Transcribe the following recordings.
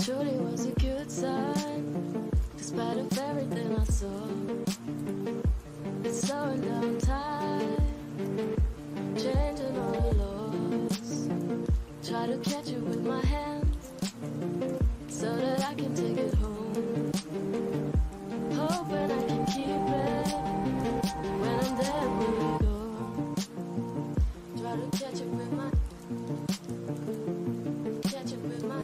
Surely was a good sign, despite of everything I saw. It's slowing down time, changing all the laws. Try to catch it with my hands, so that I can take it home. Hoping I can keep it when I'm there, will you go? Try to catch it with my, catch it with my,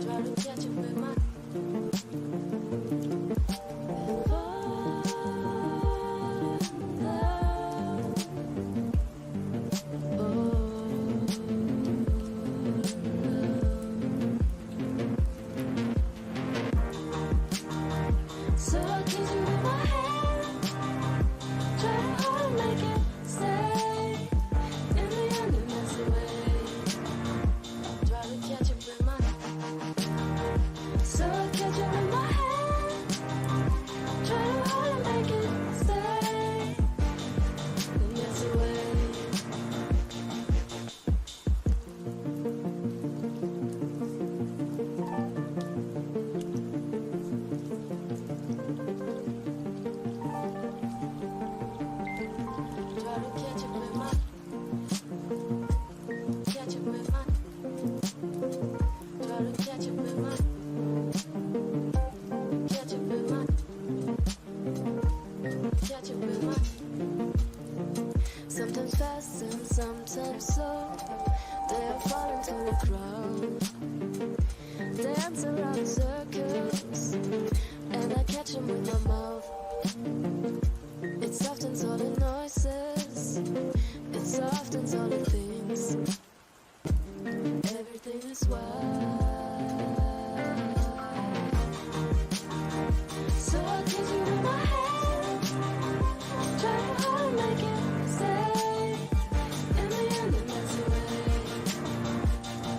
try to catch it with my. So I kiss you with my hand, try hard to make it stay. In the end, it mess away. Try to catch it with my. So I catch it with my hand, try hard to make it stay. It mess away. Try to catch it with my, catch it with my, try to catch it with my, catch it with my, catch it with my. Sometimes fast and sometimes slow, they are falling to the ground, dance around circles, and I catch them with my mouth. It softens all the noises, it softens all the things. Everything is wild. So I kiss you with my hand, try hard to make it stay. In the end, it mess away.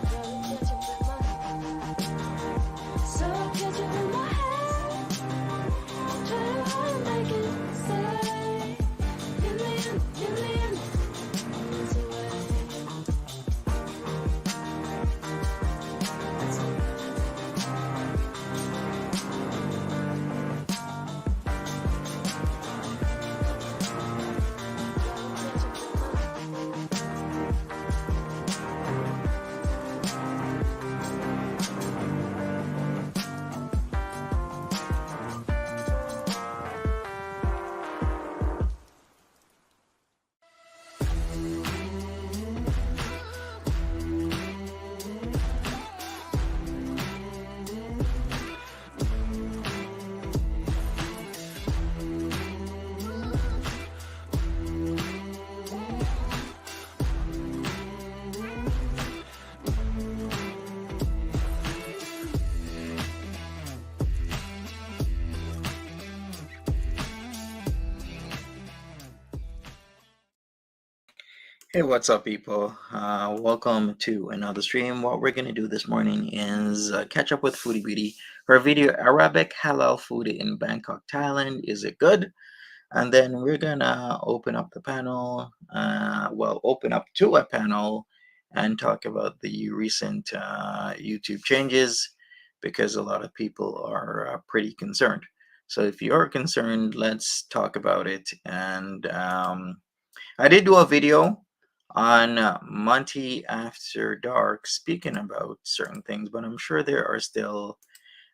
Try to catch it with my, so I catch it with my hand, try hard to make it stay. In the end, it mess away. Hey, what's up, people? Welcome to another stream. What we're going to do this morning is catch up with Foodie Beauty. Her video, Arabic Halal Food in Bangkok, Thailand. Is it good? And then we're going to open up the panel, open up to a panel and talk about the recent YouTube changes because a lot of people are pretty concerned. So if you're concerned, let's talk about it. And I did do a video on Monty After Dark speaking about certain things, but I'm sure there are still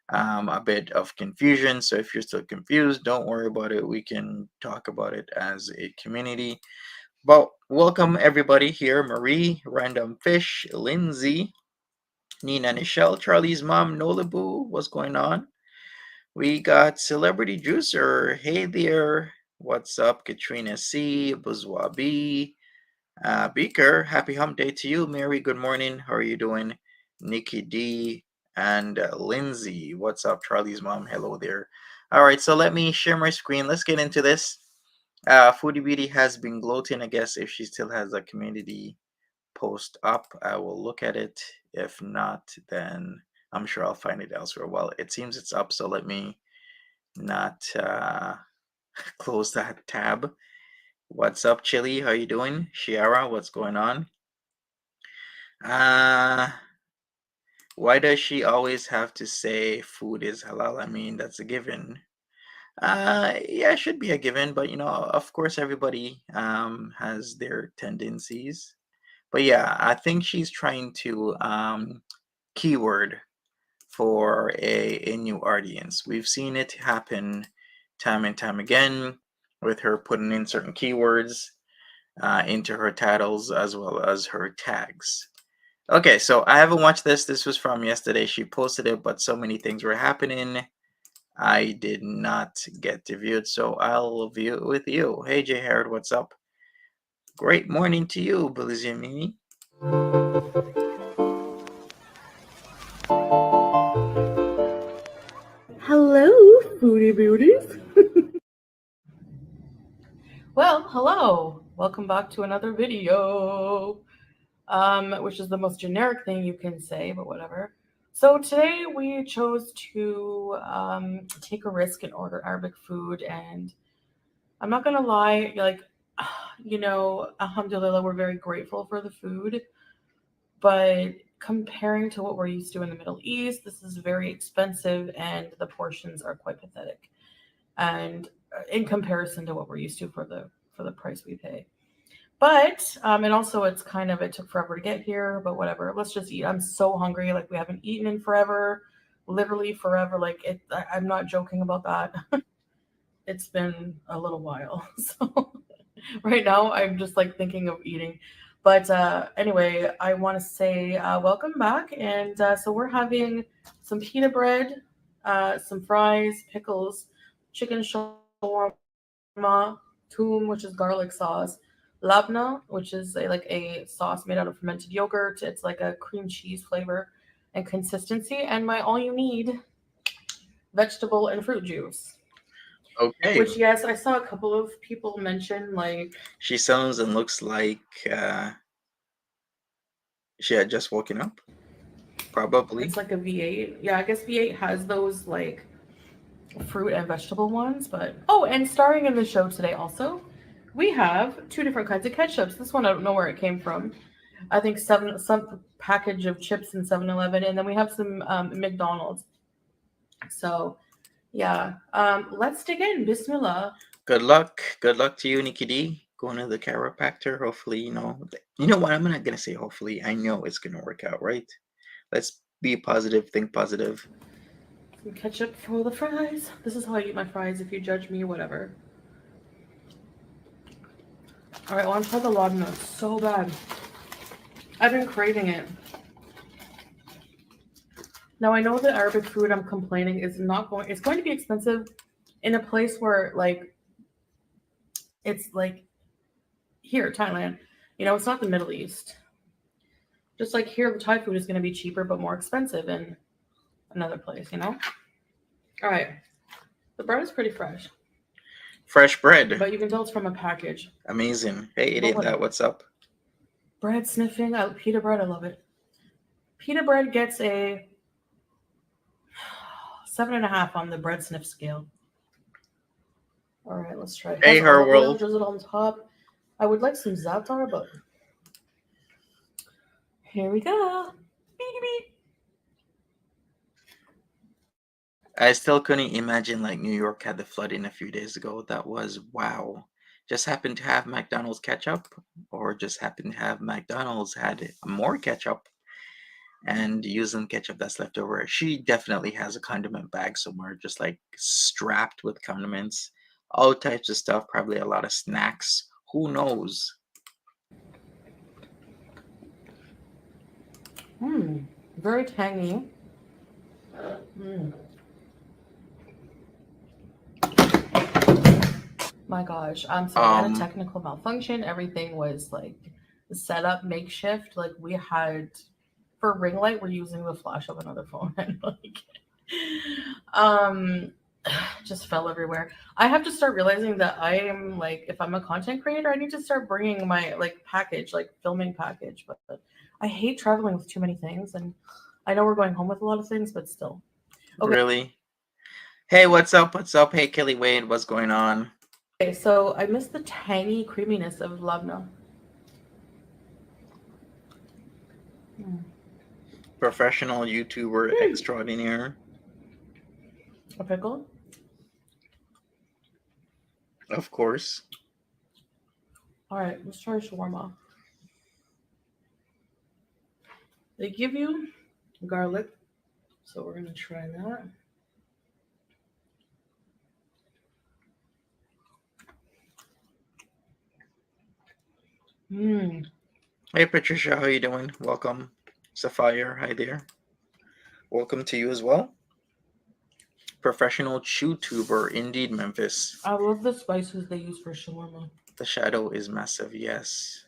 a bit of confusion. So if you're still confused, don't worry about it. We can talk about it as a community. But welcome everybody here: Marie, Random Fish, Lindsay, Nina, Nichelle, Charlie's mom, Nolabu. What's going on? We got Celebrity Juicer. Hey there. What's up? Katrina C, Buzwa B. Beaker, happy hump day to you. Mary, good morning. How are you doing? Nikki D and Lindsay. What's up? Charlie's mom. Hello there. All right, so let me share my screen. Let's get into this. Foodie Beauty has been gloating. I guess if she still has a community post up, I will look at it. If not, then I'm sure I'll find it elsewhere. Well, it seems it's up, so let me not close that tab. What's up, Chili? How you doing? Shiara, what's going on? Uh, why does she always have to say food is halal? I mean, that's a given. Yeah, it should be a given, but of course, everybody has their tendencies. But yeah, I think she's trying to keyword for a new audience. We've seen it happen time and time again with her putting in certain keywords into her titles as well as her tags. Okay, so I haven't watched this. This was from yesterday. She posted it, but so many things were happening. I did not get to view it, so I'll view it with you. Hey, Jay Harrod, what's up? Great morning to you, Belizimini. Hello, Foodie Beauties. Well, hello. Welcome back to another video, which is the most generic thing you can say, but whatever. So today we chose to take a risk and order Arabic food, and I'm not gonna lie, alhamdulillah, we're very grateful for the food, but comparing to what we're used to in the Middle East, this is very expensive, and the portions are quite pathetic. And in comparison to what we're used to for the price we pay. But and also it took forever to get here, but whatever. Let's just eat. I'm so hungry. Like we haven't eaten in forever, literally forever. I'm not joking about that. It's been a little while. So right now I'm just like thinking of eating. But anyway, I want to say welcome back. And so we're having some pita bread, some fries, pickles, chicken shawarma, toom, which is garlic sauce, labna, which is a sauce made out of fermented yogurt. It's like a cream cheese flavor and consistency. And my all you need vegetable and fruit juice. Okay. Which, yes, I saw a couple of people mention she sounds and looks like she had just woken up. Probably. It's like a V8. Yeah, I guess V8 has those like fruit and vegetable ones. But and starring in the show today also, we have two different kinds of ketchups. This one I don't know where it came from. I think some package of chips in 7-Eleven, and then we have some McDonald's. So yeah, let's dig in. Bismillah. Good luck. Good luck to you, Nikki D. Going to the chiropractor. Hopefully, you know what? I'm not gonna say hopefully. I know it's gonna work out, right? Let's be positive. Think positive. Some ketchup for the fries. This is how I eat my fries. If you judge me, whatever. All right, well, I'm trying the laudanum so bad. I've been craving it. Now I know that Arabic food, I'm complaining, is not going. It's going to be expensive in a place where it's like here, Thailand. It's not the Middle East. Just like here, the Thai food is going to be cheaper but more expensive in another place. All right, the bread is pretty fresh. Fresh bread. But you can tell it's from a package. Amazing. Hey, it ain't that. What's up? Bread sniffing. Pita bread, I love it. Pita bread gets a 7.5 on the bread sniff scale. All right, let's try it. Hey, her world. Drizzle on top. I would like some za'atar, but here we go. Beep. I still couldn't imagine New York had the flooding a few days ago. That was wow. Just happened to have McDonald's ketchup, or just happened to have McDonald's had more ketchup and using ketchup that's left over. She definitely has a condiment bag somewhere, just strapped with condiments, all types of stuff, probably a lot of snacks. Who knows? Very tangy. My gosh, I'm sorry. I had a technical malfunction. Everything was set up makeshift. We had for ring light, we're using the flash of another phone, and just fell everywhere. I have to start realizing that I am if I'm a content creator, I need to start bringing my package, filming package. But I hate traveling with too many things, and I know we're going home with a lot of things, but still. Okay. Really? Hey, what's up? What's up? Hey, Kelly Wade, what's going on? Okay, so I miss the tangy creaminess of labna. Professional YouTuber extraordinaire. A pickle? Of course. All right, let's try shawarma. They give you garlic, so we're gonna try that. Mmm. Hey Patricia, how you doing? Welcome. Sapphire, hi there. Welcome to you as well. Professional YouTuber, indeed, Memphis. I love the spices they use for shawarma. The shadow is massive, yes.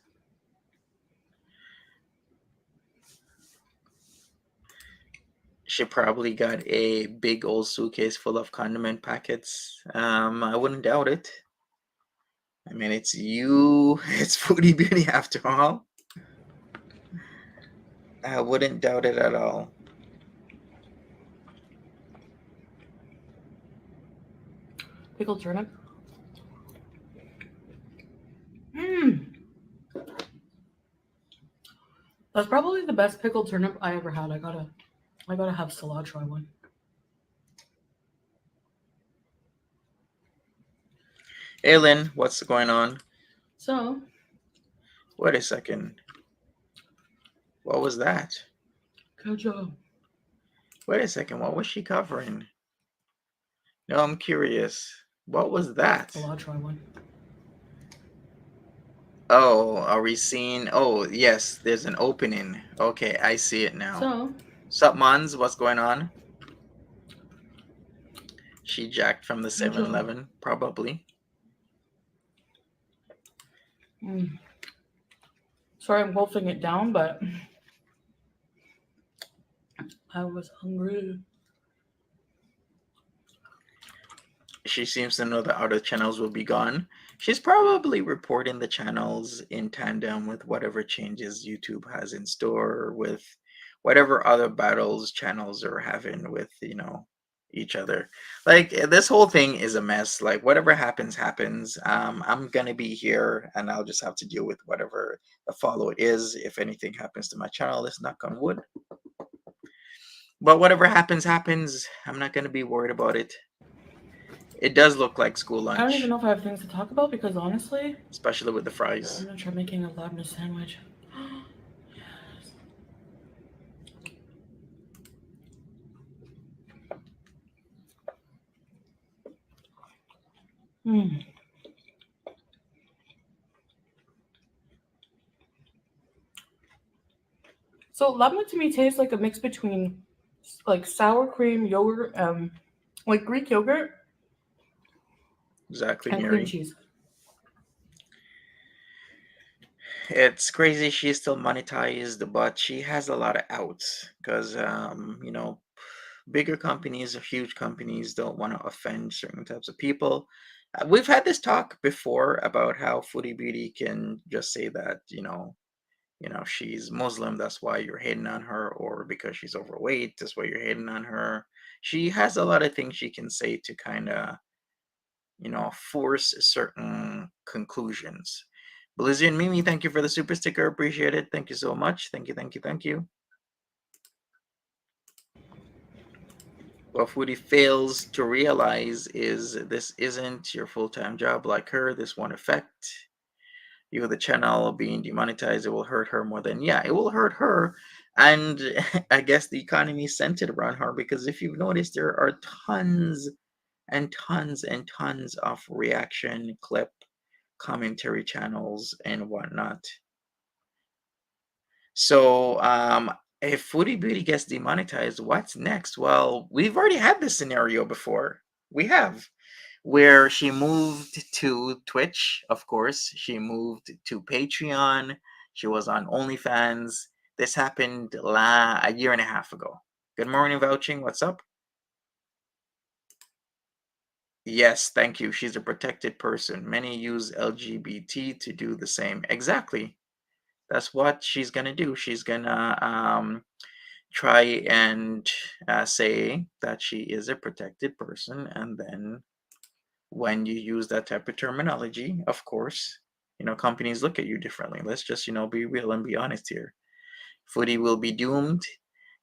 She probably got a big old suitcase full of condiment packets. I wouldn't doubt it. I mean, it's you, it's Foodie Beauty after all. I wouldn't doubt it at all. Pickled turnip. Mmm. That's probably the best pickled turnip I ever had. I gotta have Salah try one. Hey Lynn, what's going on? So, Wait a second. What was that? good job. Wait a second, what was she covering? No, I'm curious. What was that? Salah try one. Oh, are we seeing? Oh, yes, there's an opening. Okay, I see it now. So, Sup, Mons? What's going on? She jacked from the good job. 7-Eleven, probably. Mm. Sorry, I'm wolfing it down, but I was hungry. She seems to know the other channels will be gone. She's probably reporting the channels in tandem with whatever changes YouTube has in store, with whatever other battles channels are having with, each other. Like this whole thing is a mess. Like whatever happens, happens. I'm gonna be here and I'll just have to deal with whatever the fallout is. If anything happens to my channel, let's knock on wood. But whatever happens, happens. I'm not gonna be worried about it. It does look like school lunch. I don't even know if I have things to talk about because honestly, especially with the fries. I'm gonna try making a labna sandwich. Yes. Mm. So labna to me tastes like a mix between like sour cream, yogurt, like Greek yogurt, Exactly, and Mary. cream cheese. It's crazy she's still monetized, but she has a lot of outs because, bigger companies or huge companies don't want to offend certain types of people. We've had this talk before about how Foodie Beauty can just say that, she's Muslim, that's why you're hating on her, or because she's overweight, that's why you're hating on her. She has a lot of things she can say to kind of, force certain conclusions. Blizzy and Mimi, thank you for the super sticker. Appreciate it. Thank you so much. Thank you, thank you, thank you. What Foodie fails to realize is this isn't your full-time job like her. This won't affect you, the channel being demonetized. It will hurt her more than, yeah, it will hurt her. And I guess the economy is centered around her because if you've noticed, there are tons and tons and tons of reaction clip commentary channels and whatnot. So if Foodie Beauty gets demonetized, what's next? Well, we've already had this scenario before. We have, where she moved to Twitch, of course. She moved to Patreon. She was on OnlyFans. This happened a year and a half ago. Good morning, Vouching. What's up? Yes, thank you. She's a protected person. Many use LGBT to do the same. Exactly. That's what she's gonna do. She's gonna try and say that she is a protected person, and then when you use that type of terminology, of course, companies look at you differently. Let's just, be real and be honest here. Foodie will be doomed.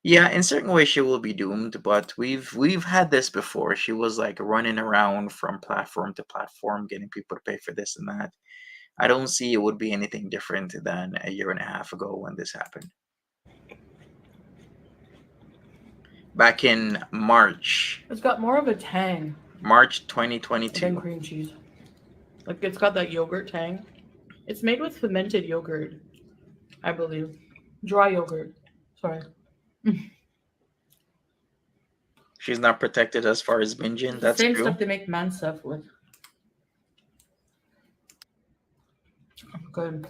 Yeah, in certain ways she will be doomed, but we've had this before. She was like running around from platform to platform getting people to pay for this and that. I don't see it would be anything different than a year and a half ago when this happened. Back in March. It's got more of a tang. March Than 2022. cream cheese. Like, it's got that yogurt tang. It's made with fermented yogurt, I believe. Dry yogurt. Sorry. She's not protected as far as binging. The That's same true. stuff they make man stuff with. Good.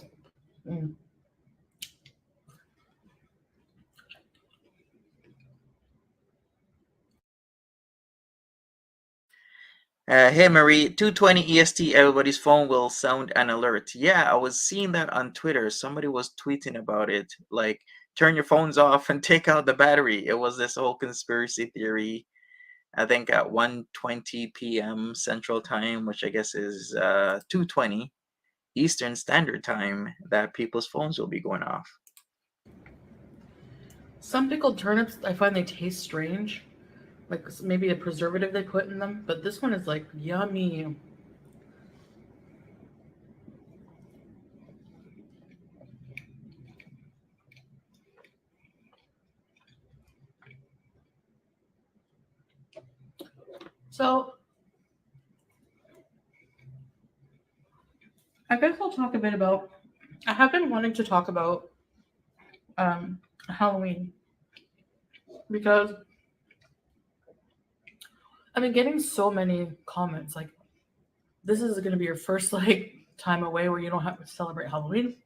Hey Marie, 2:20 EST, everybody's phone will sound an alert. Yeah, I was seeing that on Twitter. Somebody was tweeting about it. Like, turn your phones off and take out the battery. It was this whole conspiracy theory. I think at 1:20 p.m. Central Time, which I guess is 2:20 Eastern Standard Time, that people's phones will be going off. Some pickled turnips, I find they taste strange. Like maybe a preservative they put in them. But this one is like yummy. So, I guess I'll talk a bit about. I have been wanting to talk about Halloween because I've been getting so many comments like, "This is going to be your first time away where you don't have to celebrate Halloween."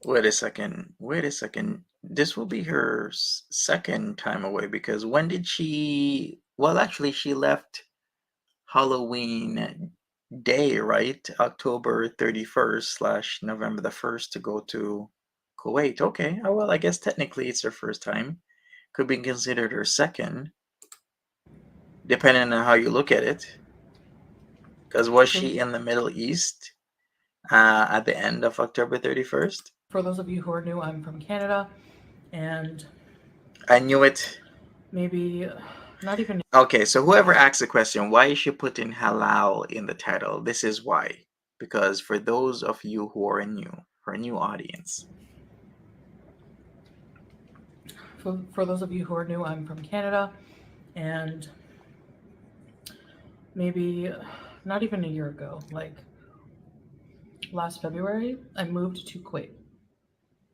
Wait a second. Wait a second. This will be her second time away because when did she? Well, actually, she left Halloween Day, right? October 31st / November the 1st to go to Kuwait. Okay. Oh, well, I guess technically it's her first time. Could be considered her second, depending on how you look at it. Because was she in the Middle East at the end of October 31st? For those of you who are new, I'm from Canada, and I knew it. maybe not even. Okay, so whoever asked the question, why is she putting halal in the title? This is why. Because for those of you who are new, her new audience. For those of you who are new, I'm from Canada, and maybe not even a year ago, like last February, I moved to Kuwait.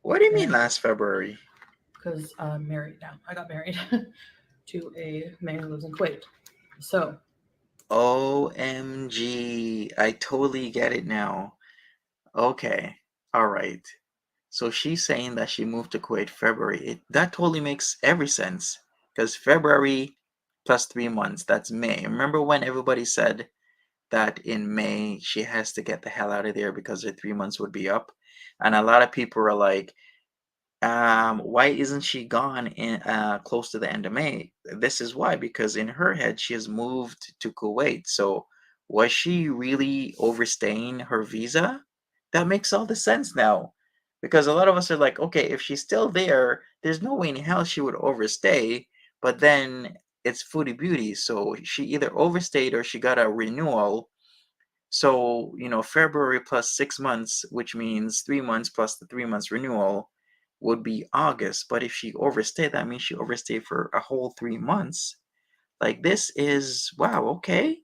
What do you mean last February? Because I'm married now. I got married to a man who lives in Kuwait. So. OMG. I totally get it now. Okay. All right. So she's saying that she moved to Kuwait February. That totally makes every sense. Because February plus 3 months, that's May. Remember when everybody said that in May she has to get the hell out of there because her 3 months would be up? And a lot of people are like, why isn't she gone in close to the end of May? This is why, because in her head she has moved to Kuwait. So was she really overstaying her visa? That makes all the sense now. Because a lot of us are like, okay, if she's still there, there's no way in hell she would overstay. But then it's Foodie Beauty, so she either overstayed or she got a renewal. So, February plus 6 months, which means 3 months plus the 3 months renewal, would be August. But if she overstayed, that means she overstayed for a whole 3 months. Like, this is, wow, okay.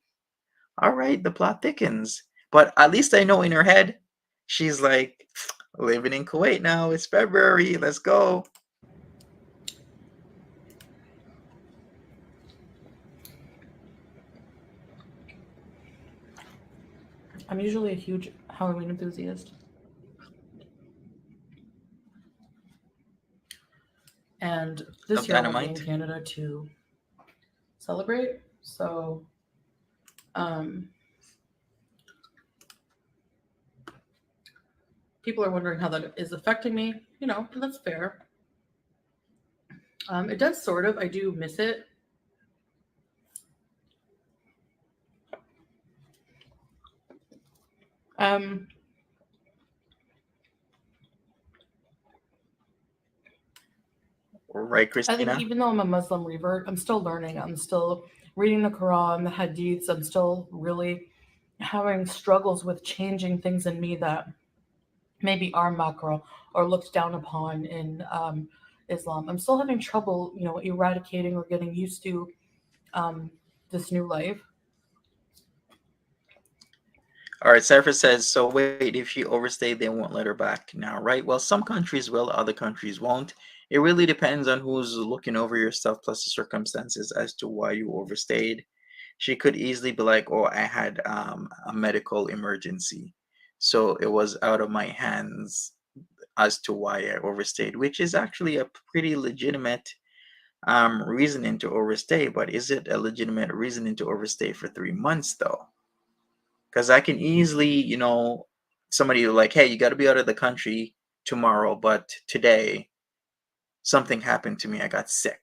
All right, the plot thickens. But at least I know in her head, she's like, living in Kuwait now. It's February. Let's go. I'm usually a huge Halloween enthusiast. And this year I will be in Canada to celebrate. So, people are wondering how that is affecting me. That's fair. It does sort of. I do miss it. Um, Right, I think Christina? even though I'm a Muslim revert, I'm still learning. I'm still reading the Quran, the Hadiths. I'm still really having struggles with changing things in me that maybe are macro or looked down upon in Islam. I'm still having trouble, eradicating or getting used to um, this new life. All right, Cypher says, so wait, if she overstayed, they won't let her back now, right? Well, some countries will, other countries won't. It really depends on who's looking over your stuff plus the circumstances as to why you overstayed. She could easily be like, oh, I had a medical emergency. So it was out of my hands as to why I overstayed, which is actually a pretty legitimate reasoning to overstay. But is it a legitimate reasoning to overstay for 3 months, though? Because I can easily, somebody like, hey, you got to be out of the country tomorrow, but today something happened to me. I got sick.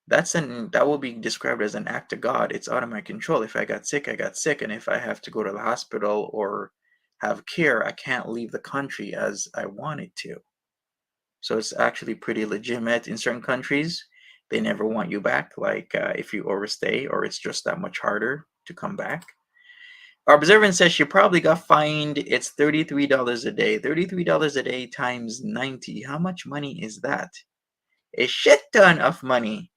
That will be described as an act of God. It's out of my control. If I got sick, I got sick, and if I have to go to the hospital or have care, I can't leave the country as I wanted to. So it's actually pretty legitimate in certain countries. They never want you back, like if you overstay, or it's just that much harder to come back. Our observant says she probably got fined. It's $33 a day. $33 a day times 90. How much money is that? A shit ton of money.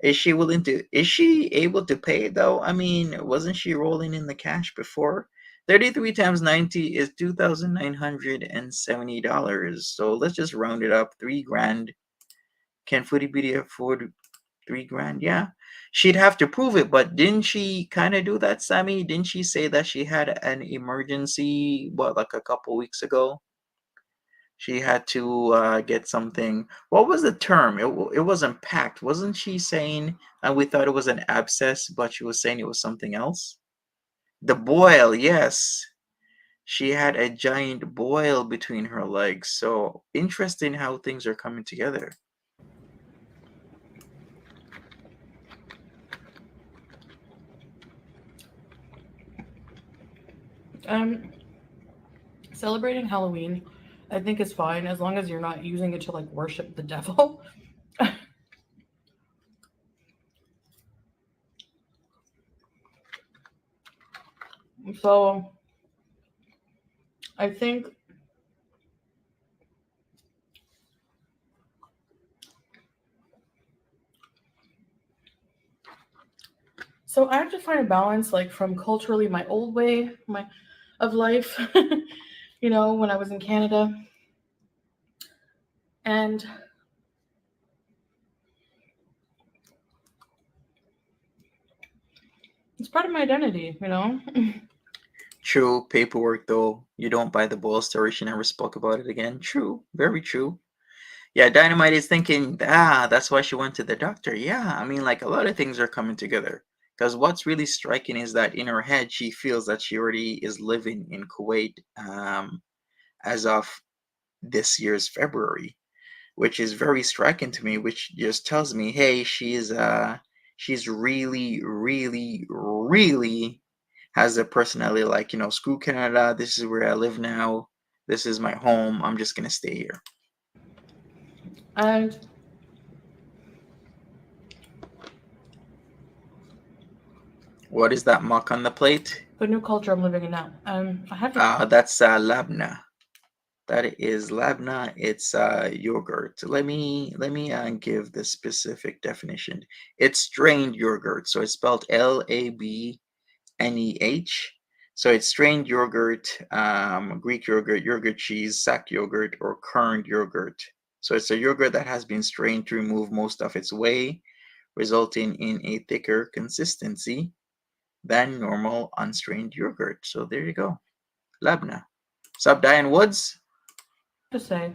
Is she able to pay though? I mean, wasn't she rolling in the cash before? 33 times 90 is $2,970. So let's just round it up. 3 grand. Can Foodie Beauty afford 3 grand? Yeah. She'd have to prove it, but didn't she kind of do that, Sammy? Didn't she say that she had an emergency, what, like a couple weeks ago? She had to get something. What was the term? It wasn't packed. Wasn't she saying, and we thought it was an abscess, but she was saying it was something else? The boil, yes. She had a giant boil between her legs. So interesting how things are coming together. Um, Celebrating Halloween, I think is fine as long as you're not using it to like worship the devil. So I think so. I have to find a balance, like from culturally my old way my of life, when I was in Canada, and it's part of my identity. True, paperwork though. You don't buy the boil story. She never spoke about it again. True, very true. Yeah, Dynamite is thinking, that's why she went to the doctor. Yeah, I mean, like a lot of things are coming together. Because what's really striking is that in her head, she feels that she already is living in Kuwait as of this year's February, which is very striking to me, which just tells me, hey, she's really, really, really has a personality like, screw Canada, this is where I live now, this is my home, I'm just gonna stay here. And What is that muck on the plate? the new culture I'm living in now. I have to. That's labna. That is labna. It's yogurt. Let me give the specific definition. It's strained yogurt, so it's spelled LABNEH. So it's strained yogurt, Greek yogurt, yogurt cheese, sack yogurt, or kerned yogurt. So it's a yogurt that has been strained to remove most of its whey, resulting in a thicker consistency than normal unstrained yogurt. So there you go. Labna. Sup, Diane Woods? Say,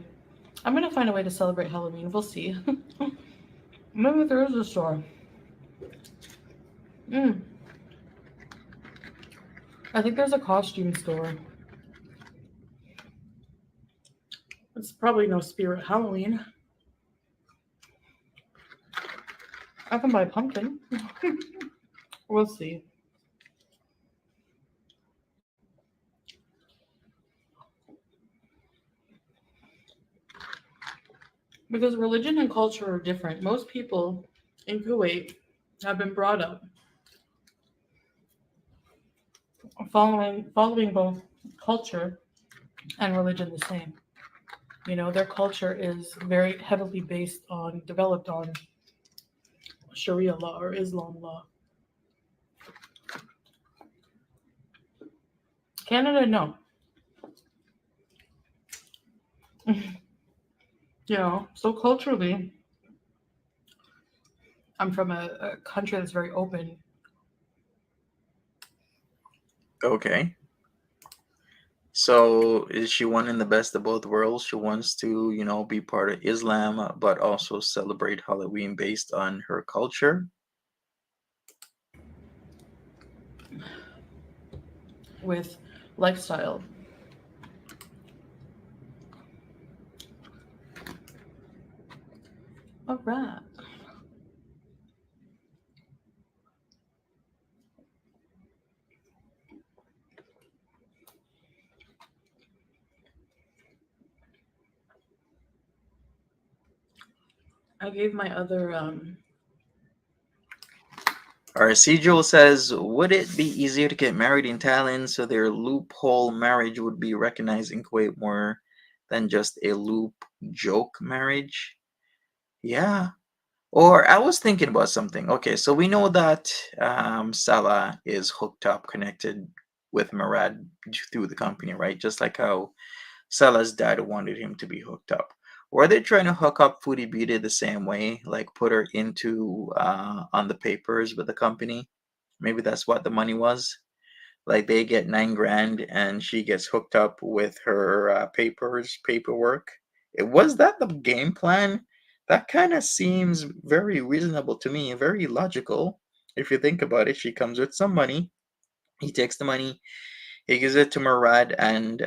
I'm gonna find a way to celebrate Halloween. We'll see. Maybe there is a store. I think there's a costume store. It's probably no Spirit Halloween. I can buy a pumpkin. We'll see. Because religion and culture are different. Most people in Kuwait have been brought up following both culture and religion the same. Their culture is very heavily developed on Sharia law or Islam law. Canada, no. So culturally, I'm from a country that's very open. Okay. So is she wanting the best of both worlds? She wants to, be part of Islam, but also celebrate Halloween based on her culture. With lifestyle. All right. I gave my other Arcejul says, would it be easier to get married in Thailand so their loophole marriage would be recognized in Kuwait more than just a loop joke marriage? Yeah. Or I was thinking about something. Okay, so we know that Salah is hooked up, connected with Murad through the company, right? Just like how Salah's dad wanted him to be hooked up. Were they trying to hook up Foodie Beauty the same way, like put her into on the papers with the company? Maybe that's what the money was. Like they get 9 grand and she gets hooked up with her paperwork. Was that the game plan? That kind of seems very reasonable to me, very logical. If you think about it, she comes with some money. He takes the money, he gives it to Murad, and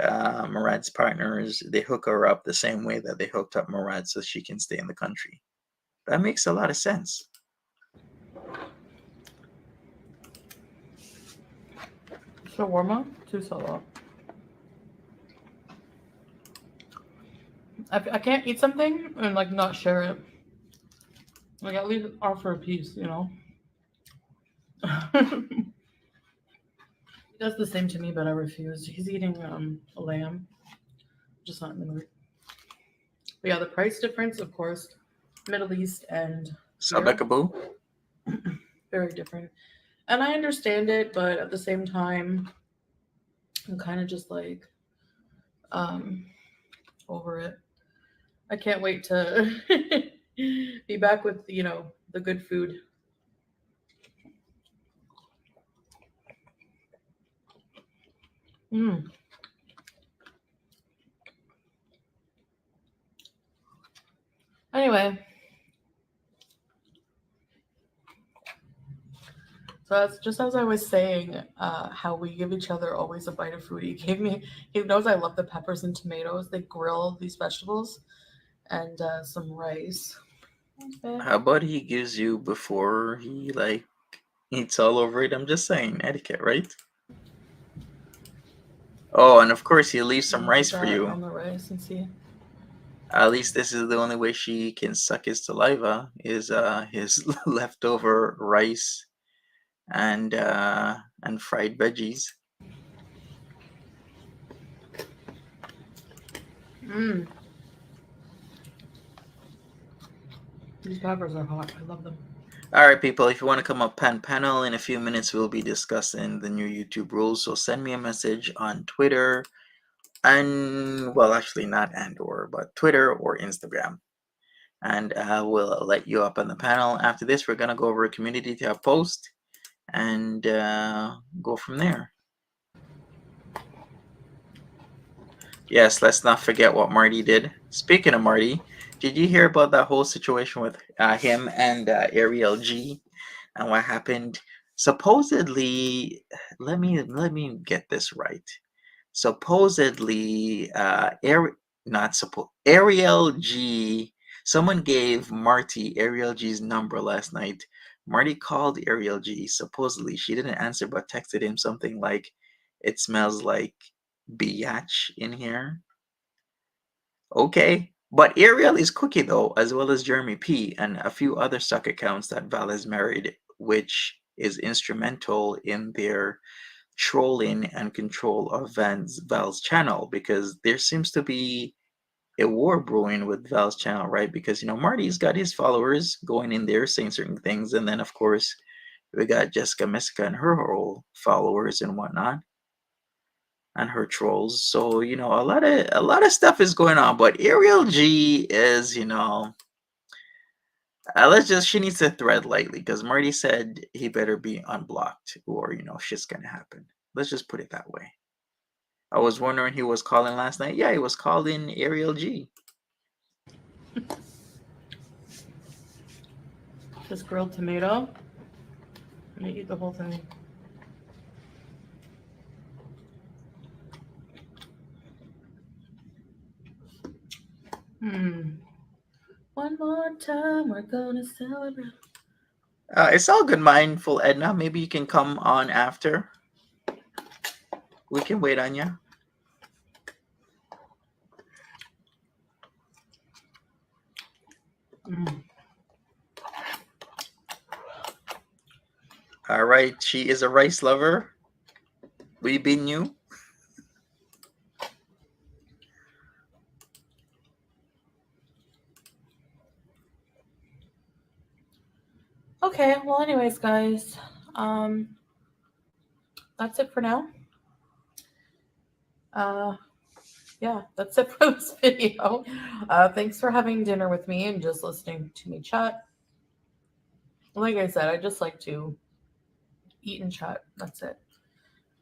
Murad's partners, they hook her up the same way that they hooked up Murad so she can stay in the country. That makes a lot of sense. shawarma to Salah. I can't eat something and like not share it. Like at least offer a piece, He does the same to me, but I refuse. He's eating a lamb, just not in the mood. But yeah, the price difference, of course, Middle East and here, Sabekaboo? very different. And I understand it, but at the same time, I'm kind of just like over it. I can't wait to be back with the good food. Anyway, so that's just as I was saying, how we give each other always a bite of food. He knows I love the peppers and tomatoes. They grill these vegetables and some rice. How about he gives you before he like eats all over it? I'm just saying, etiquette, right? Oh, and of course he leaves some rice for you. On the rice and see. At least this is the only way she can suck his saliva is his leftover rice and fried veggies. These peppers are hot. I love them. All right, people, if you want to come up panel in a few minutes, we'll be discussing the new YouTube rules. So send me a message on Twitter and, well, actually not but Twitter or Instagram. And we'll let you up on the panel. After this, we're going to go over a community tab post and go from there. Yes, let's not forget what Marty did. Speaking of Marty, did you hear about that whole situation with him and Ariel G and what happened? Supposedly, let me get this right. Supposedly, Ariel G. Someone gave Marty Ariel G's number last night. Marty called Ariel G. Supposedly, she didn't answer, but texted him something like, "It smells like biatch in here." Okay, But Ariel is Cookie though, as well as Jeremy P and a few other stock accounts that Val has married, which is instrumental in their trolling and control of Val's channel, because there seems to be a war brewing with Val's channel, right? Because Marty's got his followers going in there saying certain things, and then of course we got Jessica Messica and her whole followers and whatnot, and her trolls. So a lot of stuff is going on. But Ariel G is she needs to thread lightly, because Marty said he better be unblocked or shit's gonna happen. Let's just put it that way. I was wondering, he was calling last night. Yeah, he was calling Ariel G. This grilled tomato. I'm gonna eat the whole thing. One more time, we're gonna celebrate. It's all good, mindful Edna. Maybe you can come on after. We can wait on you. All right, she is a rice lover. We been you. Okay, well, anyways, guys, that's it for now. Yeah, that's it for this video. Thanks for having dinner with me and just listening to me chat. Like I said, I just like to eat and chat. That's it.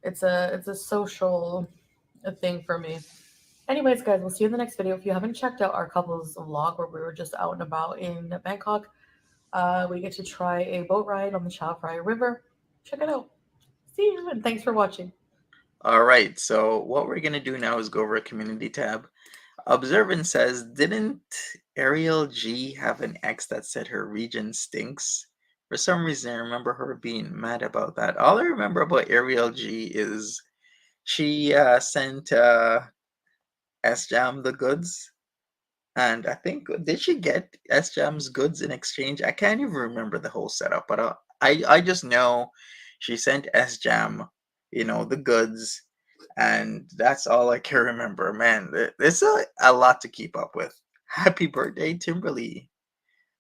It's a social thing for me. Anyways, guys, we'll see you in the next video. If you haven't checked out our couples vlog where we were just out and about in Bangkok, we get to try a boat ride on the Chao Phraya River. Check it out. See you, and thanks for watching. All right, so what we're gonna do now is go over a community tab. Observant says, didn't Ariel G have an ex that said her region stinks? For some reason, I remember her being mad about that. All I remember about Ariel G is she sent S-Jam the goods. And I think, did she get S-Jam's goods in exchange? I can't even remember the whole setup, but I just know she sent S-Jam, the goods, and that's all I can remember. Man, there's a lot to keep up with. Happy birthday, Timberly.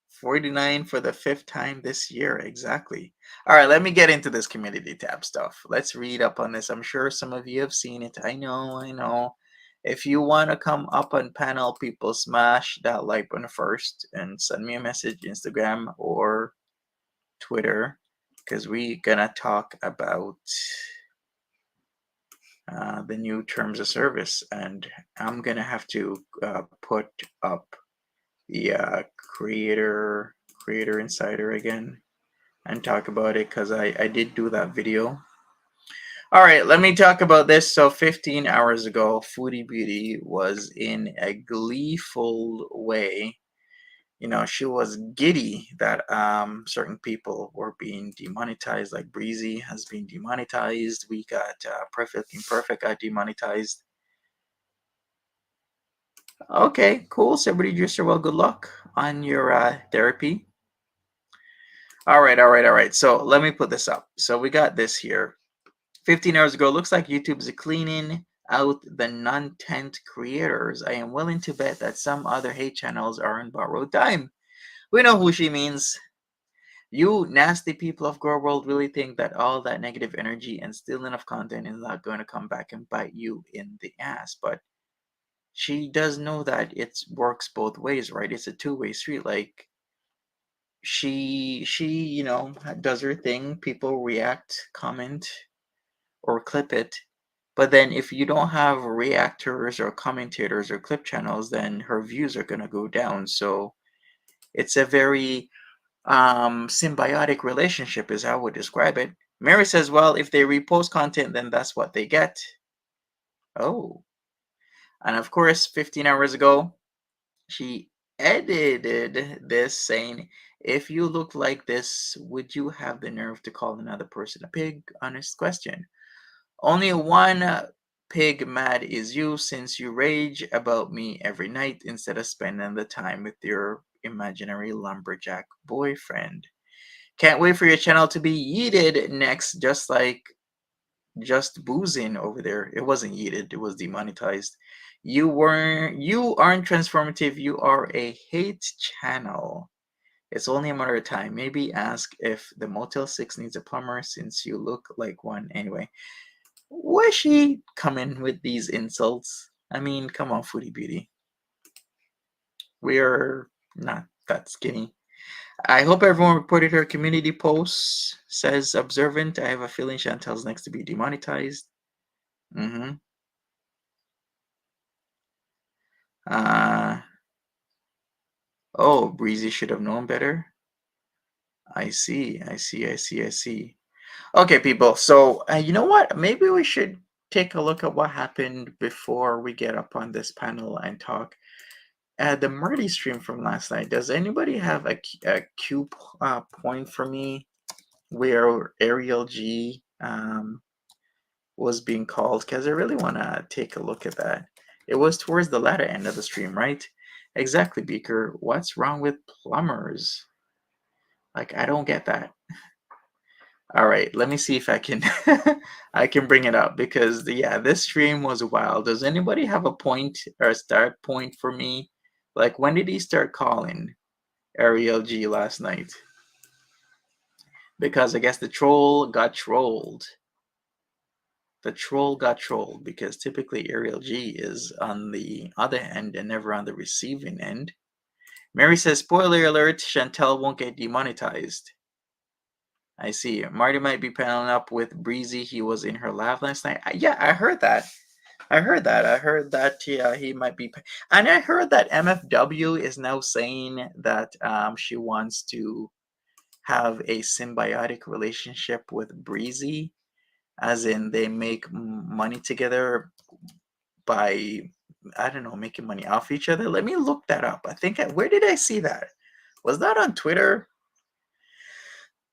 49 for the 5th time this year. Exactly. All right, let me get into this community tab stuff. Let's read up on this. I'm sure some of you have seen it. I know. If you want to come up on panel, people, smash that like button first and send me a message, Instagram or Twitter, because we're gonna talk about the new terms of service, and I'm gonna have to put up the creator insider again and talk about it, because I did do that video. All right, let me talk about this. So 15 hours ago, Foodie Beauty was in a gleeful way. She was giddy that certain people were being demonetized, like Breezy has been demonetized. We got Perfect Imperfect got demonetized. Okay, cool. Celebrity Juicer, well, good luck on your therapy. All right. So let me put this up. So we got this here. 15 hours ago, looks like YouTube's cleaning out the non-tent creators. I am willing to bet that some other hate channels are on borrowed time. We know who she means. You nasty people of Girl World really think that all that negative energy and stealing of content is not going to come back and bite you in the ass. But she does know that it works both ways, right? It's a two-way street. Like, she does her thing. People react, comment, or clip it. But then if you don't have reactors or commentators or clip channels, then her views are going to go down. So it's a very symbiotic relationship is how I would describe it. Mary says, well, if they repost content, then that's what they get. Oh. And of course, 15 hours ago, she edited this saying, if you look like this, would you have the nerve to call another person a pig? Honest question. Only one pig mad is you since you rage about me every night instead of spending the time with your imaginary lumberjack boyfriend. Can't wait for your channel to be yeeted next, just like just boozing over there. It wasn't yeeted, it was demonetized. You aren't transformative, you are a hate channel. It's only a matter of time. Maybe ask if the Motel 6 needs a plumber since you look like one anyway. Where's she coming with these insults? I mean, come on, Foodie Beauty. We're not that skinny. I hope everyone reported her community posts. Says observant. I have a feeling Chantel's next to be demonetized. Mm-hmm. Oh, Breezy should have known better. I see. Okay, people. So, you know what? Maybe we should take a look at what happened before we get up on this panel and talk. The Marty stream from last night. Does anybody have a cue point for me where Ariel G was being called? Because I really want to take a look at that. It was towards the latter end of the stream, right? Exactly, Beaker. What's wrong with plumbers? Like, I don't get that. All right, let me see if I can I can bring it up because yeah, this stream was wild. Does anybody have a point or a start point for me? Like, when did he start calling Ariel G last night? Because I guess the troll got trolled. The troll got trolled because typically Ariel G is on the other end and never on the receiving end. Mary says, spoiler alert, Chantel won't get demonetized. I see. Marty might be paneling up with Breezy. He was in her live last night. Yeah, I heard that. I heard that. Yeah, he might be. And I heard that MFW is now saying that she wants to have a symbiotic relationship with Breezy, as in they make money together by, I don't know, making money off each other. Let me look that up. I think, where did I see that? Was that on Twitter?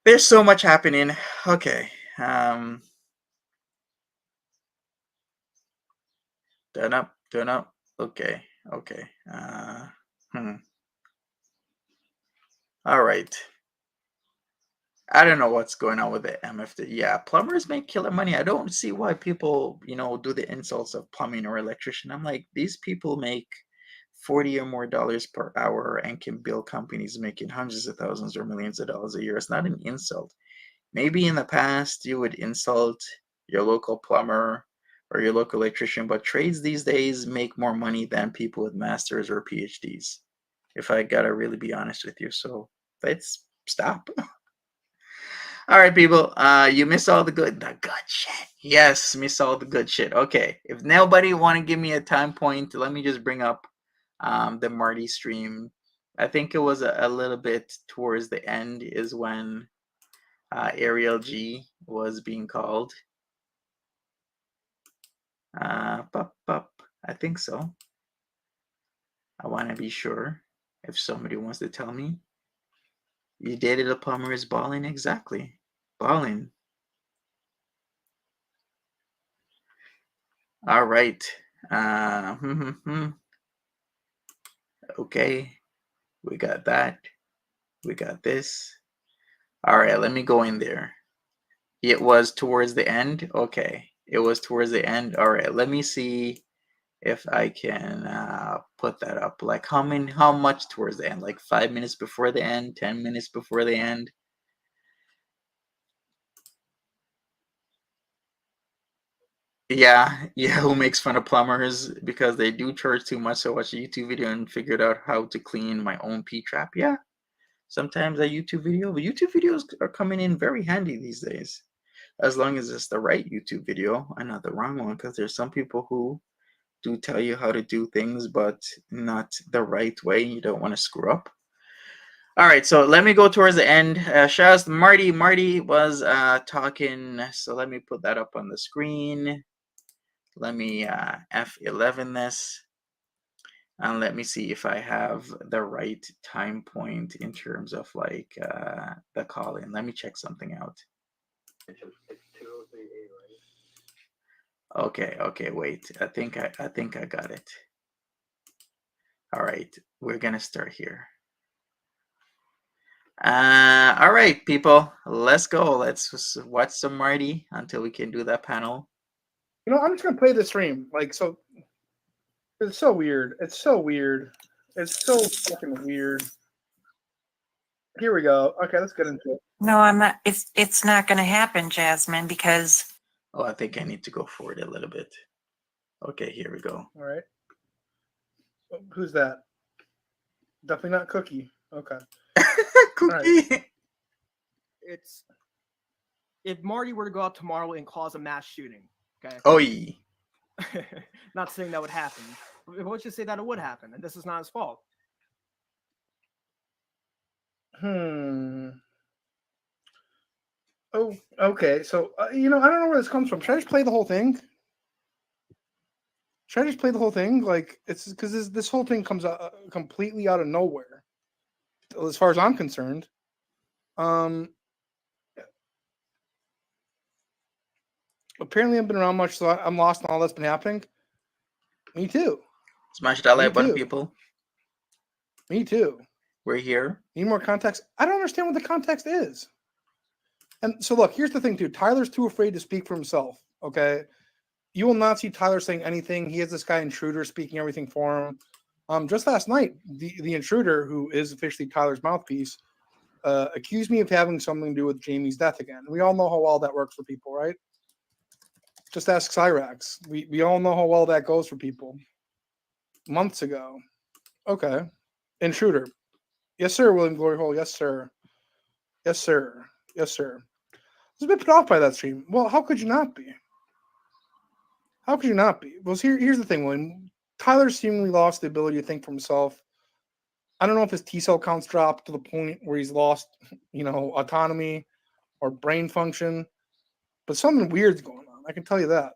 There's so much happening. Okay. Turn up. Okay. All right. I don't know what's going on with the MFD. Yeah, plumbers make killer money. I don't see why people, do the insults of plumbing or electrician. I'm like, these people make 40 or more dollars per hour and can build companies making hundreds of thousands or millions of dollars a year. It's not an insult. Maybe in the past you would insult your local plumber or your local electrician, but trades these days make more money than people with masters or PhDs. If I gotta really be honest with you, so let's stop. All right, people. You miss all the good shit. Yes, miss all the good shit. Okay. If nobody want to give me a time point, let me just bring up the Marty stream. I think it was a little bit towards the end is when Ariel G was being called. I think so. I want to be sure if somebody wants to tell me. You dated a plumber is balling? Exactly. Balling. All right. Okay. We got that. We got this. All right. Let me go in there. It was towards the end. Okay. It was towards the end. All right. Let me see if I can put that up. Like how much towards the end? Like 5 minutes before the end, 10 minutes before the end. Yeah, who makes fun of plumbers because they do charge too much. So I watched a YouTube video and figured out how to clean my own P-trap. Yeah, sometimes a YouTube video, but YouTube videos are coming in very handy these days, as long as it's the right YouTube video and not the wrong one, because there's some people who do tell you how to do things, but not the right way. You don't want to screw up. All right, so let me go towards the end. Shaz, Marty was talking, so let me put that up on the screen. Let me F11 this, and let me see if I have the right time point in terms of like the call-in. Let me check something out. Okay, wait. I think I got it. All right, we're gonna start here. All right, people, let's go. Let's just watch some Marty until we can do that panel. I'm just gonna play the stream. Like, so it's so weird. It's so weird. It's so fucking weird. Here we go. Okay, let's get into it. No, I'm not. It's not going to happen, Jasmine, because Oh, I think I need to go forward a little bit. Okay, here we go. All right. Who's that? Definitely not Cookie. Okay. Cookie. It's if Marty were to go out tomorrow and cause a mass shooting. Okay. Oh, yeah. Not saying that would happen. But let's just say that it would happen, and this is not his fault. Oh, okay. So I don't know where this comes from. Should I just play the whole thing? Should I just play the whole thing? Like, it's because this whole thing comes out completely out of nowhere, as far as I'm concerned. Apparently, I've been around much, so I'm lost in all that's been happening. Me too. Smash that like Me button, too. people. Me too. We're here. Need more context? I don't understand what the context is. And so, look, here's the thing, too. Tyler's too afraid to speak for himself, okay? You will not see Tyler saying anything. He has this guy Intruder speaking everything for him. Just last night, the Intruder, who is officially Tyler's mouthpiece, accused me of having something to do with Jamie's death again. We all know how well that works for people, right? Just ask Cyrax. We all know how well that goes for people. Months ago. Okay. Intruder. Yes, sir, William Glory Hole. Yes, sir. Yes, sir. Yes, sir. I was a bit put off by that stream. Well, how could you not be? How could you not be? Well, here's the thing, William. Tyler seemingly lost the ability to think for himself. I don't know if his T-cell counts dropped to the point where he's lost, autonomy or brain function, but something weird's going on. I can tell you that.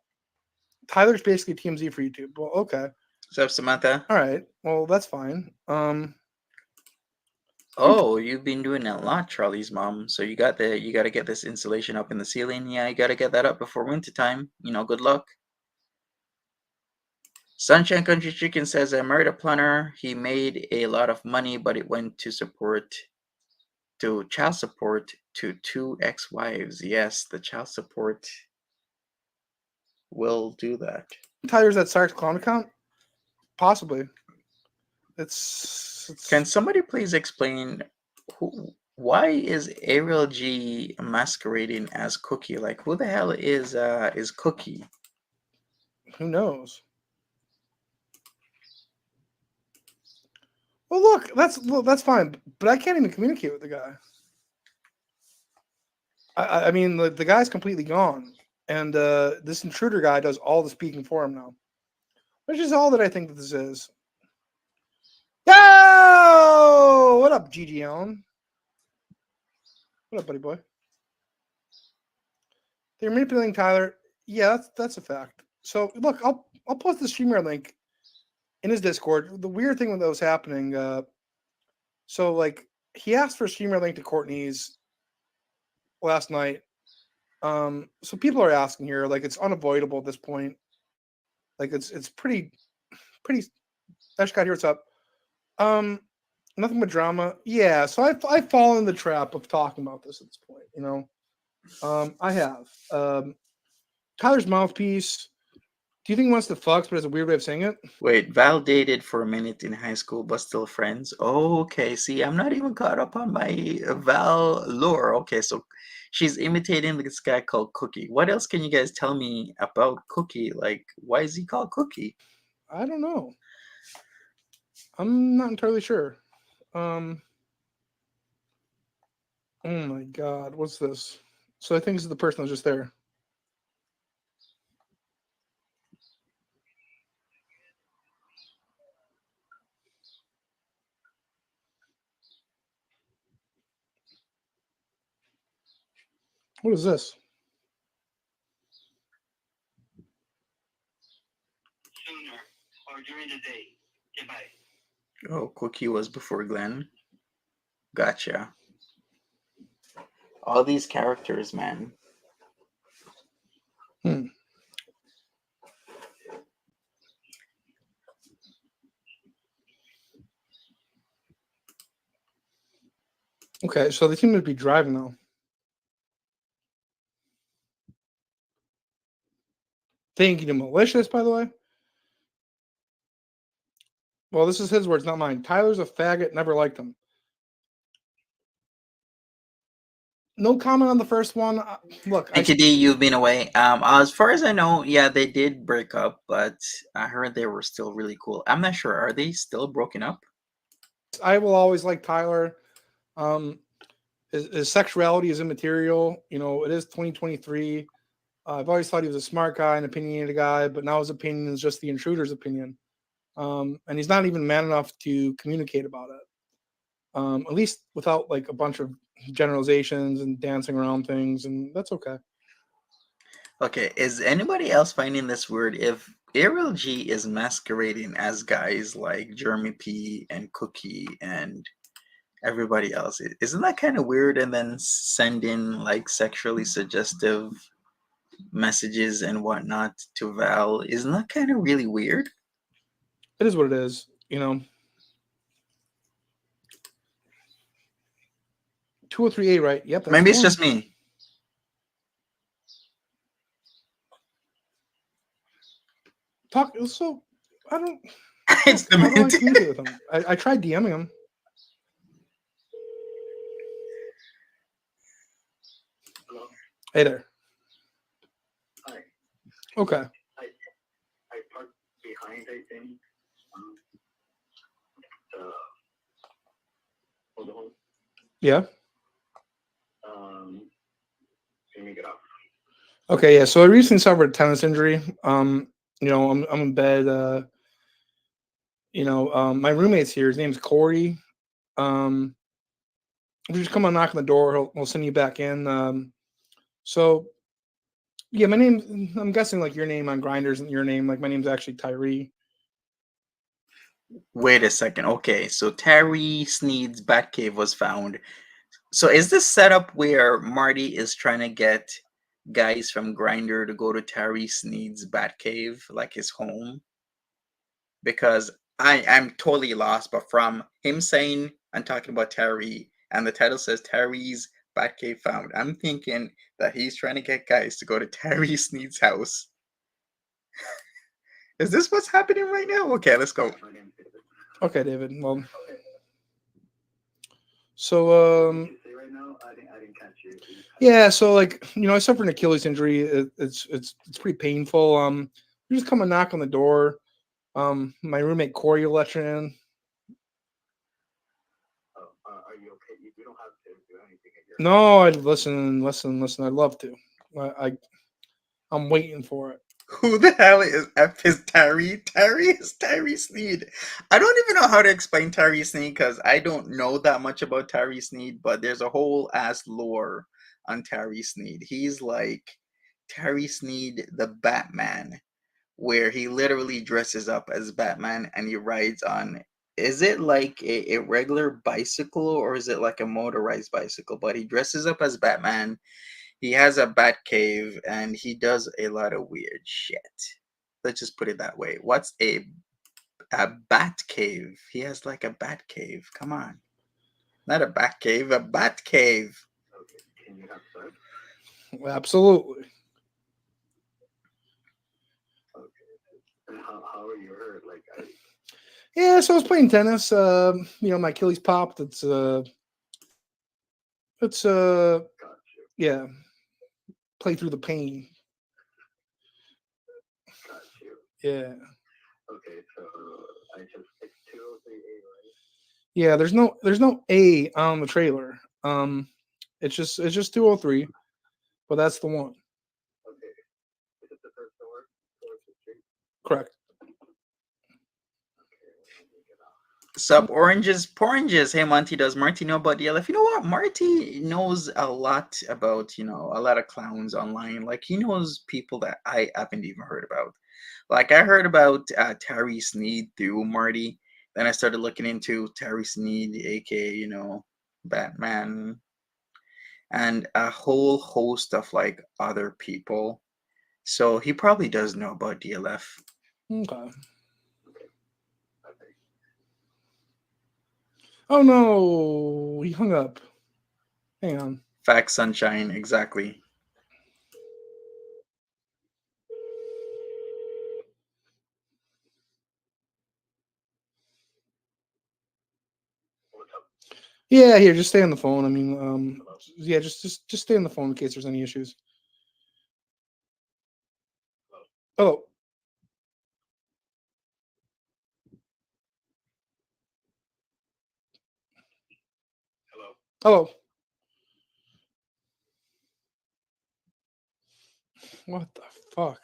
Tyler's basically TMZ for YouTube. Well, okay. What's up, Samantha? All right. Well, that's fine. Oh, you've been doing a lot, Charlie's mom. So you got to get this insulation up in the ceiling. Yeah, you got to get that up before winter time. Good luck. Sunshine Country Chicken says, I married a planner. He made a lot of money, but it went to child support to 2 ex-wives. Yes, the child support will do that. Tyler's at Sark's clown account? Possibly. It's Can somebody please explain why is Ariel G masquerading as Cookie? Like, who the hell is Cookie? Who knows? Well, look, that's fine, but I can't even communicate with the guy. I mean, the guy's completely gone, and this Intruder guy does all the speaking for him now, which is all that I think that this is. Yo! What up, GG Allen? What up, buddy boy? They're manipulating Tyler. Yeah, that's a fact. So look, I'll post the streamer link in his Discord. The weird thing that was happening, so like he asked for a streamer link to Courtney's last night. So people are asking here, like it's unavoidable at this point. Like it's pretty. Eshcott here, what's up? Nothing but drama. Yeah, so I've fallen in the trap of talking about this at this point. I have. Tyler's mouthpiece. Do you think he wants to fuck, but it's a weird way of saying it? Wait, Val dated for a minute in high school, but still friends. Oh, okay. See, I'm not even caught up on my Val lore. Okay, so she's imitating this guy called Cookie. What else can you guys tell me about Cookie? Like, why is he called Cookie? I don't know. I'm not entirely sure. Oh my God, what's this? So I think this is the person that's just there. What is this? Sooner or during the day. Goodbye. Oh, Cookie was before Glenn. Gotcha. All these characters, man. Okay, so they seem to be driving though. Thinking you malicious, by the way. Well, this is his words, not mine. Tyler's a faggot. Never liked him. No comment on the first one. Look, Thank you, D. You've been away. As far as I know, yeah, they did break up, but I heard they were still really cool. I'm not sure. Are they still broken up? I will always like Tyler. His sexuality is immaterial. You know, it is 2023. I've always thought he was a smart guy, an opinionated guy, but now his opinion is just the intruder's opinion. And he's not even man enough to communicate about it. At least without like a bunch of generalizations and dancing around things, and that's okay. Okay, is anybody else finding this weird? If Ariel G is masquerading as guys like Jeremy P and Cookie and everybody else, isn't that kind of weird? And then sending like sexually suggestive messages and whatnot to Val, isn't that kind of really weird? It is what it is, you know. 203A, right? Yep, that's Maybe the it's one. just me. Talk. So I don't. It's the How do I mint. communicate with him? I tried DMing him. Hello. Hey there. Hi. Okay. I parked behind, I think. Hold on. Yeah. Let me get off. Okay. Yeah. So I recently suffered a tennis injury. You know, I'm in bed. My roommate's here. His name's Corey. If you just come on, knock on the door, he'll send you back in. So yeah, my name. I'm guessing like your name on Grindr isn't your name. Like my name's actually Tyree. Wait a second. Okay, so Terry Sneed's Batcave was found. So is this set up where Marty is trying to get guys from Grindr to go to Terry Sneed's Batcave, like his home? Because I'm totally lost, but from him saying I'm talking about Terry and the title says Terry's Batcave found, I'm thinking that he's trying to get guys to go to Terry Sneed's house. Is this what's happening right now? Okay, let's go. Okay, David. Well, so Right now, I didn't catch you. yeah. So like I suffered an Achilles injury. It's pretty painful. You just come and knock on the door. My roommate Corey will let you in. Are you okay? You don't have to do anything at your. No, I'd listen. I'd love to. I'm waiting for it. Who the hell is F is Terry? Terry is Terry Sneed. I don't even know how to explain Terry Sneed because I don't know that much about Terry Sneed, but there's a whole ass lore on Terry Sneed. He's like Terry Sneed the Batman, where he literally dresses up as Batman and he rides on, is it like a regular bicycle or is it like a motorized bicycle? But he dresses up as Batman. He has a bat cave and he does a lot of weird shit. Let's just put it that way. What's a bat cave? He has like a bat cave. Come on. Not a bat cave, a bat cave. Okay. Can you have sex? Absolutely. Okay. And how are you hurt? Like Yeah, so I was playing tennis. My Achilles popped. It's got you. yeah. Play through the pain. Got you. Yeah. Okay, so it's 203A, right? Yeah, there's no A on the trailer. It's just 203, but that's the one. Okay. Is it the first door towards the street? Correct. Okay, let me get off. Sup, oranges, poranges. Hey, Monty, does Marty know about DLF? You know what? Marty knows a lot about, a lot of clowns online. Like, he knows people that I haven't even heard about. Like, I heard about Terry Sneed through Marty. Then I started looking into Terry Sneed, aka, Batman, and a whole host of, like, other people. So he probably does know about DLF. Okay. Oh no, he hung up. Hang on. Facts, sunshine, exactly. Yeah, here, just stay on the phone. I mean, yeah, just stay on the phone in case there's any issues. Oh. Hello. What the fuck?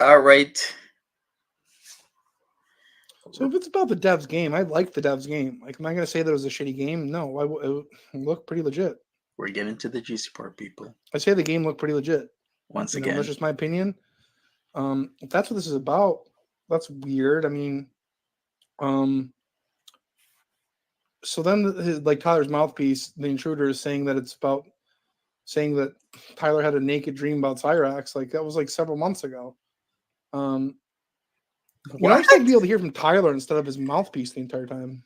All right. So if it's about the devs game, I like the devs game. Like, am I going to say that it was a shitty game? No, it looked pretty legit. We're getting to the juicy part, people. I say the game looked pretty legit. Once You know, again, that's just my opinion. If that's what this is about, that's weird. I mean, so then like Tyler's mouthpiece, the intruder, is saying that it's about saying that Tyler had a naked dream about Cyrax. Like that was like several months ago. You know, I just like to be able to hear from Tyler instead of his mouthpiece the entire time.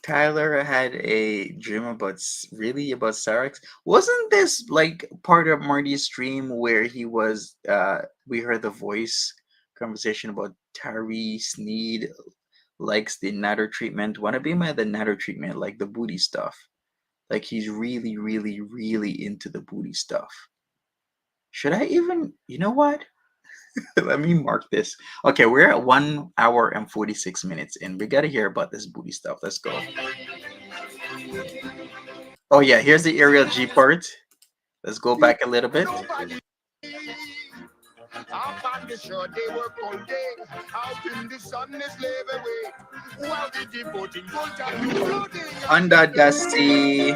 Tyler had a dream about Cyrax. Wasn't this like part of Marty's stream where he was we heard the voice conversation about Tyree Sneed likes the natter treatment. Wanna be my the natter treatment, like the booty stuff. Like he's really, really, really into the booty stuff. Should I even you know what? Let me mark this. Okay, we're at 1 hour and 46 minutes and we gotta hear about this booty stuff. Let's go. Oh yeah, here's the Ariel G part. Let's go back a little bit. Under the sea.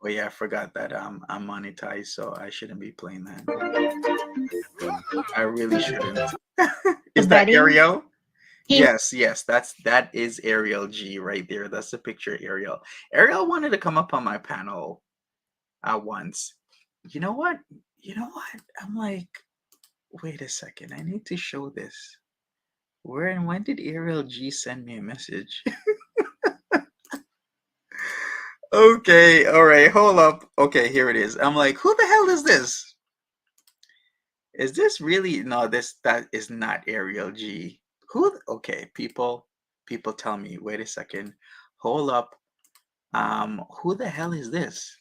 Oh yeah, I forgot that I'm monetized, so I shouldn't be playing that. I really shouldn't. Is that Ariel? Yes, that is Ariel G right there. That's the picture of Ariel. Ariel wanted to come up on my panel once. You know what? I'm like, wait a second. I need to show this. Where and when did Ariel G send me a message? Okay, all right, hold up. Okay, here it is. I'm like, who the hell is this? Is this really that is not Ariel G. Okay, people tell me, wait a second. Hold up. Who the hell is this?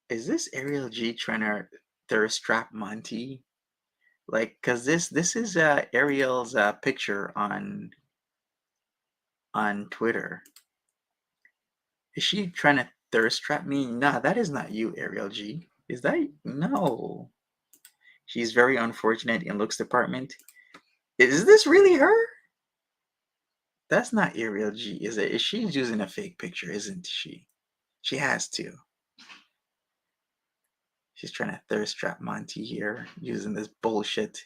Is this Ariel G trying to thirst trap Monty? Like, cause this is Ariel's picture on Twitter. Is she trying to thirst trap me? Nah, that is not you, Ariel G. Is that no? She's very unfortunate in looks department. Is this really her? That's not Ariel G, is it? Is she using a fake picture, isn't she? She has to. She's trying to thirst trap Monty here using this bullshit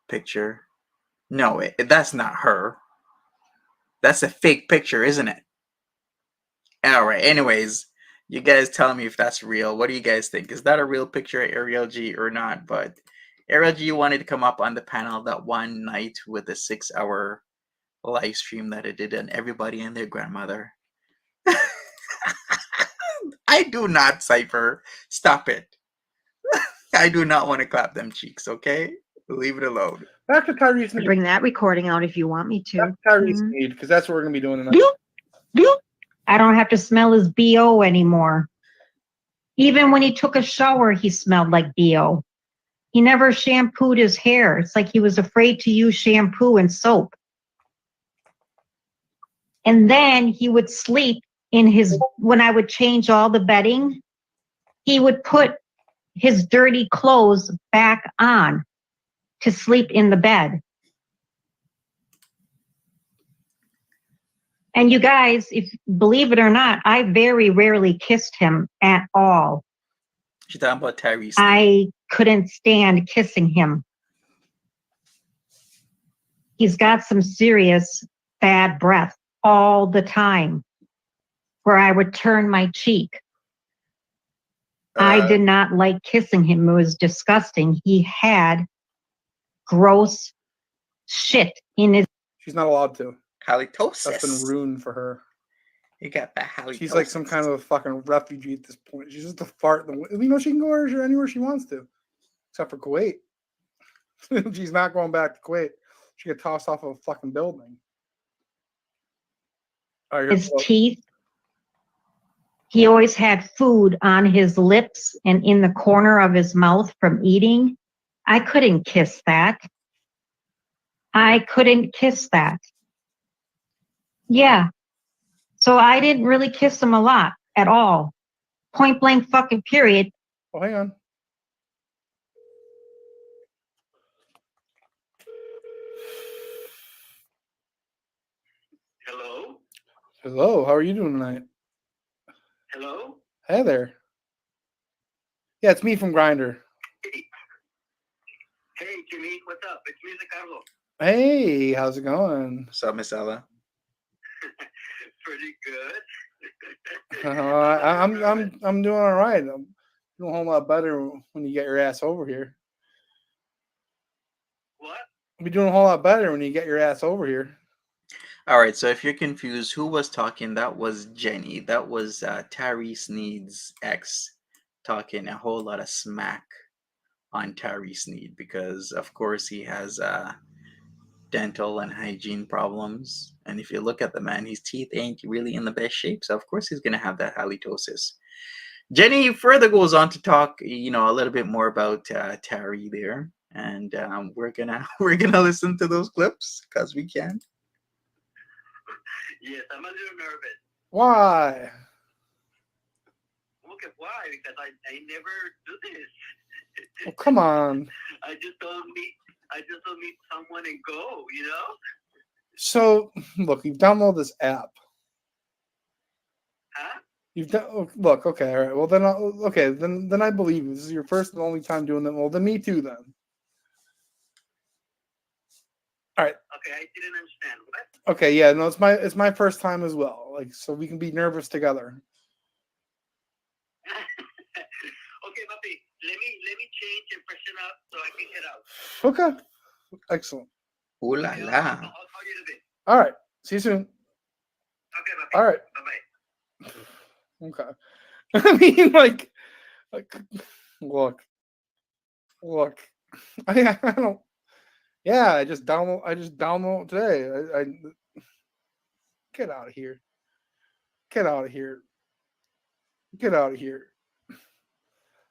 picture. No, that's not her. That's a fake picture, isn't it? All right. Anyways, you guys tell me if that's real. What do you guys think? Is that a real picture of Ariel G or not? But Ariel G wanted to come up on the panel that one night with a 6-hour live stream that it did on everybody and their grandmother. I do not, Cypher. Stop it. I do not want to clap them cheeks, okay? Leave it alone. Back to Tyree Sneed. Bring that recording out if you want me to. Back to Tyree Sneed, because that's what we're going to be doing tonight. Bloop, bloop. I don't have to smell his BO anymore. Even when he took a shower, he smelled like BO. He never shampooed his hair. It's like he was afraid to use shampoo and soap. And then he would sleep in his, when I would change all the bedding, he would put his dirty clothes back on to sleep in the bed. And you guys, if believe it or not, I very rarely kissed him at all. She's talking about Tyrese. I couldn't stand kissing him. He's got some serious bad breath all the time, where I would turn my cheek. I did not like kissing him. It was disgusting. He had gross shit in his. She's not allowed to. Halitosis. That's been ruined for her. You got that halitosis. She's like some kind of a fucking refugee at this point. She's just a fart. She can go anywhere she wants to, except for Kuwait. She's not going back to Kuwait. She get tossed off of a fucking building. His teeth. He always had food on his lips and in the corner of his mouth from eating. I couldn't kiss that. I couldn't kiss that. Yeah. So I didn't really kiss him a lot at all. Point blank fucking period. Oh, hang on. Hello? Hello, how are you doing tonight? Hello? Hey there. Yeah, it's me from Grindr. Hey, Jimmy, what's up? It's me, Ricardo. Hey, how's it going? What's up, Miss Ella? Pretty good. I'm doing all right. I'm doing a whole lot better when you get your ass over here. What? I'll be doing a whole lot better when you get your ass over here. All right, so if you're confused, who was talking? That was Jenny. That was Tyrese Sneed's ex talking a whole lot of smack on Tyrese Sneed because, of course, he has dental and hygiene problems. And if you look at the man, his teeth ain't really in the best shape. So, of course, he's going to have that halitosis. Jenny further goes on to talk, a little bit more about Tari there. And we're gonna listen to those clips because we can. Yes, I'm a little nervous. Why? Okay, why? Because I never do this. Oh, come on. I just don't meet someone and go, So, look, you've downloaded this app. Huh? Look, okay, all right. Well, then I believe you. This is your first and only time doing that. Well, then me too, then. All right. Okay, I didn't understand. What? Okay, yeah, no, it's my first time as well. Like, so we can be nervous together. Okay, Papi, let me change and freshen up so I can get out. Okay. Excellent. Ooh la la. I'll call you in a bit. All right. See you soon. Okay, Papi. All right. Bye-bye. Okay. I mean, like look. I don't. Yeah, I just download today. I get out of here. Get out of here. Get out of here.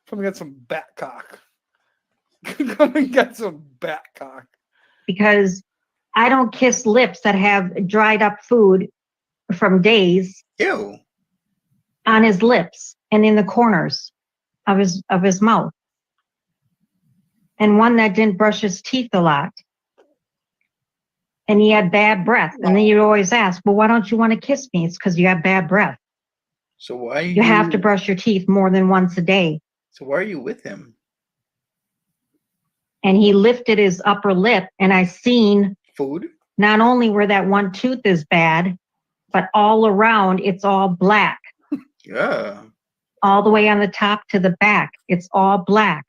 Come and get some bat cock. Come and get some bat cock. Because I don't kiss lips that have dried up food from days. Ew. On his lips and in the corners of his mouth. And one that didn't brush his teeth a lot. And he had bad breath. And then you always ask, well, why don't you want to kiss me? It's because you have bad breath. So why you have to brush your teeth more than once a day. So why are you with him? And he lifted his upper lip, and I seen food. Not only where that one tooth is bad, but all around it's all black. Yeah. All the way on the top to the back, it's all black.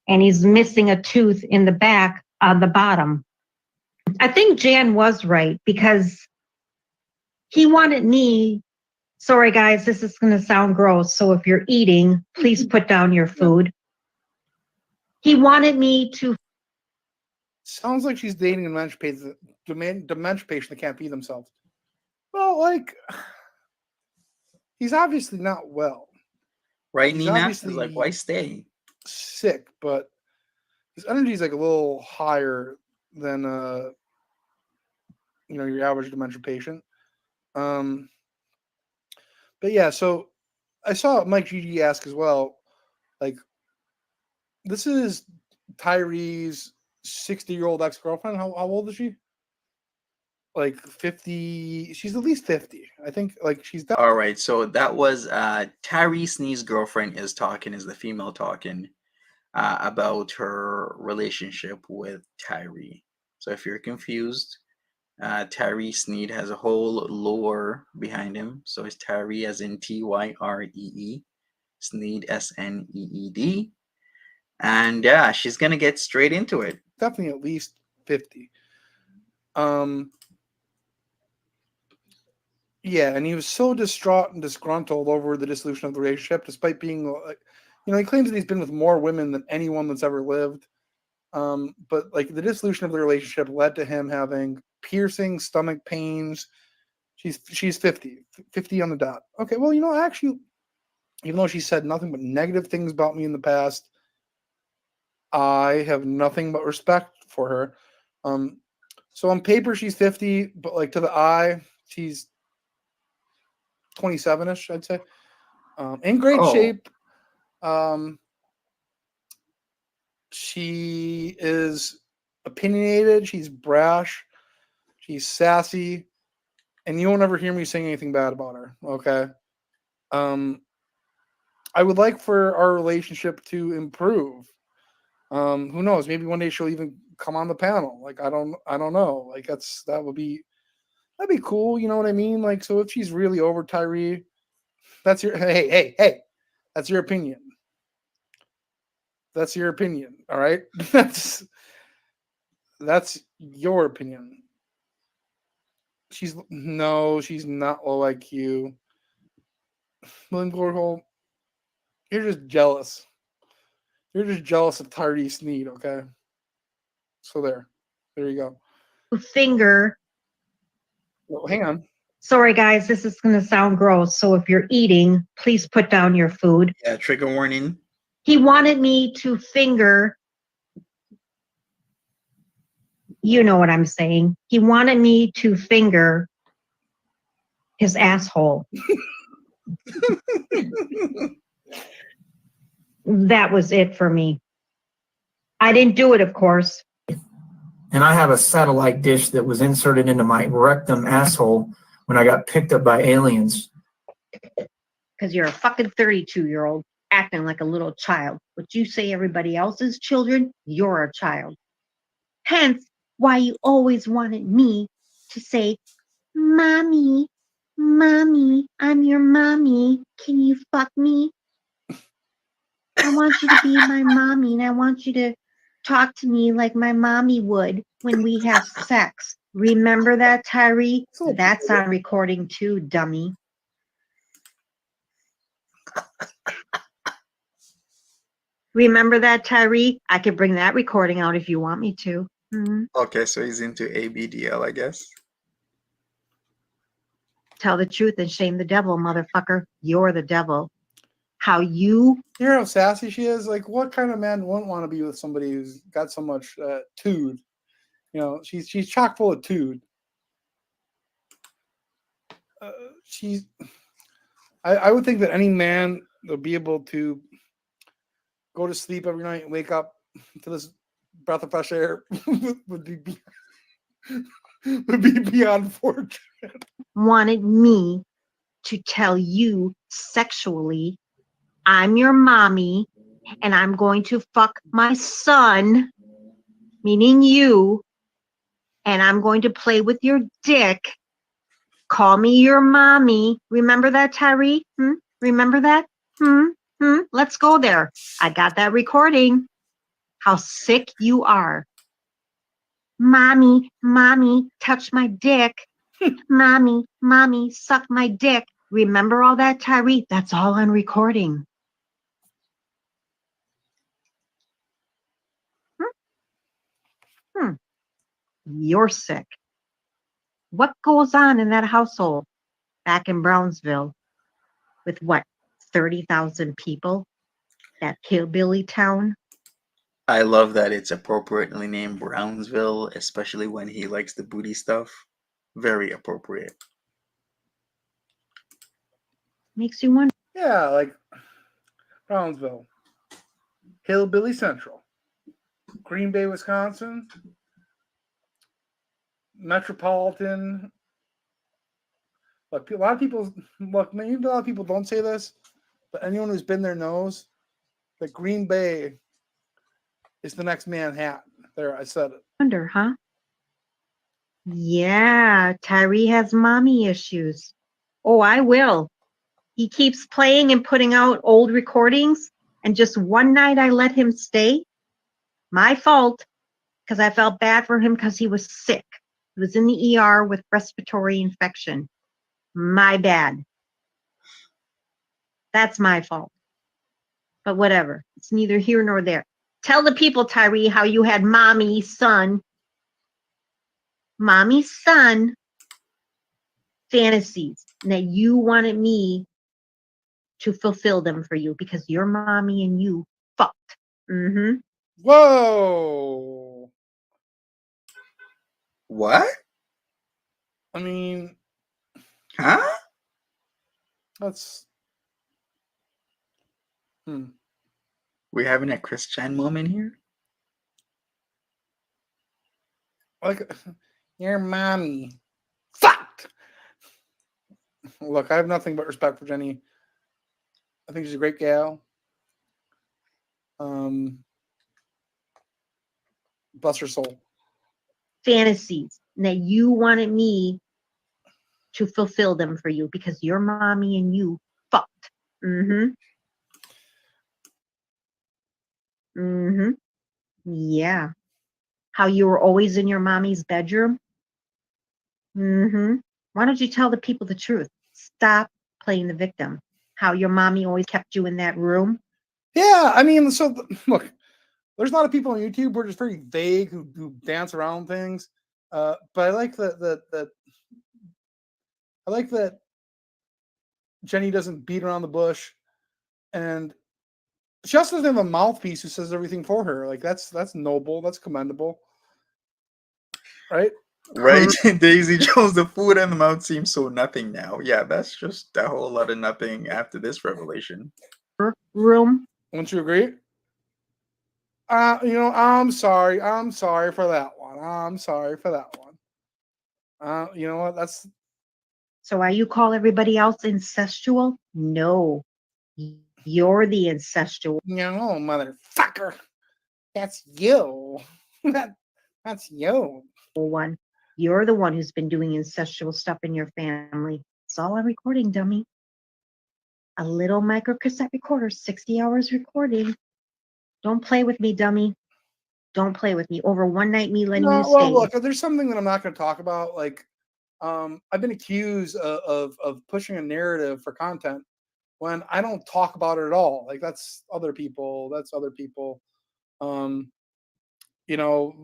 And he's missing a tooth in the back on the bottom. I think Jan was right because he wanted me. Sorry, guys, this is going to sound gross. So if you're eating, please put down your food. He wanted me to. Sounds like she's dating a dementia patient that can't feed themselves. Well, like, he's obviously not well. Right, He's Nina? Is like, why stay? Sick, but his energy is like a little higher than your average dementia patient. But yeah, so I saw Mike GG ask as well, like, this is Tyree's 60-year-old ex-girlfriend. How old is she? Like 50. She's at least 50. I think like she's done. All right. So that was Tyree Snee's girlfriend is the female talking about her relationship with Tyree. So if you're confused, Tyree Sneed has a whole lore behind him. So it's Tyree as in Tyree. Sneed, Sneed. And yeah, she's gonna get straight into it. Definitely at least 50. Yeah, and he was so distraught and disgruntled over the dissolution of the relationship, despite being, he claims that he's been with more women than anyone that's ever lived. But like the dissolution of the relationship led to him having piercing stomach pains. She's 50 on the dot. Okay, well, actually, even though she said nothing but negative things about me in the past, I have nothing but respect for her. So on paper she's 50, but like to the eye, she's 27-ish, I'd say. In great shape. She is opinionated. She's brash. She's sassy. And you won't ever hear me saying anything bad about her. Okay. I would like for our relationship to improve. Who knows? Maybe one day she'll even come on the panel. Like, I don't know. Like that'd be cool. You know what I mean? Like, so if she's really over Tyree, that's your hey, that's your opinion. That's your opinion. All right. That's your opinion. She's not low IQ. William Glorhole, you're just jealous. You're just jealous of Tyree Sneed, okay? So there you go. Finger. Well, hang on. Sorry, guys, this is going to sound gross. So if you're eating, please put down your food. Yeah, trigger warning. He wanted me to finger. You know what I'm saying. He wanted me to finger his asshole. That was it for me. I didn't do it, of course. And I have a satellite dish that was inserted into my rectum asshole when I got picked up by aliens. Because you're a fucking 32-year-old acting like a little child. But you say everybody else's children, you're a child. Hence, why you always wanted me to say, Mommy, I'm your mommy. Can you fuck me? I want you to be my mommy, and I want you to talk to me like my mommy would when we have sex. Remember that, Tyree? That's on recording too, dummy. Remember that, Tyree? I could bring that recording out if you want me to. Mm-hmm. Okay, so he's into ABDL, I guess. Tell the truth and shame the devil, motherfucker. You're the devil. You hear how sassy she is? Like, what kind of man wouldn't want to be with somebody who's got so much tood? She's chock full of tood. I would think that any man would be able to go to sleep every night and wake up to this breath of fresh air would be beyond fortunate. Wanted me to tell you sexually, I'm your mommy, and I'm going to fuck my son, meaning you, and I'm going to play with your dick. Call me your mommy. Remember that, Tyree? Remember that? Let's go there. I got that recording. How sick you are. Mommy, touch my dick. Mommy, suck my dick. Remember all that, Tyree? That's all on recording. You're sick. What goes on in that household back in Brownsville with what, 30,000 people? That hillbilly town? I love that it's appropriately named Brownsville, especially when he likes the booty stuff. Very appropriate. Makes you wonder. Yeah, like Brownsville. Hillbilly Central. Green Bay, Wisconsin. Metropolitan. Look, maybe a lot of people don't say this, but anyone who's been there knows that Green Bay is the next Manhattan. There, I said it. Wonder, huh? Yeah, Tyree has mommy issues. Oh, I will. He keeps playing and putting out old recordings. And just one night I let him stay. My fault, because I felt bad for him because he was sick. He was in the ER with respiratory infection. My bad. That's my fault. But whatever. It's neither here nor there. Tell the people, Tyree, how you had mommy's son fantasies, and that you wanted me to fulfill them for you because your mommy and you fucked. Mm-hmm. Whoa. What? I mean, Huh? that's. We're having a Christian moment here. Like, your mommy fucked. Look, I have nothing but respect for Jenny. I think she's a great gal. Bless her soul. Fantasies, and that you wanted me to fulfill them for you because your mommy and you fucked. Mm-hmm. Mm-hmm. Yeah. How you were always in your mommy's bedroom. Mm-hmm. Why don't you tell the people the truth? Stop playing the victim. How your mommy always kept you in that room. Yeah, I mean, so look, there's a lot of people on YouTube who are just very vague, who dance around things. But I like that Jenny doesn't beat around the bush, and she also doesn't have a mouthpiece who says everything for her. Like that's noble, that's commendable, right? Right? Daisy Jones, the food and the mouth seems so nothing now. Yeah, that's just a whole lot of nothing after this revelation. Room. Wouldn't you agree? I'm sorry for that one. I'm sorry for that one. You know what? That's So why you call everybody else incestual? No. You're the incestual. no, motherfucker. That's you. That's you. One. You're the one who's been doing incestual stuff in your family. It's all on recording, dummy. A little micro cassette recorder, 60 hours recording. Don't play with me, dummy. Don't play with me. Over one night, me letting you stay. Well, look, there's something that I'm not going to talk about. Like, I've been accused of pushing a narrative for content when I don't talk about it at all. Like, that's other people. You know,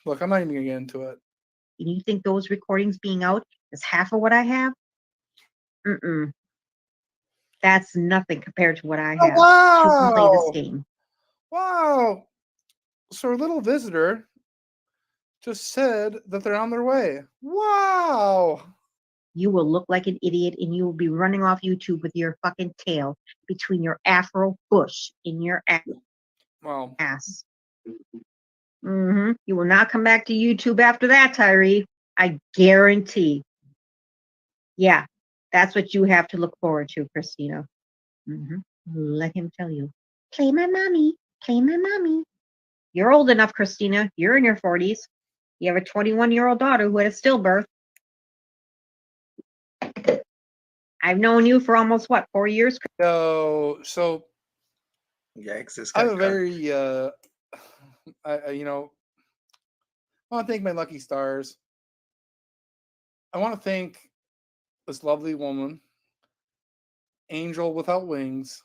look, I'm not even going to get into it. And you think those recordings being out is half of what I have? Mm-mm. That's nothing compared to what I have. Wow. You can play this game. Wow. So our little visitor just said that they're on their way. Wow. You will look like an idiot and you will be running off YouTube with your fucking tail between your afro bush in your ass. Mm-hmm. You will not come back to YouTube after that, Tyree. I guarantee. Yeah, that's what you have to look forward to, Christina. Mm-hmm. Let him tell you. Play my mommy. Play my mommy. You're old enough, Christina. You're in your 40s. You have a 21-year-old daughter who had a stillbirth. I've known you for almost, 4 years? So Yikes, I have a very, I want to thank my lucky stars. I want to thank this lovely woman, angel without wings,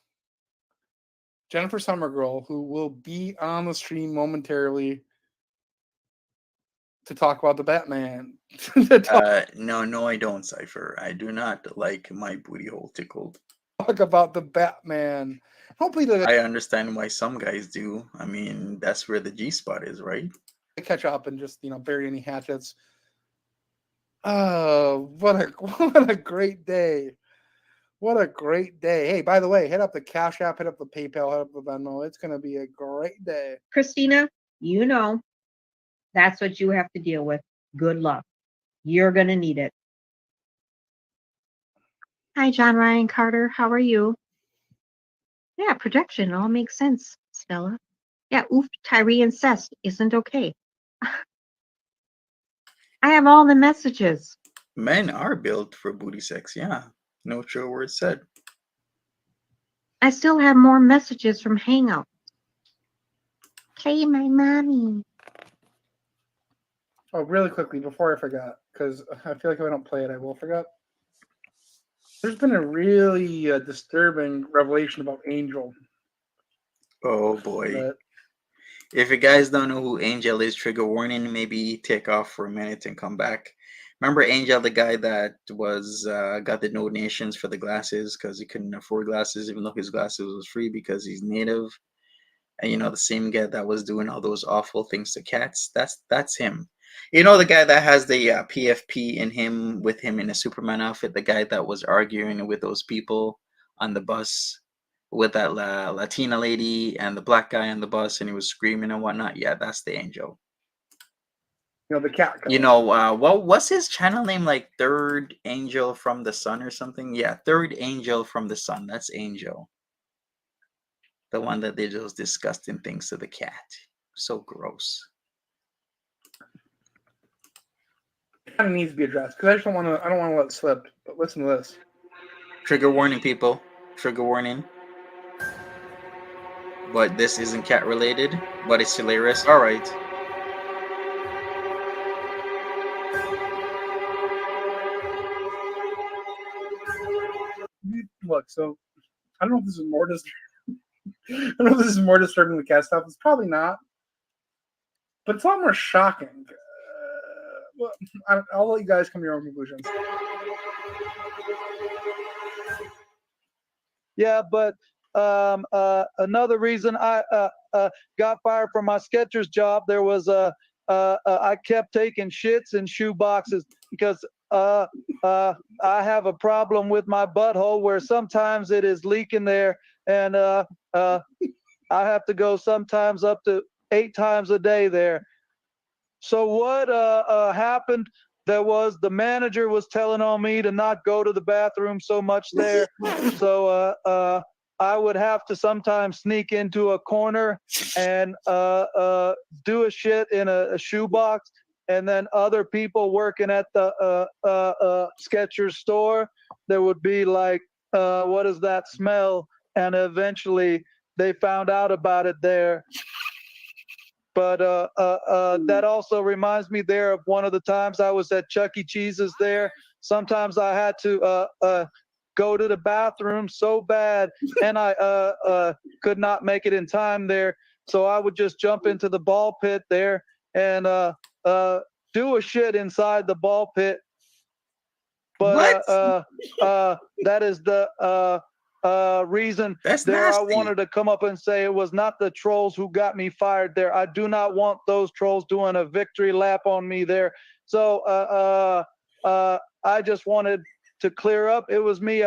Jennifer Summergirl, who will be on the stream momentarily to talk about the Batman. No, I don't, Cypher. I do not like my booty hole tickled. Talk about the Batman. Hopefully, I understand why some guys do. I mean, that's where the G spot is, right? catch up and just bury any hatchets. Oh, what a great day! What a great day! Hey, by the way, hit up the Cash App, hit up the PayPal, hit up the Venmo. It's gonna be a great day. Christina, that's what you have to deal with. Good luck. You're gonna need it. Hi, John Ryan Carter. How are you? Yeah, projection. All makes sense, Stella. Yeah, oof, Tyree incest isn't okay. I have all the messages. Men are built for booty sex, yeah. No true word said. I still have more messages from Hangout. Play my mommy. Oh, really quickly before I forgot, because I feel like if I don't play it, I will forget. There's been a really disturbing revelation about Angel. Oh boy. That If you guys don't know who Angel is, trigger warning, maybe take off for a minute and come back. Remember Angel, the guy that was got the donations for the glasses because he couldn't afford glasses, even though his glasses was free because he's native. And you know, the same guy that was doing all those awful things to cats. That's him. You know, the guy that has the PFP in him with him in a Superman outfit. The guy that was arguing with those people on the bus with that Latina lady and the black guy on the bus, and he was screaming and whatnot. Yeah, that's the Angel. you know, the cat. You know, what was his channel name? Like Third Angel from the Sun or something? Yeah, Third Angel from the Sun. That's Angel. The one that did those disgusting things to the cat. So gross. Kind of needs to be addressed because I just don't want to. I don't want to let it slip. But listen to this. Trigger warning, people. Trigger warning. But this isn't cat related, but it's hilarious. All right. Look, so I don't know if this is more I don't know if this is more disturbing than the cat stuff. It's probably not, but it's a lot more shocking. Well, I'll let you guys come to your own conclusions. Yeah, but another reason I got fired from my Skechers job, there was I kept taking shits in shoe boxes because I have a problem with my butthole where sometimes it is leaking there, and I have to go sometimes up to 8 times a day there. So what happened? There was the manager was telling on me to not go to the bathroom so much there. So I would have to sometimes sneak into a corner and do a shit in a shoebox. And then other people working at the Skechers store, there would be like, what is that smell? And eventually they found out about it there. But that also reminds me there of one of the times I was at Chuck E. Cheese's there. Sometimes I had to go to the bathroom so bad, and I could not make it in time there. So I would just jump into the ball pit there and do a shit inside the ball pit. But that is the reason That's there nasty. I wanted to come up and say it was not the trolls who got me fired there. I do not want those trolls doing a victory lap on me there. So I just wanted to clear up. It was me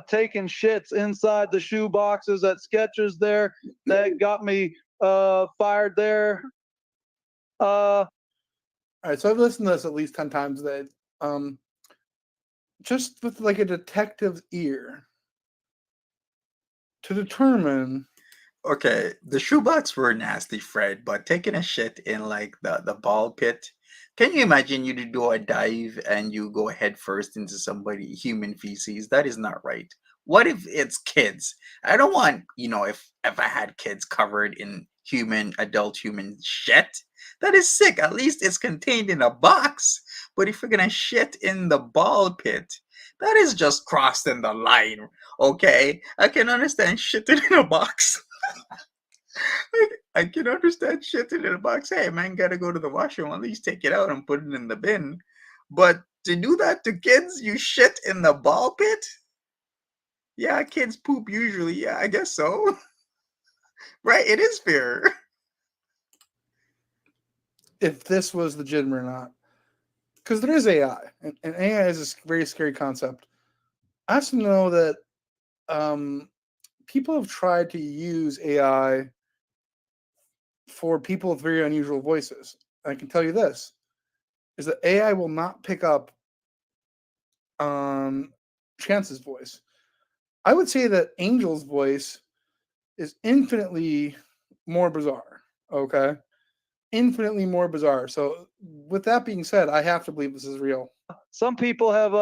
taking shits inside the shoe boxes at Skechers there that got me fired there. All right, so I've listened to this at least 10 times today. Just with like a detective's ear to determine. Okay, the shoebox were nasty, Fred, but taking a shit in like the ball pit. Can you imagine you do a dive and you go head first into somebody human feces? That is not right. What if it's kids? I don't want, you know, if I had kids covered in adult human shit. That is sick. At least it's contained in a box. But if you're gonna shit in the ball pit, that is just crossing the line. Okay, I can understand shitting in a box. I can understand shitting in a box. Hey, man, gotta go to the washroom. At least take it out and put it in the bin. But to do that to kids, you shit in the ball pit? Yeah, kids poop usually. Yeah, I guess so. Right, it is fair. If this was legitimate or not. Because there is AI, and AI is a very scary concept. I also know that people have tried to use AI for people with very unusual voices. I can tell you this, is that AI will not pick up on Chance's voice. I would say that Angel's voice is infinitely more bizarre, okay? Infinitely more bizarre. So with that being said, I have to believe this is real. Some people have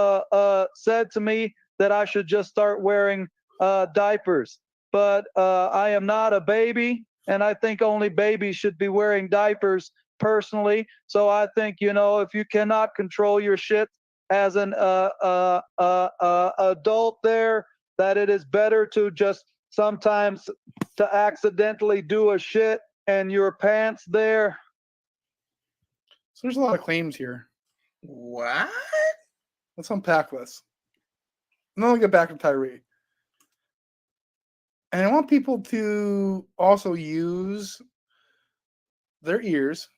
said to me that I should just start wearing diapers. But I am not a baby, and I think only babies should be wearing diapers personally. So I think, if you cannot control your shit as an adult there, that it is better to just sometimes to accidentally do a shit and your pants there. So there's a lot of claims here. What? Let's unpack this. And then we'll get back to Tyree. And I want people to also use their ears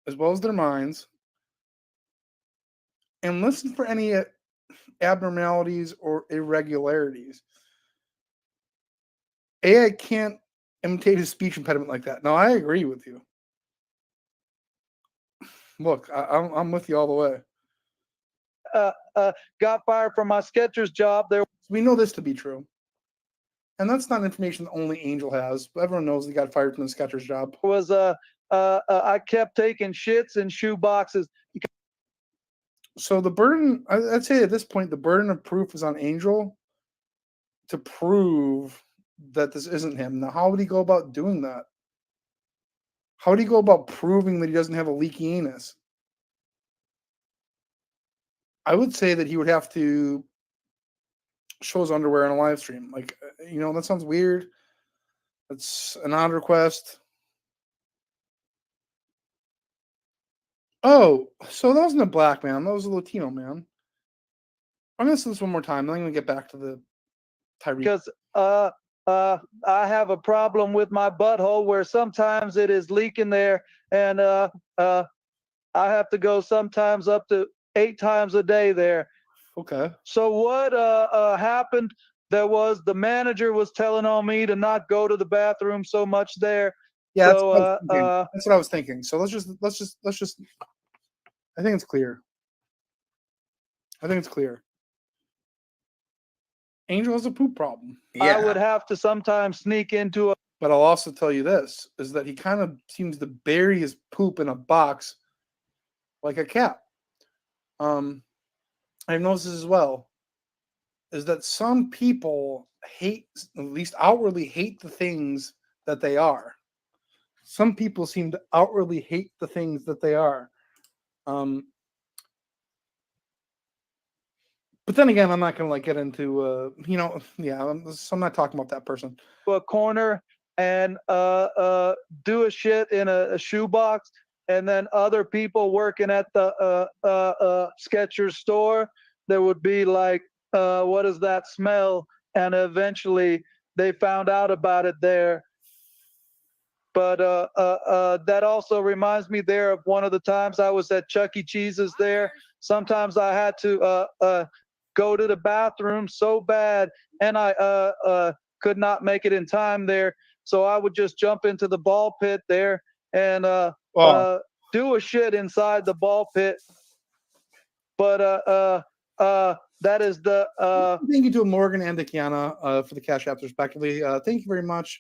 as well as their minds and listen for any abnormalities or irregularities. I can't imitate his speech impediment like that. No, I agree with you. Look, I'm with you all the way. Got fired from my Skechers job. We know this to be true. And that's not information that only Angel has. Everyone knows he got fired from the Skechers job. I kept taking shits in shoe boxes. So the burden, I'd say at this point, the burden of proof is on Angel to prove that this isn't him. Now, how would he go about doing that? How would he go about proving that he doesn't have a leaky anus? I would say that he would have to show his underwear on a live stream. Like, that sounds weird. That's an odd request. Oh, so that wasn't a black man. That was a Latino man. I'm going to say this one more time. Then I'm going to get back to the Tyree. Because I have a problem with my butthole where sometimes it is leaking there, and I have to go sometimes up to 8 times a day there. Okay. So what happened? There was the manager was telling on me to not go to the bathroom so much there. Yeah, so, that's what I was thinking. So let's just. I think it's clear. Angel has a poop problem. I would have to sometimes sneak into a. But I'll also tell you this: is that he kind of seems to bury his poop in a box, like a cat. I've noticed this as well. Is that some people hate, at least outwardly, hate the things that they are. Some people seem to outwardly hate the things that they are. But then again, I'm not going to get into, so I'm not talking about that person. A corner and do a shit in a shoebox, and then other people working at the Skechers store, there would be like, what is that smell? And eventually they found out about it there. But that also reminds me there of one of the times I was at Chuck E. Cheese's there. Sometimes I had to go to the bathroom so bad, and I could not make it in time there. So I would just jump into the ball pit there and do a shit inside the ball pit. But that is the thank you to Morgan and to Kiana for the cash apps respectively. Thank you very much.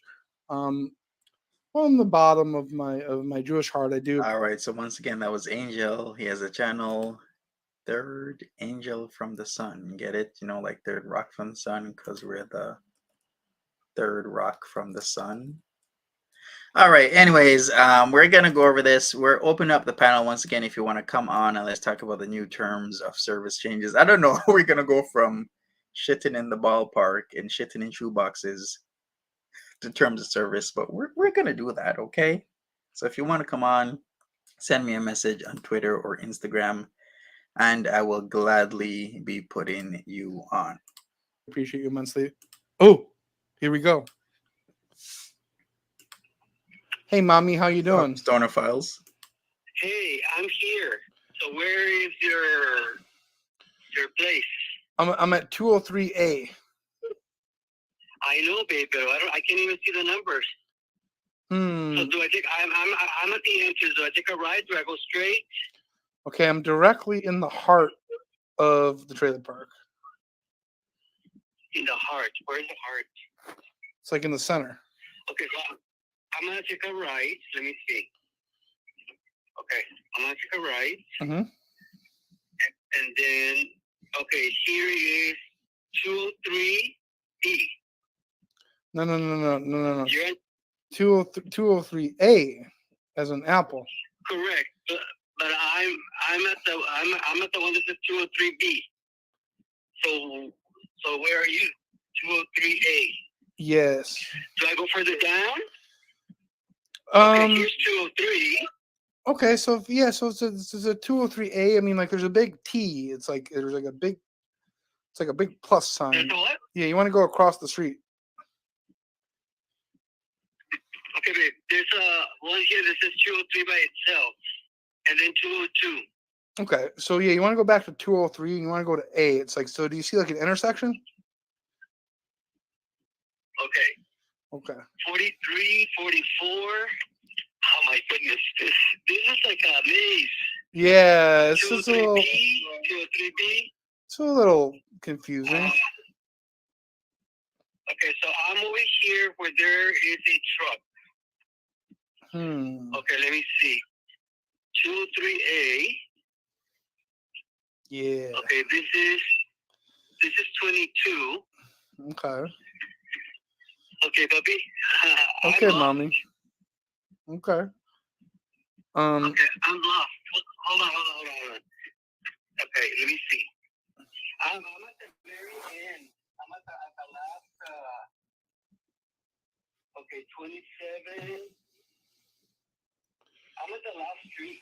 On the bottom of my Jewish heart, I do. All right. So once again, that was Angel. He has a channel, Third Angel from the Sun. Get it? Like third rock from the sun, because we're the third rock from the sun. All right. Anyways, we're gonna go over this. We're opening up the panel once again. If you want to come on and let's talk about the new terms of service changes. I don't know how we're gonna go from shitting in the ballpark and shitting in shoeboxes to terms of service, but we're gonna do that, okay? So if you want to come on, send me a message on Twitter or Instagram, and I will gladly be putting you on. Appreciate you immensely. Oh, here we go. Hey, mommy, how you doing? Stoner Files. Hey, I'm here. So where is your place? I'm at 203A. I know, babe, but I can't even see the numbers. So do I take? I'm at the entrance. Do I take a ride? Do I go straight? Okay, I'm directly in the heart of the trailer park. In the heart. Where's the heart? It's like in the center. Okay, so I'm gonna take a right. Let me see. Okay, I'm gonna take a right. Mm-hmm. And then, okay, here is 203 E. No. You're in, 203A as an apple. correct, but I'm at the one that says 203B. So where are you? 203A. Yes. Do I go further down? Okay, Um. here's 203. Okay. So so it's a 203A. I mean, like, there's a big T. It's like there's like a big. It's like a big plus sign. There's a what? Yeah. You want to go across the street. Okay, babe. There's one here that says 203 by itself, and then 202. Okay. So yeah, you want to go back to 203 and you want to go to A. It's like, so do you see like an intersection? Okay. Okay. 43, 44. Oh my goodness, this is like a maze. Yeah, it's just a little, 203B. it's a little confusing. Okay, so I'm over here where there is a truck. Okay, let me see. 203A. Yeah. Okay, this is 22. Okay. Okay, puppy. Okay, mommy. Okay. Okay, I'm lost. Hold on. Okay, let me see. I'm at the very end. I'm at the last. Okay, 27. I'm at the last street.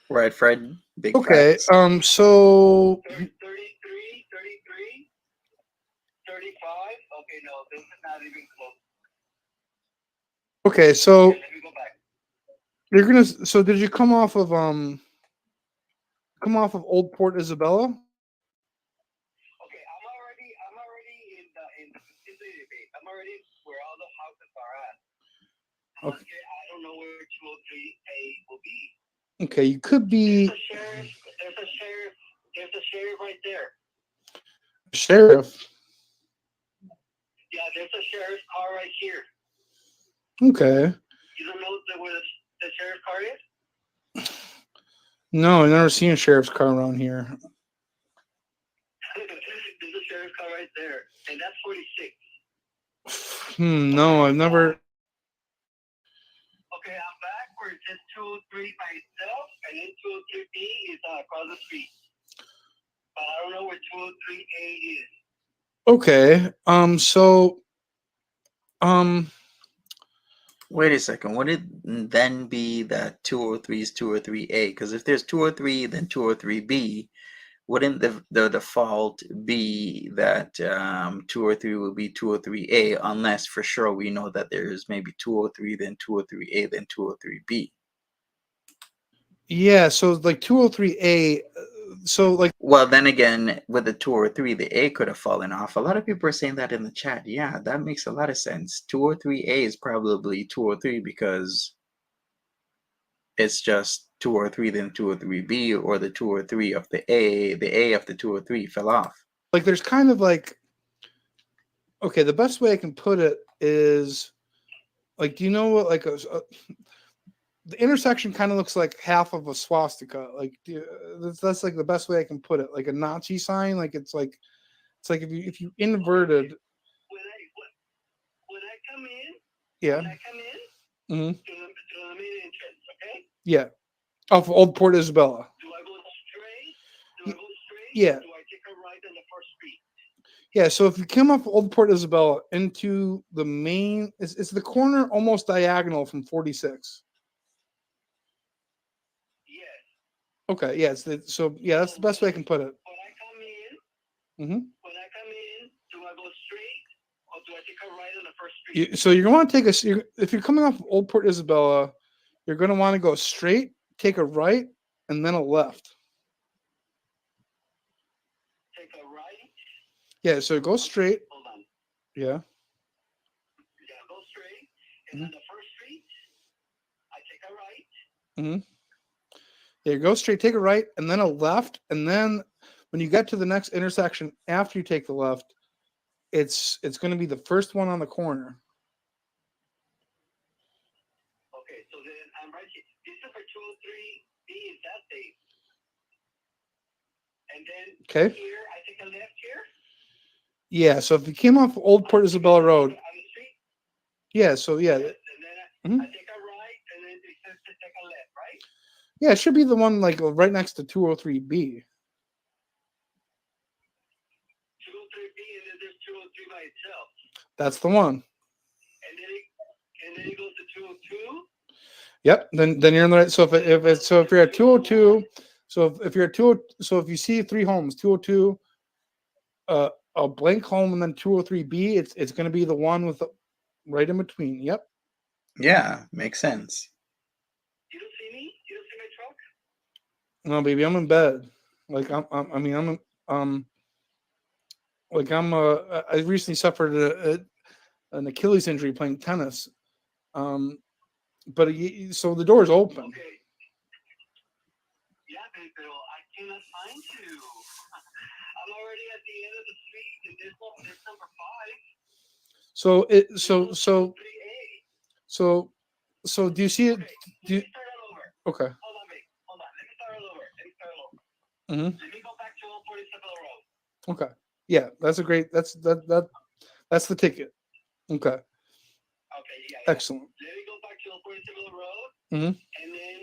Right, Fred? Big Okay. facts. So 33, 35. Okay, no, this is not even close. okay, so Okay, let me go back. you're gonna. So did you come off of Old Port Isabella? Okay, I'm already in the vicinity, babe. I'm already where all the houses are at. Okay. I don't know where 203A will be. Okay, you could be There's a sheriff right there. sheriff. Yeah, there's a sheriff's car right here. Okay. You don't know where the sheriff's car is? No, I've never seen a sheriff's car around here. There's a sheriff's car right there, and that's 46. No, I've never. Okay, I'm back where it says 203 by itself, and then 203B is across the street. But I don't know where 203A is. Okay. Wait a second. Would it then be that 203 is 203A? Because if there's 203, then 203B, wouldn't the default be that 203 will be 203A, unless for sure we know that there's maybe 203, then 203A, then 203B? Yeah, so like 203A. So like, well, then again, with the 203, the A could have fallen off. A lot of people are saying that in the chat. Yeah, that makes a lot of sense. 203A is probably 203 because it's just 203, then 203B, or the 203 of the A of the 203 fell off. like there's kind of like, okay, the best way I can put it is like, do you know what like the intersection kind of looks like half of a swastika. Like that's like the best way I can put it. Like a Nazi sign. Like it's like if you inverted. When I come in. Yeah. When I come in. Mm-hmm. To the main entrance, okay? Yeah. Off of Old Port Isabella. Do I go straight? Yeah. Or do I take a right on the first street? Yeah, so if you come off Old Port Isabella into the main, it's the corner almost diagonal from 46. Yes. Okay, yeah, so yeah, that's the best way I can put it. When I come in, Mm-hmm. When I come in, do I go straight or do I take a right on the first street? So you're going to take if you're coming off Old Port Isabella, you're going to want to go straight, take a right, and then a left. Take a right. Yeah, so go straight. Hold on. Yeah. Yeah, go straight. And on the first street, I take a right. Mm-hmm. Yeah, go straight, take a right, and then a left, and then when you get to the next intersection after you take the left, it's going to be the first one on the corner. Okay, so then I'm right here. This is for 203B is that day. And then Okay. here, I take a left here. Yeah, so if you came off Old Port Isabella Road, yeah, so yeah. And then Mhm. I take a right, and then it says to take a left, right? Yeah, it should be the one like right next to 203B. 203B, and then there's 203 by itself. That's the one. And then it goes to 202. Yep. Then you're in the right. So if you're at 202, so if you're at 20, so if you see three homes, 202, a blank home, and then 203B, it's going to be the one with the right in between. Yep. Yeah, makes sense. You don't see me? You don't see my truck? No, baby, I'm in bed. Like I recently suffered an Achilles injury playing tennis. But so the door's open. Okay. Yeah, baby, pero I cannot find you. I'm already at the end of the street, and there's number 5. So do you see it? Okay, Do you, let me start all over. okay. Hold on, babe. Hold on. Let me start all over. Mm-hmm. Let me go back to Old Port Isabella Road. Okay. Yeah, that's a great. That's the ticket. Okay. Okay, yeah. Excellent. Let me go back to Old Port Isabella Road, Mm-hmm. and then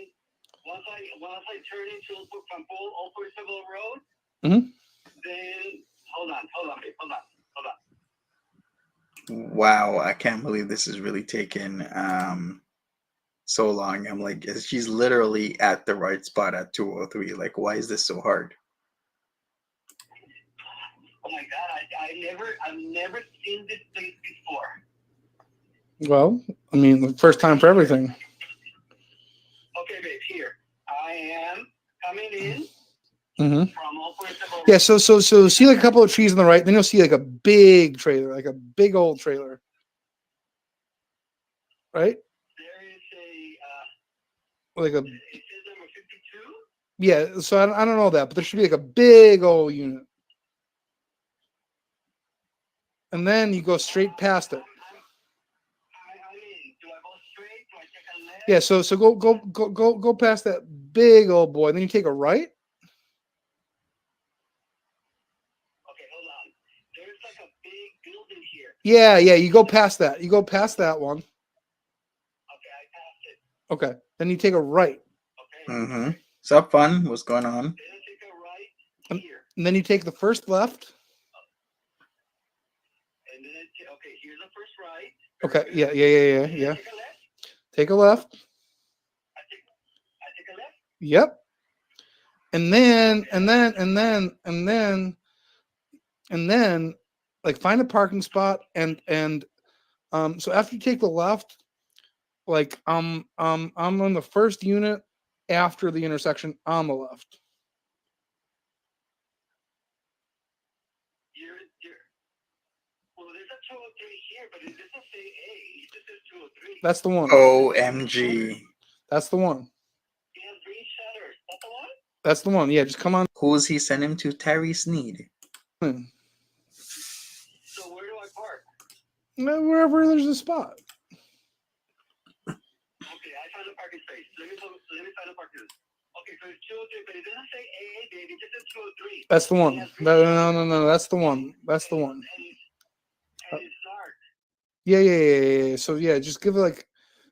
once I turn into Old Port Isabella Road, Mm-hmm. then hold on, babe. Hold on. Wow, I can't believe this is really taking so long. I'm like, she's literally at the right spot at 203. Like, why is this so hard? Oh my God, I've never seen this place before. Well, I mean, the first time for everything. Okay, babe, here. I am coming in Mm-hmm. from Old Port Isabella Road. Yeah. So see like a couple of trees on the right, then you'll see like a big trailer, like a big old trailer. Right? There is Like a it says number 52. yeah. So I don't know that, but there should be like a big old unit, and then you go straight past it. I'm in. Do I go straight? Do I take a left? Yeah. So go past that big old boy, then you take a right. Okay, hold on. There's like a big building here. Yeah. You go past that. You go past that one. Okay, I passed it. Okay. Then you take a right, Okay. Mm-hmm. What's up, fun? What's going on? Then I take a right here. and then you take the first left. And then okay, here's the first right. Okay. Yeah. Take a left. Take a left. I take a left. Yep. And then like find a parking spot and so after you take the left, like I'm on the first unit after the intersection on the left. Well, there's a 203 here, but it doesn't say A. It just says 203. That's the one. OMG. That's the one. He has green shutters. That's the one? That's the one. Yeah, just come on. Who's he send him to? Terry Sneed. in. So where do I park? Wherever there's a spot. Okay, I found a parking space. Let me find a parking space. Okay, so it's 203, but it doesn't say A, baby. It just says 203. That's the one. No. That's the one. That's the one. And it's dark. Yeah. So yeah, just give it like,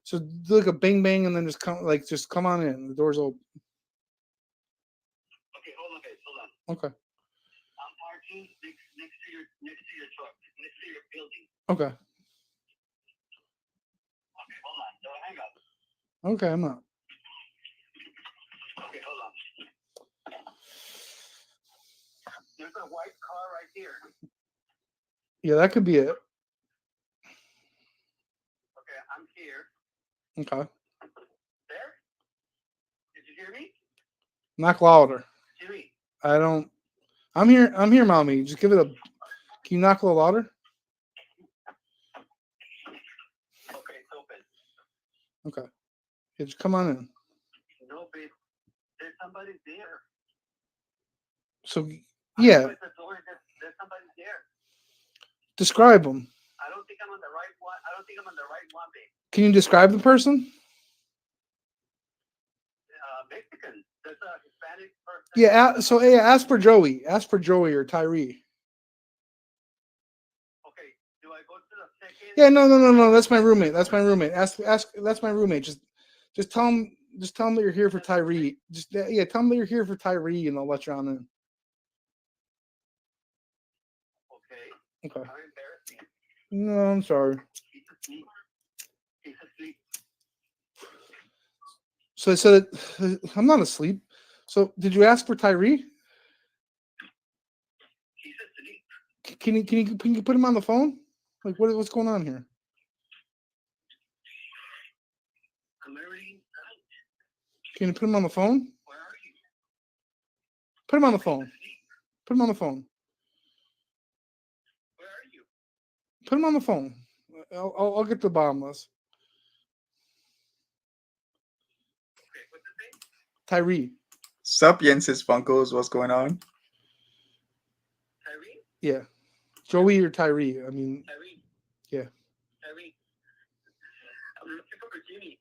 so do like a bang bang, and then just come on in. The door's open. Okay, hold on, babe. Hold on. Okay. I'm parking next to your truck, next to your building. Okay. Okay, hold on. Don't hang up. Okay, I'm not. Okay, hold on. There's a white car right here. Yeah, that could be it. Okay, I'm here. Okay. There? Did you hear me? Knock louder. Hear me? I don't. I'm here, mommy. Just give it a. Can you knock a little louder? Okay, it's open. Okay. Yeah, just come on in. No, babe. There's somebody there. So yeah, There's somebody there. describe them. I don't think I'm on the right one, babe. Can you describe the person? Mexican. There's a Hispanic person. Yeah. So yeah, ask for Joey. Ask for Joey or Tyree. Yeah, no. That's my roommate. That's my roommate. Ask. That's my roommate. Just tell him. Just tell him that you're here for Tyree. Just yeah, tell him that you're here for Tyree, and I'll let you on in. Okay. Okay. How embarrassing. No, I'm sorry. He's asleep. He's asleep. So I said, I'm not asleep. So did you ask for Tyree? He's asleep. Can you put him on the phone? Like what's going on here? I'm already out. Can you put him on the phone? Where are you? Put him on the phone. Put him on the phone. Where are you? Put him on the phone. I'll get to the bottom of this. Okay, what's his name? Tyree. Sup, Yensis Funkos? What's going on? Tyree? Yeah. Joey or Tyree. I mean, Tyree? yeah. Tyree? I'm looking for Jimmy.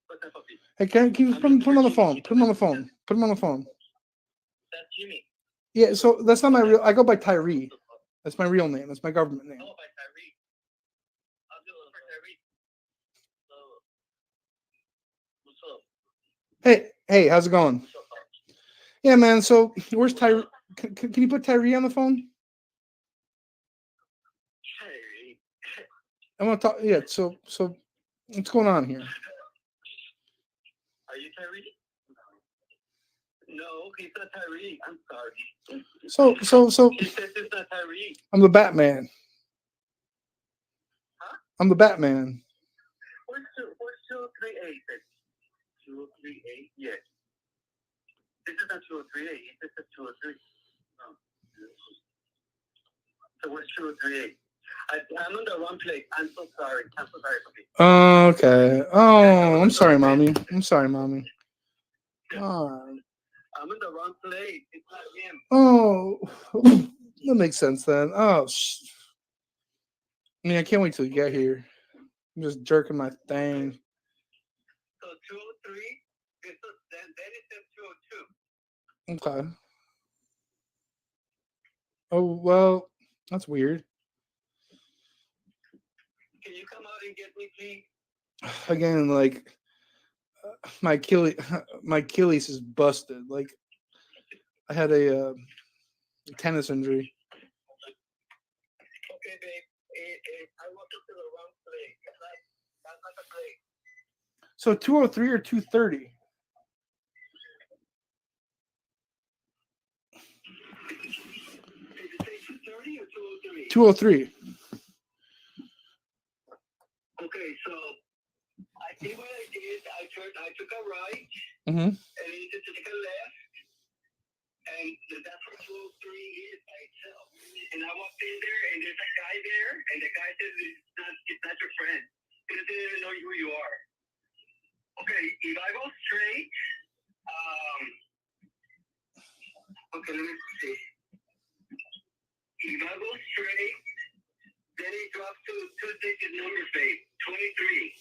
What's up, puppy? Hey, can you put him on the phone? Put him on the phone. Put him on the phone. That's Jimmy. Yeah, so that's not my real. I go by Tyree. That's my real name. That's my government name. Oh, by Tyree. I'm looking for Tyree. What's up? Hey, how's it going? What's up, pup? Yeah, man. So where's Tyree? Can you put Tyree on the phone? Tyree. I want to talk. Yeah. So what's going on here? Are you Tyree? No, he's not Tyree. I'm sorry. So He says it's not Tyree. I'm the Batman. Huh? I'm the Batman. Where's 238? 238? Yes. This is not 238. This is 203. No. So where's 238? I'm on the wrong place. I'm so sorry. I'm so sorry, puppy. Okay. Oh, I'm sorry, mommy. I'm sorry, mommy. Oh, I'm in the wrong place. It's not him. oh, that makes sense then. Oh, I mean, I can't wait till you get here. I'm just jerking my thing. So 203, then it says 202. Okay. Oh well, that's weird. Can you come out and get me, please? Again, like my Achilles is busted. Like I had a tennis injury. Okay, babe. I walked up to the wrong place. That's not the place. So 203 or 230? Did you say 230 or 203? 203. Okay, so I think what I did, I took a right, Mm-hmm. and then just took a left, and that's where 203 is by itself. And I walked in there, and there's a guy there, and the guy says it's not your friend. He doesn't even know who you are. Okay, if I go straight, okay, let me see. If I go straight, then it drops to two-digit numbers, babe. 23.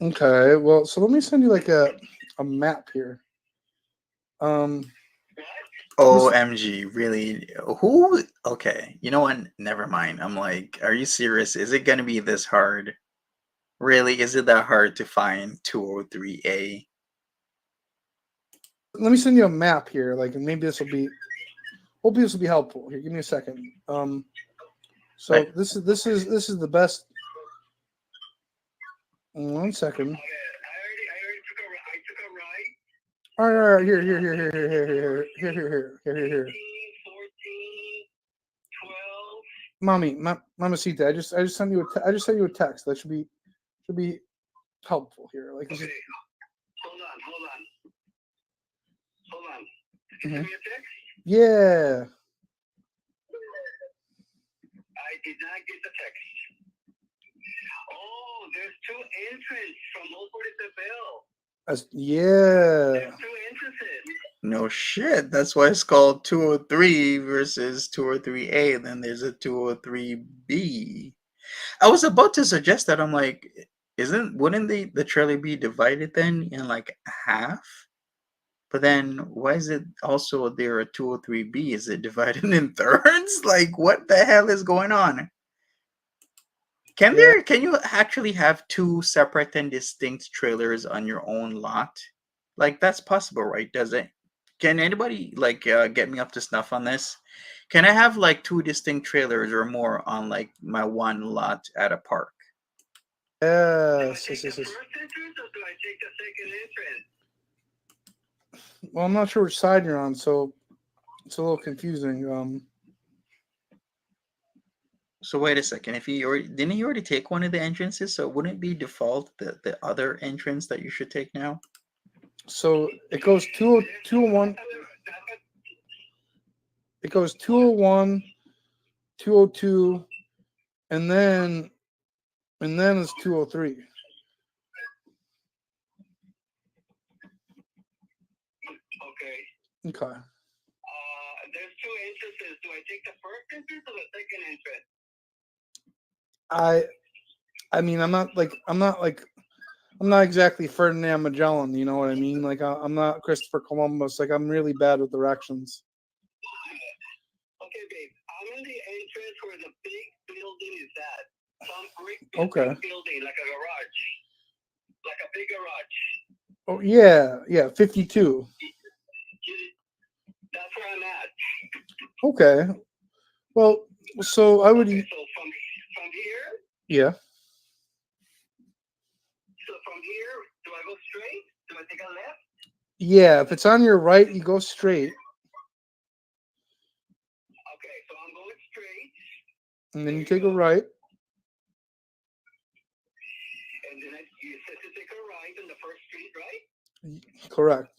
Okay. Well, so let me send you like a map here. OMG, really? Who? Okay, you know what? Never mind. I'm like, are you serious? Is it gonna be this hard? Really? Is it that hard to find 203A? Let me send you a map here. Like, and maybe this will be. Hopefully, this will be helpful. Here, give me a second. So Right. this is the best. 1 second. I already took a right. All right. Here. 13, 14, 12. Mommy, Mamacita, I just sent you I just sent you a text. That should be helpful here. Like this Okay, is, hold on. Did you Mhm. send me a text? yeah. I did not get the text. Oh, there's two entrances from Old Fort Isabel. Yeah. There's two entrances. No shit. That's why it's called 203 versus 203A. Then there's a 203B. I was about to suggest that. I'm like, wouldn't the trailer be divided then in like half? But then why is it also there a 203B? Is it divided in thirds? Like what the hell is going on? Can you actually have two separate and distinct trailers on your own lot? Like that's possible, right? Does it? Can anybody like get me up to snuff on this? Can I have like two distinct trailers or more on like my one lot at a park? Yes. Do I take the first entrance or do I take the second entrance? Well, I'm not sure which side you're on, so it's a little confusing. So wait a second. If he already didn't he already take one of the entrances, so wouldn't it be default the other entrance that you should take now? So it goes 201. It goes 201, 202, and then it's 203. Okay. Okay. There's two entrances. Do I take the first entrance or the second entrance? I mean, I'm not exactly Ferdinand Magellan, you know what I mean? Like I'm not Christopher Columbus. Like I'm really bad with directions. Okay, babe. I'm in the entrance where the big building is at. Some brick building, like a garage, like a big garage. Oh yeah, 52. That's where I'm at. Okay. Well, so I would. Okay, so from here. Yeah. So from here, do I go straight? Do I take a left? Yeah, if it's on your right, you go straight. Okay, so I'm going straight. And then you take a right. And then you said to take a right on the first street, right? Correct.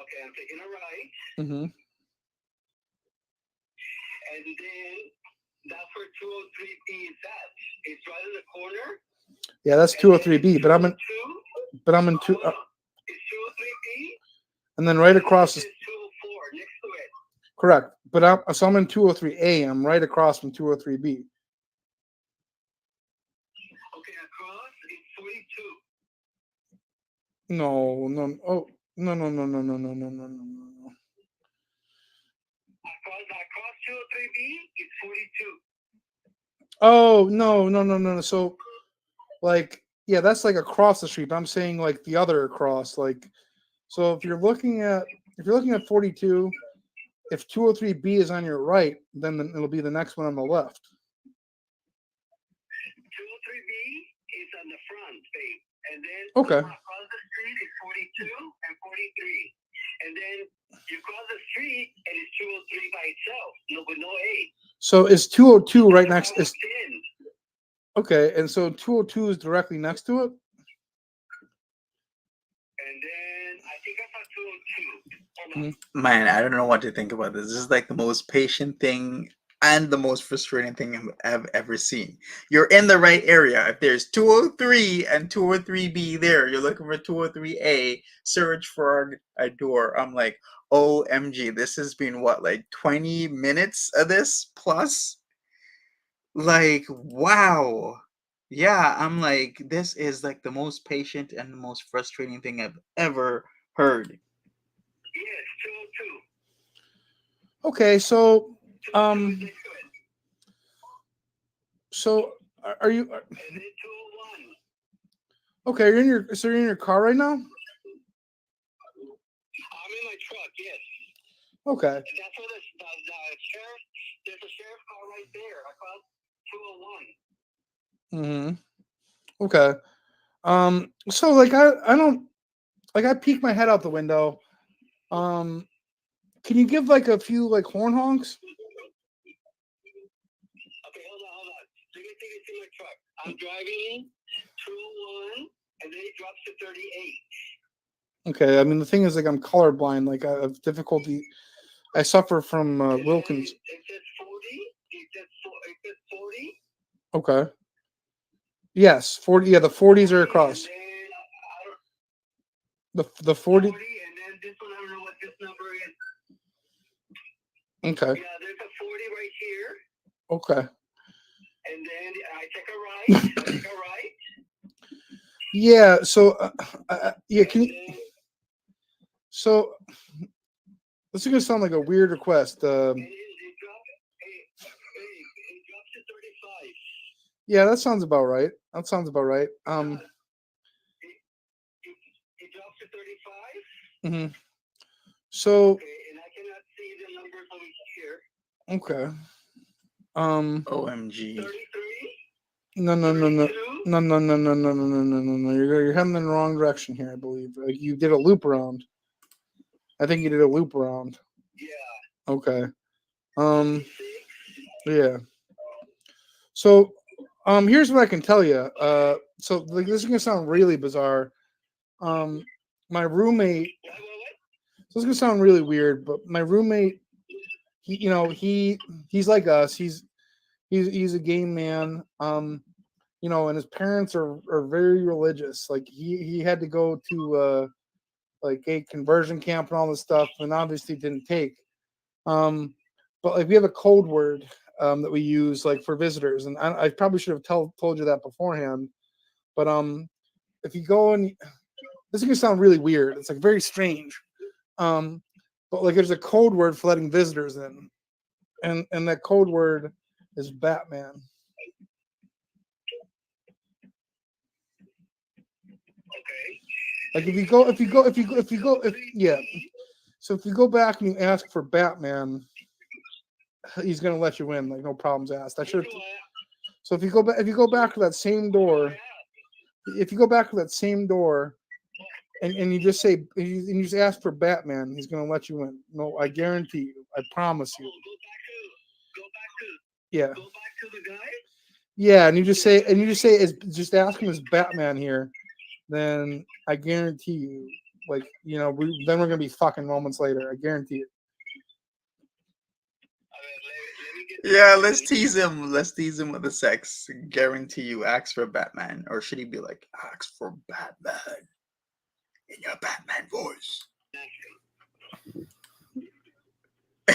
Okay, I'm taking a right. Mm-hmm. And then that's where 203B is at. It's right in the corner. Yeah, that's 203B, but I'm in two. It's 203B. And then right across is 204 next to it. correct. But I'm in 203A. I'm right across from 203B. Okay, across is 42. No. Oh, no. Across 203B is 42. Oh, no. So, like, yeah, that's like across the street. But I'm saying like the other across. Like, so if you're looking at 42, if 203B is on your right, then it'll be the next one on the left. 203B is on the front, babe. And then Okay. across the street is 42 and 43. And then you cross the street and it's 203 by itself, with no 8. So is 202 right next? Is 10. okay, and so 202 is directly next to it. And then I think I saw 202. Man, I don't know what to think about this. This is like the most patient thing and the most frustrating thing I've ever seen. You're in the right area. If there's 203 and 203B there, you're looking for 203A, search for a door. I'm like, OMG, this has been what, like 20 minutes of this plus? Like, wow. Yeah, I'm like, this is like the most patient and the most frustrating thing I've ever heard. Yes, 202. Okay, so so are you? And then 201. Okay, you're in your car right now. I'm in my truck. Yes. Okay. And that's where the sheriff. There's a sheriff car right there across 201. Okay. So like I don't like I peek my head out the window. Can you give like a few like horn honks? Okay, hold on. Let me take it to my truck. I'm driving 201 and then it drops to 38. Okay, I mean the thing is like I'm colorblind. Like I have difficulty. I suffer from Wilkins. It says 40. It says 40. Okay. Yes, 40. Yeah, the 40s are across. The 40. And then this one, I don't know what this number is. Okay. Yeah, there's a 40 right here. Okay. And then I take a right. Yeah. So, yeah. Can you? So this is gonna sound like a weird request. It drops to 35. Yeah, that sounds about right. That sounds about right. It drops to 35. Mhm. So Okay, and I cannot see the numbers over here. okay. OMG. 33. No, no, no, no, 32. no, no, no, no, no, no, no, no, no, no. You're heading in the wrong direction here. I believe you did a loop around. I think you did a loop around. Yeah. Okay. 36. Yeah. So, here's what I can tell you. So like this is gonna sound really bizarre. My roommate. What? So this is gonna sound really weird, but my roommate, he's like us. He's a game man. And his parents are very religious. Like he had to go to like a conversion camp and all this stuff, and obviously didn't take. But like we have a code word that we use like for visitors, and I probably should have told you that beforehand. But if you go and this is gonna sound really weird. It's like very strange. But like there's a code word for letting visitors in, and that code word is Batman. Okay. Like So if you go back and you ask for Batman, he's gonna let you in, like no problems asked. So if you go back to that same door, and you just say and you just ask for Batman, he's gonna let you in. No, I guarantee you. I promise you. Yeah. Go back to the guy. Yeah, and you just say just ask him as Batman here, then I guarantee you, like then we're gonna be fucking moments later. I guarantee it. Yeah, let's tease him. Let's tease him with the sex. Guarantee you ask for Batman. Or should he be like, ask for Batman in your Batman voice?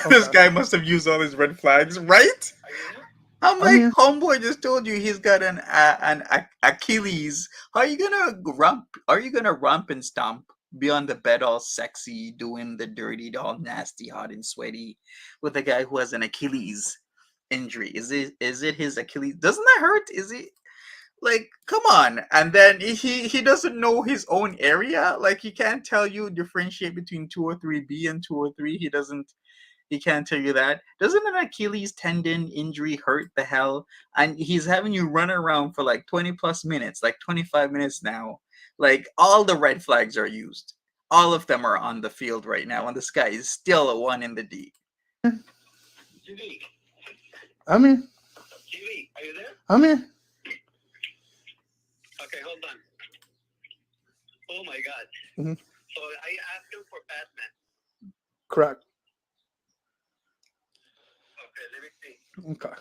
This guy must have used all his red flags, right? I'm like, homeboy just told you he's got an Achilles. How are you gonna rump? Are you gonna rump and stomp? Be on the bed all sexy, doing the dirty, all nasty, hot and sweaty, with a guy who has an Achilles injury? Is it his Achilles? Doesn't that hurt? Is it like, come on? And then he doesn't know his own area. Like he can't tell you differentiate between 203B and 203. He can't tell you that. Doesn't an Achilles tendon injury hurt the hell? And he's having you run around for like 20 plus minutes, like 25 minutes now. Like all the red flags are used. All of them are on the field right now, and this guy is still a one in the D. Jimmy. I'm here. Jimmy, are you there? I'm here. Okay, hold on. Oh my God. Mm-hmm. So I asked him for Batman. Correct. Okay, let me see. Okay.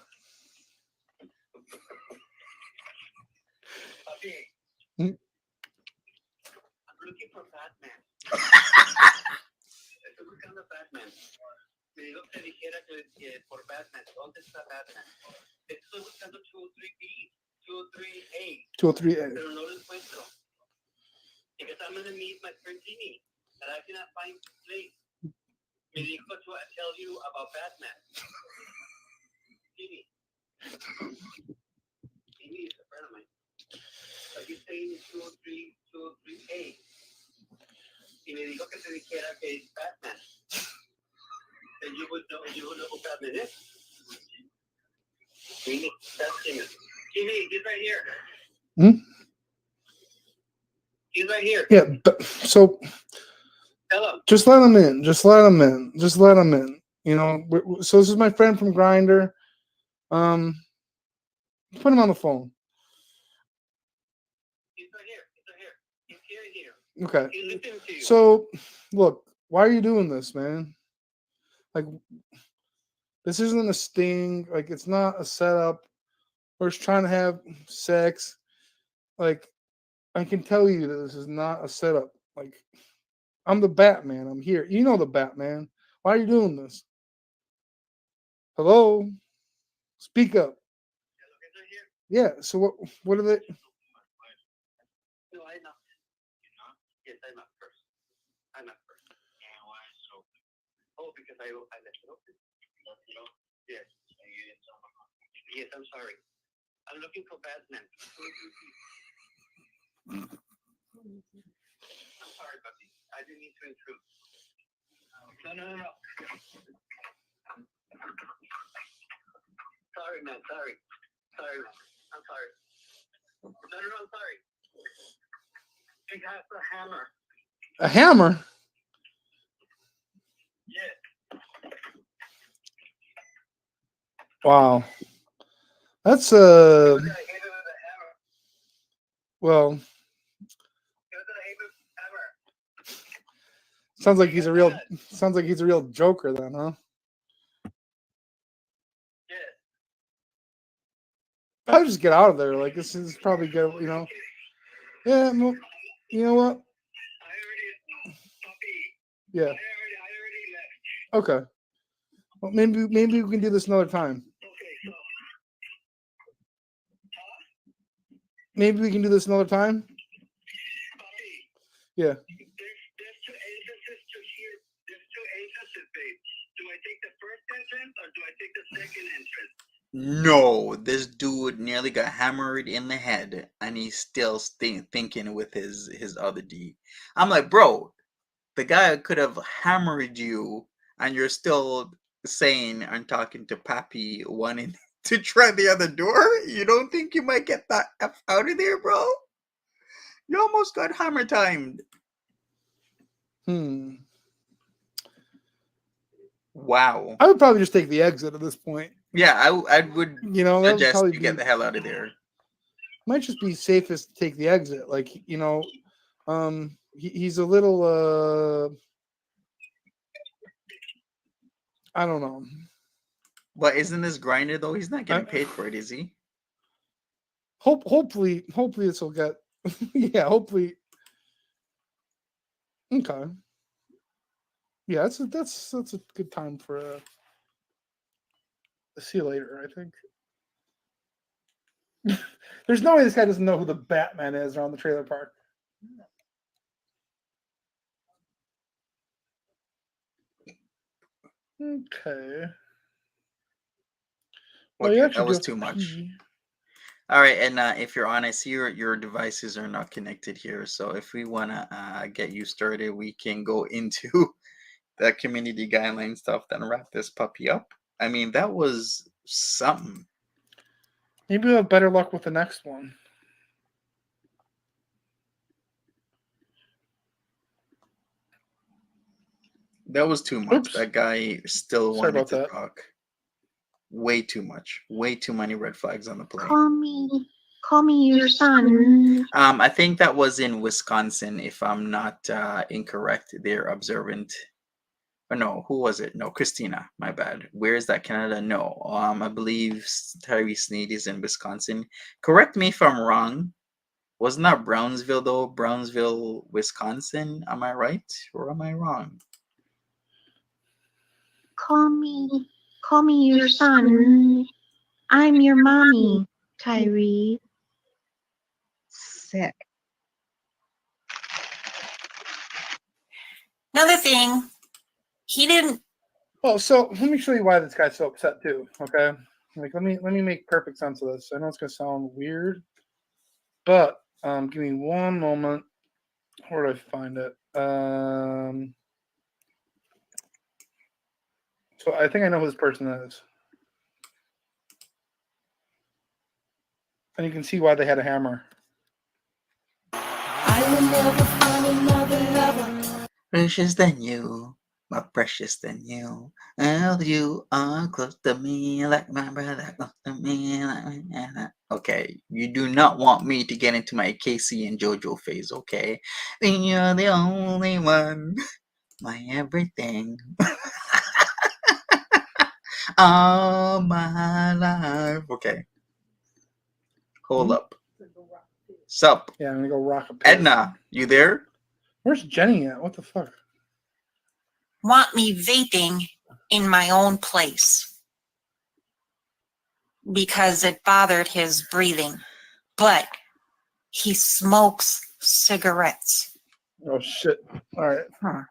Okay. Mm-hmm. I'm looking for Batman. Estoy buscando Batman. Me dijo que dijera que por Batman. ¿Dónde está Batman? Estoy buscando 203B, 203A. 203A. Pero no lo encuentro. Because I'm going to meet my friend Jimmy, and I cannot find his place. Me dijo to tell you about Batman. Jimmy. Jimmy is a friend of mine. Are you saying 203A? Y me dijo que te dijera que es Batman. And you would know who Batman is. Jimmy, that's Jimmy. Jimmy, he's right here. Hmm? He's right here. Yeah, so Hello. just let him in. Just let him in. Just let him in. So this is my friend from Grindr. Put him on the phone. He's right here. He's here. Okay. He's listening to you. So, look, why are you doing this, man? Like, this isn't a sting. Like, it's not a setup. We're just trying to have sex. Like, I can tell you that this is not a setup. Like, I'm the Batman. I'm here. You know the Batman. Why are you doing this? Hello? Speak up. Yeah, so what are they? No, I'm not. Yes, I'm not first. Oh, because I left it open. Yes. Yes, I'm sorry. I'm looking for Batman. I'm sorry, Bucky. I didn't mean to intrude. No. Sorry, man. Sorry. Sorry, man. I'm sorry. No, I'm sorry. It has a hammer. A hammer? Yes. Wow. That's well. Sounds like he's a real joker then, huh? Yes. I would just get out of there. Like this is probably good, you know. Yeah, well, you know what? Yeah. I already left. Okay. Well, maybe we can do this another time. Okay, so. Maybe we can do this another time. Yeah. There's two entrances, babe. Do I take the first entrance or do I take the second entrance? No, this dude nearly got hammered in the head, and he's still thinking with his other D. I'm like, bro, the guy could have hammered you, and you're still saying and talking to Pappy, wanting to try the other door. You don't think you might get that F out of there, bro? You almost got hammer timed. Wow. I would probably just take the exit at this point. Yeah, I would suggest you get the hell out of there. Might just be safest to take the exit. Like, you know, he's a little I don't know. But isn't this grinder though? He's not getting paid for it, is he? Hopefully this will get yeah, hopefully. Okay. Yeah, that's a good time for a see you later, I think. There's no way this guy doesn't know who the Batman is around the trailer park. Okay. Well, Okay, you that was too much. All right, and if you're honest, your devices are not connected here. So if we want to get you started, we can go into the community guideline stuff, then wrap this puppy up. I mean, that was something. Maybe we'll have better luck with the next one. That was too much. Oops. That guy still Sorry wanted about to that. talk. Way too much. Way too many red flags on the play. Call me your son. I think that was in Wisconsin, if I'm not incorrect. They're observant. Or no, who was it? No, Christina. My bad. Where is that, Canada? No. I believe Tyree Sneed is in Wisconsin. Correct me if I'm wrong. Wasn't that Brownsville though? Brownsville, Wisconsin. Am I right or am I wrong? Call me your son. I'm your mommy, Tyree. Sick. Another thing, he didn't. Well, so let me show you why this guy's so upset too. Okay, like let me make perfect sense of this. I know it's gonna sound weird, but give me one moment. Where did I find it? So I think I know who this person is, and you can see why they had a hammer. I will never find another lover. Precious than you, more precious than you. Oh, you are close to me like my brother, close to me like my brother. Okay, you do not want me to get into my Casey and JoJo phase, okay? And you're the only one, my everything. All my life. Okay. Hold up. Sup? Yeah, I'm gonna go rock a pill. Edna, you there? Where's Jenny at? What the fuck? Want me vaping in my own place because it bothered his breathing, but he smokes cigarettes. Oh shit! All right.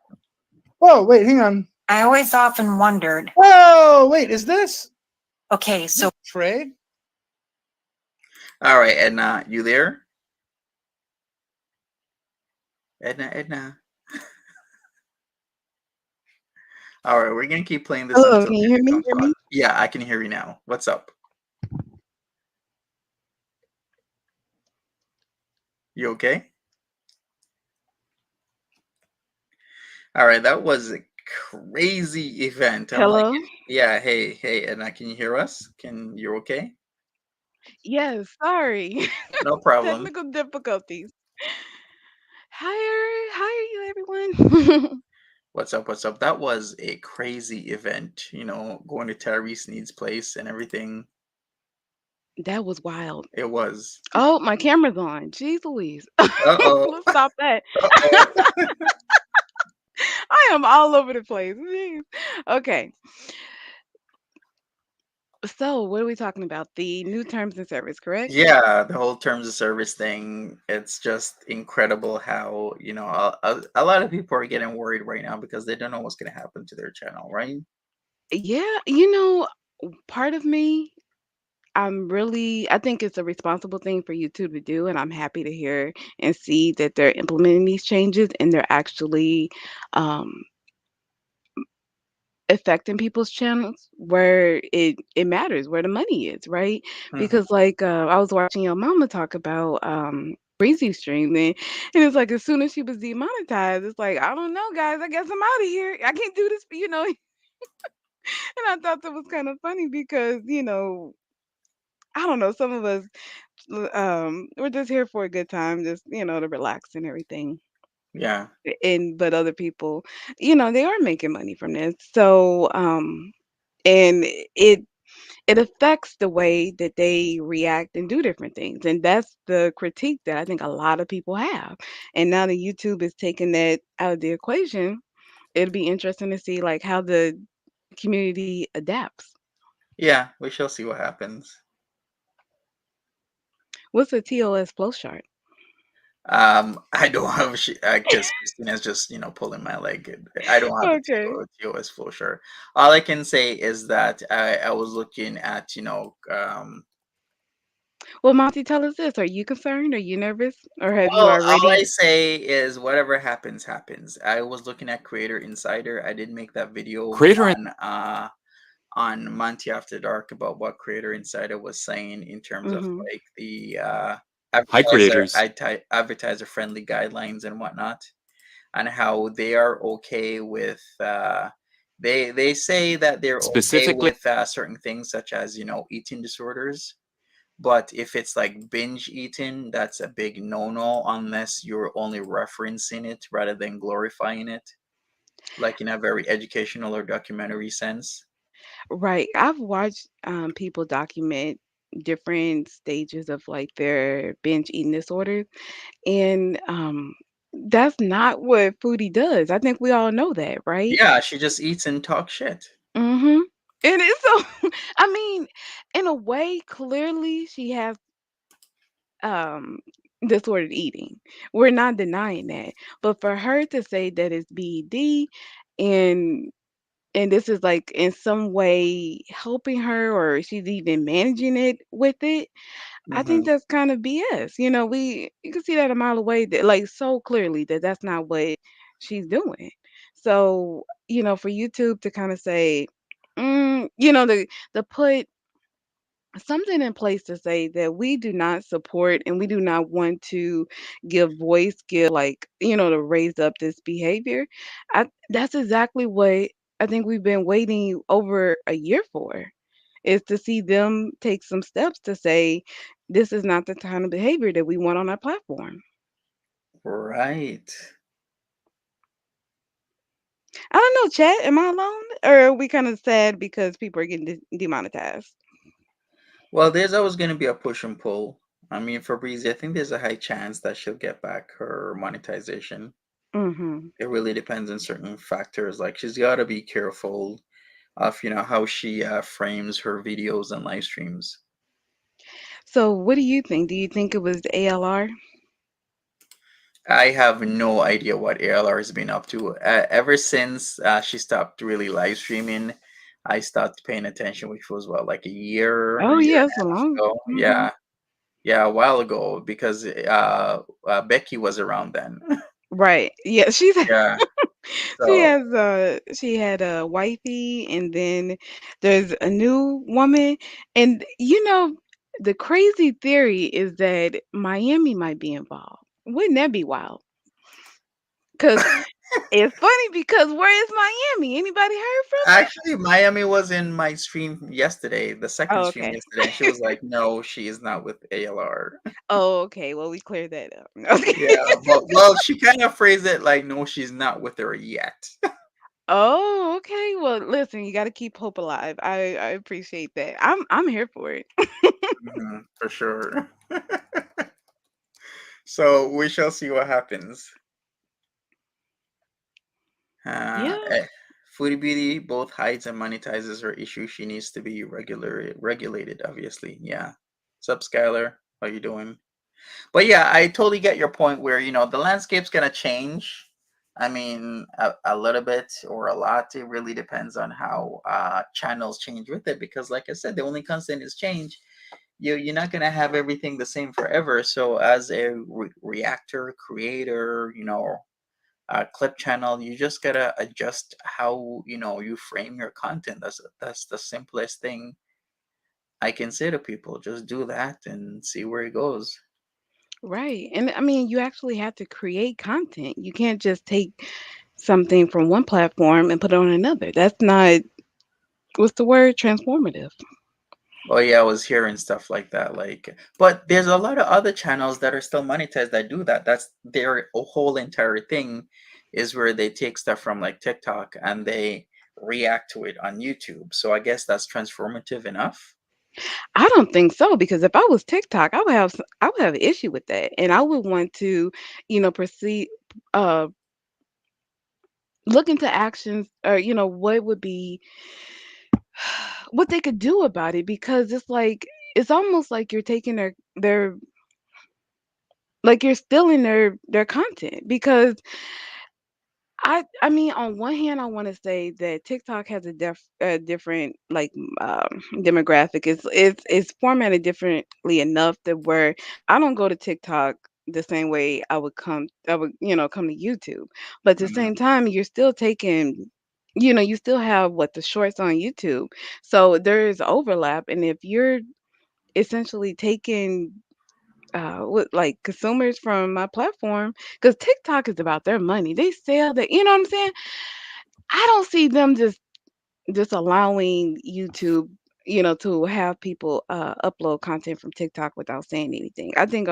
Whoa, wait, hang on. I always often wondered. Oh, wait, is this Okay, so Trey? All right, Edna, you there? Edna. All right, we're gonna keep playing this Hello, until can you it hear me? becomes fun. Yeah, I can hear you now. What's up? You okay? All right, that was a crazy event. I'm like, Hello? yeah, hey, Edna, can you hear us? You okay? Yes, sorry. No problem. Technical difficulties. How are you, everyone? What's up? What's up? That was a crazy event, going to Tyrese Need's place and everything. That was wild. It was. Oh, my camera's on. Jeez Louise. Uh-oh. Let's stop that. Uh-oh. I am all over the place. Jeez. Okay. So, what are we talking about? The new terms and service, correct? Yeah, the whole terms of service thing, it's just incredible how, a lot of people are getting worried right now because they don't know what's going to happen to their channel, right? Yeah, part of me, I think it's a responsible thing for YouTube to do, and I'm happy to hear and see that they're implementing these changes and they're actually um, affecting people's channels where it matters, where the money is, right? Mhm. Because like I was watching your mama talk about Breezy stream and it's like as soon as she was demonetized, it's like, I don't know, guys, I guess I'm out of here. I can't do this, and I thought that was kind of funny because, I don't know, some of us we're just here for a good time, just, to relax and everything. Yeah. But other people, they are making money from this. So, and it affects the way that they react and do different things. And that's the critique that I think a lot of people have. And now that YouTube is taking that out of the equation, it'll be interesting to see like how the community adapts. Yeah, we shall see what happens. What's a TOS flow chart? I don't have because Christina's just pulling my leg. I don't have a Okay. TOS flow chart. All I can say is that I was looking at Well, Monty, tell us this. Are you concerned? Are you nervous? Or have you well, all I already? say is whatever happens, happens. I was looking at Creator Insider. I did make that video on Monty After Dark about what Creator Insider was saying in terms of Hmm. like the advertiser friendly guidelines and whatnot, and how they are okay with they say that they're okay with certain things such as eating disorders, but if it's like binge eating, that's a big no-no unless you're only referencing it rather than glorifying it, like in a very educational or documentary sense. Right. I've watched people document different stages of like their binge eating disorders, and that's not what Foodie does. I think we all know that, right? Yeah, she just eats and talks shit. Mm-hmm. And it's so, I mean, in a way, clearly she has um disordered eating. We're not denying that. But for her to say that it's BED and this is like in some way helping her or she's even managing it with it, I Hmm. think that's kind of BS. You can see that a mile away that like so clearly that that's not what she's doing. So, for YouTube to kind of say, to put something in place to say that we do not support and we do not want to give like to raise up this behavior. That's exactly what I think we've been waiting over a year for, is to see them take some steps to say this is not the kind of behavior that we want on our platform. Right. I don't know, chat, am I alone, or are we kind of sad because people are getting demonetized? Well, there's always going to be a push and pull. I mean, for Breezy, I think there's a high chance that she'll get back her monetization. Hmm. It really depends on certain factors. Like she's got to be careful of how she frames her videos and live streams. So what do you think? Do you think it was the ALR? I have no idea what ALR has been up to. Ever since she stopped really live streaming, I stopped paying attention, which was what, like Oh year yeah, and it's a a half long. ago. Hmm. Yeah, a while ago because Becky was around then. Right. Yeah, she's Yeah, she so has she had a wifey, and then there's a new woman, and the crazy theory is that Miami might be involved. Wouldn't that be wild? Because it's funny because where is Miami? Anybody heard from her? actually, Miami was in my stream yesterday, the second Oh, stream okay. yesterday, and she was like, "No, she is not with ALR." Oh, okay. Well, we cleared that up. Yeah, Okay. but well, she kind of phrased it like, "No, she's not with her yet." Oh, okay. Well, listen, you got to keep hope alive. I appreciate that. I'm here for it. For sure. So we shall see what happens. Yeah. Foodie Beauty both hides and monetizes her issue. She needs to be regulated, obviously. Yeah. What's up, Skylar? How you doing? But yeah, I totally get your point where, the landscape's gonna change. I mean, a little bit or a lot. It really depends on how channels change with it. Because like I said, the only constant is change. You're not gonna have everything the same forever. So as a reactor, creator, clip channel, you just gotta adjust how you frame your content. That's the simplest thing I can say to people. Just do that and see where it goes. Right. And I mean, you actually have to create content. You can't just take something from one platform and put it on another. That's not, what's the word? Transformative. Oh yeah, I was hearing stuff like that. Like, but there's a lot of other channels that are still monetized that do that. That's their whole entire thing, is where they take stuff from like TikTok and they react to it on YouTube. So I guess that's transformative enough. I don't think so because if I was TikTok, I would have an issue with that, and I would want to, proceed, uh, look into actions, or what would be what they could do about it, because it's almost like you're taking their like you're stealing their content. Because I mean, on one hand, I want to say that TikTok has a different demographic. It's formatted differently enough that where I don't go to TikTok the same way I would come to YouTube. But at the Mhm. same time, you're still taking, you still have what the shorts on YouTube. So there is overlap, and if you're essentially taking what like consumers from my platform, because TikTok is about their money. They sell that, you know what I'm saying? I don't see them just allowing YouTube, to have people upload content from TikTok without saying anything. I think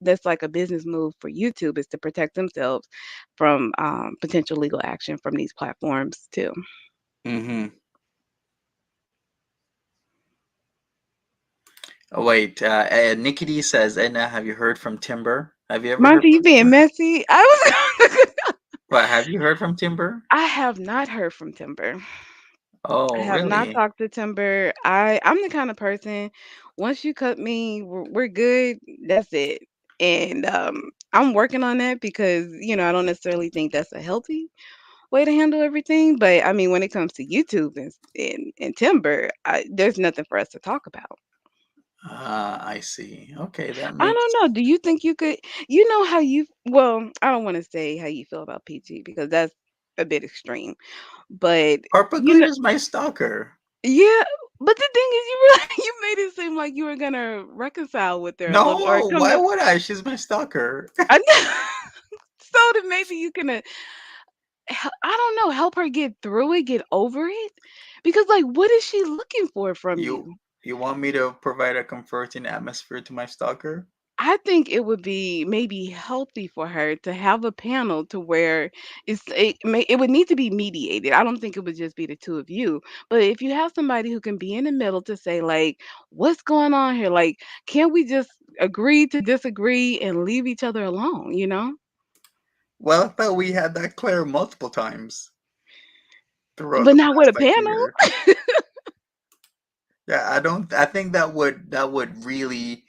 that's like a business move for YouTube, is to protect themselves from potential legal action from these platforms too. Mhm. Oh, wait, Nikki D says, Edna, have you heard from Timber? Have you ever heard Monty, you from being Timber? messy. But have you heard from Timber? I have not heard from Timber. I Oh, have not really? talked to Timber. I'm the kind of person, once you cut me, we're good. That's it. And I'm working on that because, I don't necessarily think that's a healthy way to handle everything. But I mean, when it comes to YouTube and Timber, there's nothing for us to talk about. I see. Okay, that I makes don't know. Do you think you could, how you, well, I don't want to say how you feel about PG because that's a bit extreme. But, Harper you Good know, is my stalker. yeah, but the thing is, you really you made it seem like you were gonna reconcile with her a little, or No, come why to. would I? She's my stalker. I know. So that maybe you can, I don't know, help her get through it, get over it, because like, what is she looking for from You you? you want me to provide a comforting atmosphere to my stalker? I think it would be maybe healthy for her to have a panel to where it would need to be mediated. I don't think it would just be the two of you. But if you have somebody who can be in the middle to say like, what's going on here? Like, can't we just agree to disagree and leave each other alone, you know? Well, I thought we had that clear multiple times throughout But the not with past a like panel. year. Yeah, I don't. I think that would really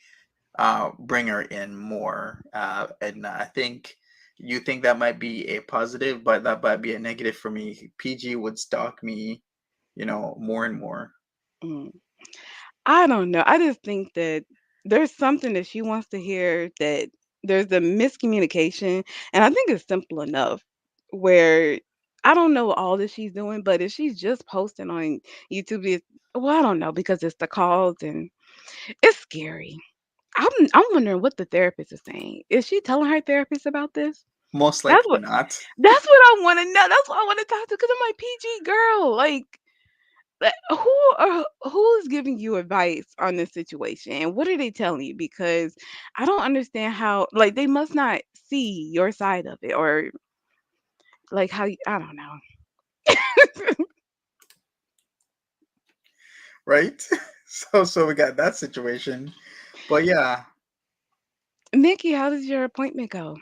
bring her in more, and I think you think that might be a positive, but that might be a negative for me. PG would stalk me, more and more. Mm. I don't know. I just think that there's something that she wants to hear, that there's a miscommunication, and I think it's simple enough where I don't know all that she's doing, but if she's just posting on YouTube, well, I don't know because it's the calls and it's scary. I'm wondering what the therapist is saying. Is she telling her therapist about this? Most That's likely what not. that's what I want to know. That's what I want to talk to because I'm like PG girl, who's giving you advice on this situation and what are they telling you? Because I don't understand how like they must not see your side of it or like how you, I don't know. Right? So we got that situation. But yeah, Nikki, how does your appointment go?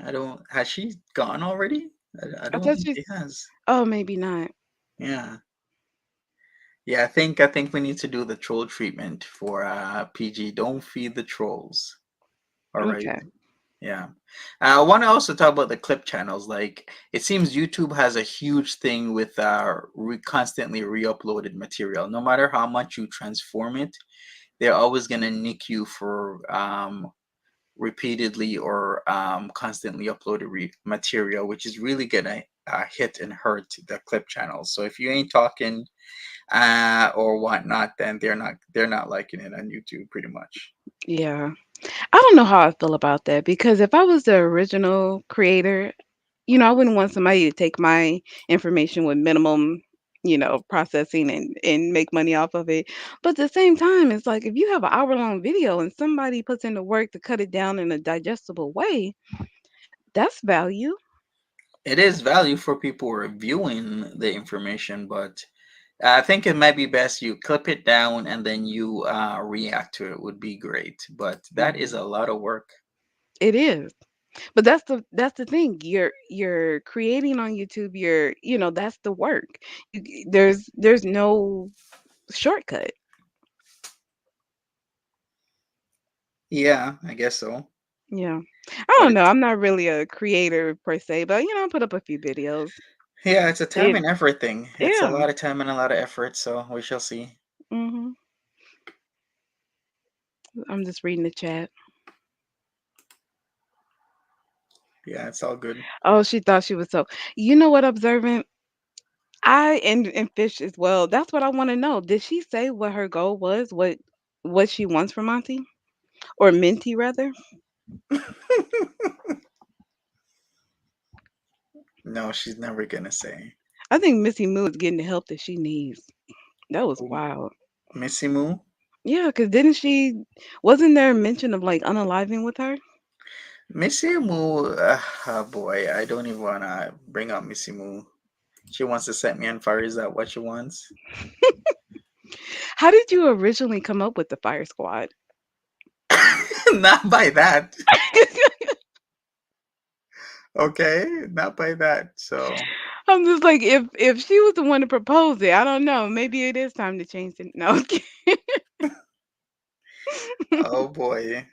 I don't has she gone already? I I don't thought think she's she has. oh maybe not. Yeah. Yeah, I think we need to do the troll treatment for PG. Don't feed the trolls. All right. Okay. Yeah. I want to also talk about the clip channels. Like, it seems YouTube has a huge thing with constantly re-uploaded material. No matter how much you transform it, they're always gonna nick you for repeatedly or constantly uploaded material, which is really gonna hit and hurt the clip channels. So if you ain't talking or whatnot, then they're not liking it on YouTube pretty much. Yeah. I don't know how I feel about that because if I was the original creator, I wouldn't want somebody to take my information with minimum, processing and make money off of it. But at the same time, it's like if you have an hour-long video and somebody puts in the work to cut it down in a digestible way, that's value. It is value for people reviewing the information, but I think it might be best you clip it down and then you react to it would be great. But that is Mhm. a lot of work. It is. But that's the thing. You're creating on YouTube, that's the work. There's no shortcut. Yeah, I guess so. Yeah. I But don't know. it's I'm not really a creator per se, but I put up a few videos. yeah, it's a time It and effort thing. It's a yeah. lot of time and a lot of effort, so we shall see. Mhm. I'm just reading the chat. Yeah, it's all good. Oh, she thought she was so. You know what, observant? And fish as well. That's what I want to know. Did she say what her goal was? What she wants from Monty or Minty rather? No, she's never gonna say. I think Missy Moo is getting the help that she needs. That was Oh, wild. Missy Moo? Yeah, because didn't she? Wasn't there a mention of like unaliving with her? Missy Moo, oh boy, I don't even wanna bring up Missy Moo. She wants to set me on fire. Is that what she wants? How did you originally come up with the fire squad? Not by that. Okay, not by that. So, I'm just like, if she was the one to propose it, I don't know. Maybe it is time to change it. No. I'm kidding. oh boy.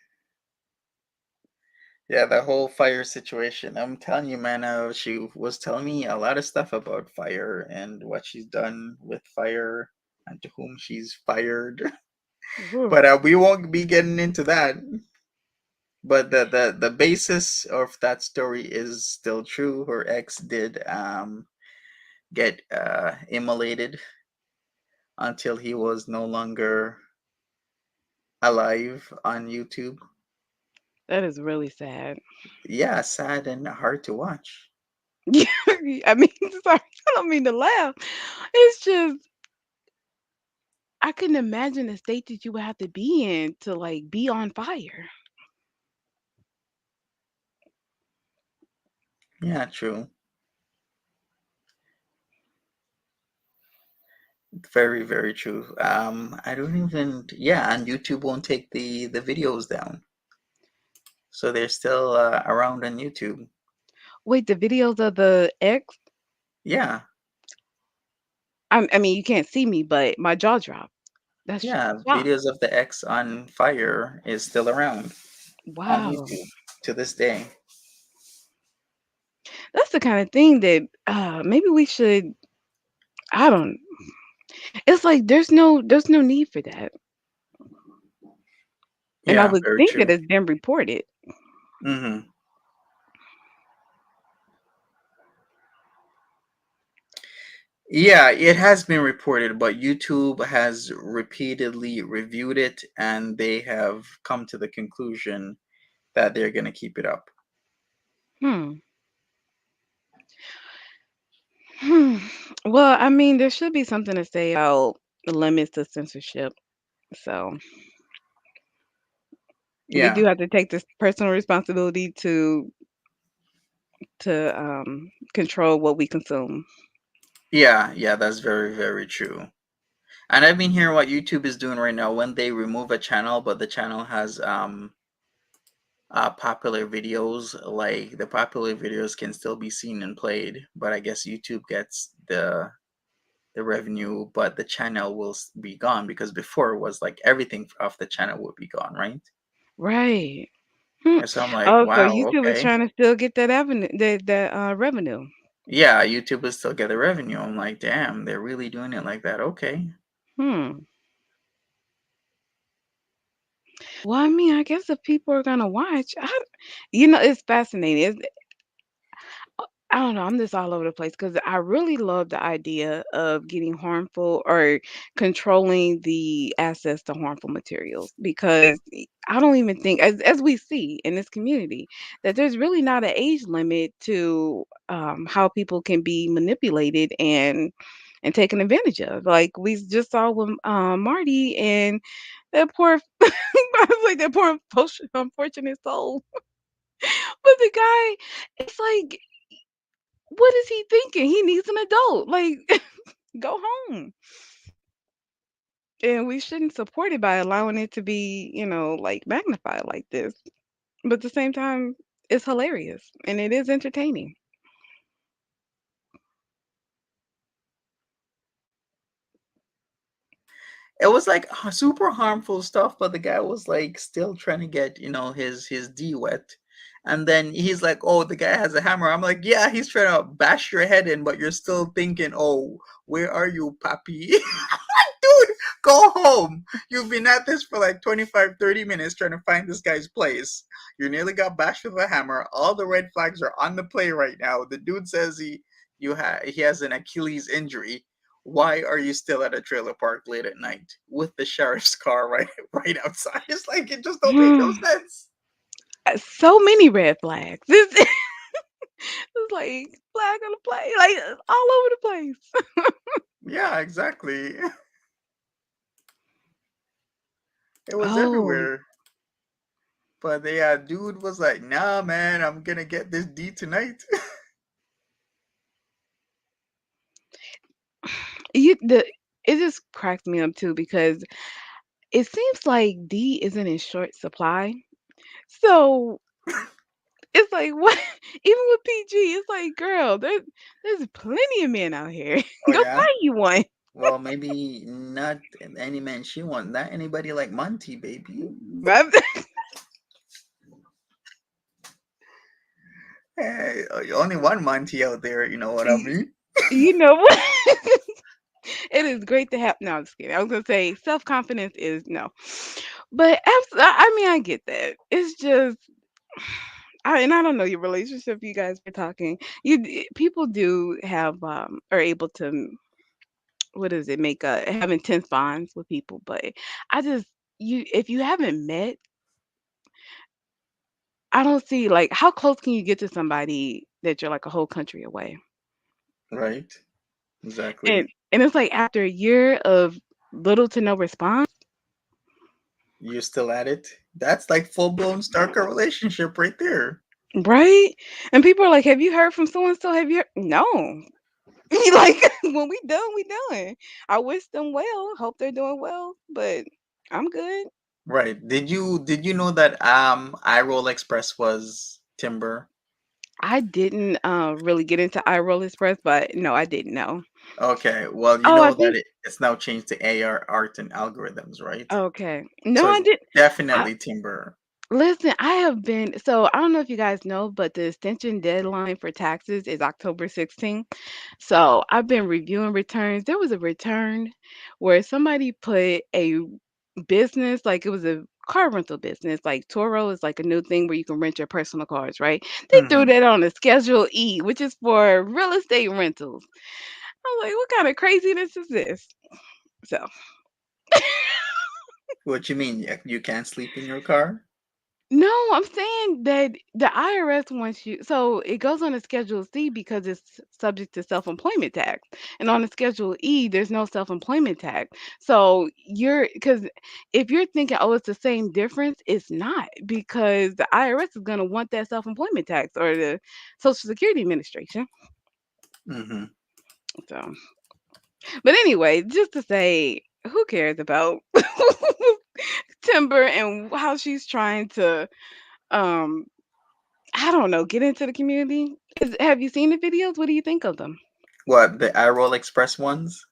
Yeah, the whole fire situation. I'm telling you, man, she was telling me a lot of stuff about fire and what she's done with fire and to whom she's fired. Whew. But we won't be getting into that. But the basis of that story is still true. Her ex did get immolated until he was no longer alive on YouTube. That is really sad. Yeah, sad and hard to watch. Yeah, I mean, sorry, I don't mean to laugh. It's just I couldn't imagine the state that you would have to be in to like be on fire. Yeah, true. Very, very true. I don't even. Yeah, and YouTube won't take the videos down, so they're still around on YouTube. Wait, the videos of the ex? Yeah, I mean, you can't see me, but my jaw dropped. That's yeah. shocked. Videos of the X on fire is still around. on Wow. YouTube to this day. That's the kind of thing that maybe we should. I don't. It's like there's no need for that, and I Yeah, would very think that true. it's been reported. Hmm. Yeah, it has been reported, but YouTube has repeatedly reviewed it and they have come to the conclusion that they're going to keep it up. Hmm. Hmm. Well, I mean, there should be something to say about the limits to censorship. So we do Yeah. have to take this personal responsibility to control what we consume. Yeah, yeah, that's very, very true. And I've been hearing what YouTube is doing right now when they remove a channel, but the channel has popular videos, like the popular videos can still be seen and played, but I guess YouTube gets the revenue, but the channel will be gone because before it was like everything off the channel would be gone, right? Right. Hmm. And so I'm like, Oh, so wow, YouTube is okay. trying to still get that avenue, that revenue. Yeah, YouTube will still get the revenue. I'm like, damn, they're really doing it like that. Okay. Hmm. Well, I mean, I guess if people are gonna watch, it's fascinating. I don't know. I'm just all over the place because I really love the idea of getting harmful or controlling the access to harmful materials because I don't even think, as we see in this community, that there's really not an age limit to how people can be manipulated and taken advantage of. Like we just saw with Marty and that poor, I was like that poor unfortunate soul. But the guy, it's like what is he thinking? He needs an adult. Like, go home. And we shouldn't support it by allowing it to be, like magnified like this. But at the same time, it's hilarious and it is entertaining. It was like super harmful stuff, but the guy was like still trying to get, his D wet. And then he's like, "Oh, the guy has a hammer." I'm like, "Yeah, he's trying to bash your head in, but you're still thinking, oh, where are you, papi?" Dude, go home. You've been at this for like 25, 30 minutes trying to find this guy's place. You nearly got bashed with a hammer. All the red flags are on the play right now. The dude says he has an Achilles injury. Why are you still at a trailer park late at night with the sheriff's car right outside? It's like it just don't make no sense. So many red flags. It's like flag on the play, like all over the place. Yeah, exactly. It was Oh, everywhere. But yeah, dude was like, "Nah, man, I'm gonna get this D tonight." it just cracks me up too because it seems like D isn't in short supply. So it's like what even with PG, it's like, girl, there's plenty of men out here. Oh Go yeah. find you one. Well, maybe not any man she want. Not anybody like Monty, baby. Right? Hey, only one Monty out there. You know what I Y- mean? you know what? It is great to have. No, I'm just kidding. I was gonna say self confidence is no, but I mean I get that. It's just and I don't know your relationship. You guys were talking. People do have are able to what does it make have intense bonds with people, but I just you if you haven't met, I don't see like how close can you get to somebody that you're like a whole country away, Right. Exactly. and it's like after a year of little to no response. You still at it? That's like full blown stalker relationship right there. Right? And people are like, "Have you heard from so and so? Have you heard?" No. Like when we done, we done. I wish them well. Hope they're doing well, but I'm good. Right. Did you know that iRoll Express was Timber? I didn't really get into iRoll Express, but no, I didn't know. Okay. Well, you Oh, I know that think it's now changed to AR art and algorithms, right? okay. No, So I it's did. I, definitely Timber. Listen, I have been so I don't know if you guys know, but the extension deadline for taxes is October 16th. So I've been reviewing returns. There was a return where somebody put a business, like it was a car rental business, like Toro is like a new thing where you can rent your personal cars, right? They threw Hmm. that on a Schedule E, which is for real estate rentals. I'm like, what kind of craziness is this? So What you mean? You can't sleep in your car? no, I'm saying that the IRS wants you, so it goes on a Schedule C because it's subject to self-employment tax. And on a Schedule E, there's no self-employment tax. So because if you're thinking, oh, it's the same difference, it's not because the IRS is going to want that self-employment tax or the Social Security Administration. Hmm. So, but anyway, just to say, who cares about Timber and how she's trying to um I don't know, get into the community? Have you seen the videos? What do you think of them? What, the iRoll Express ones?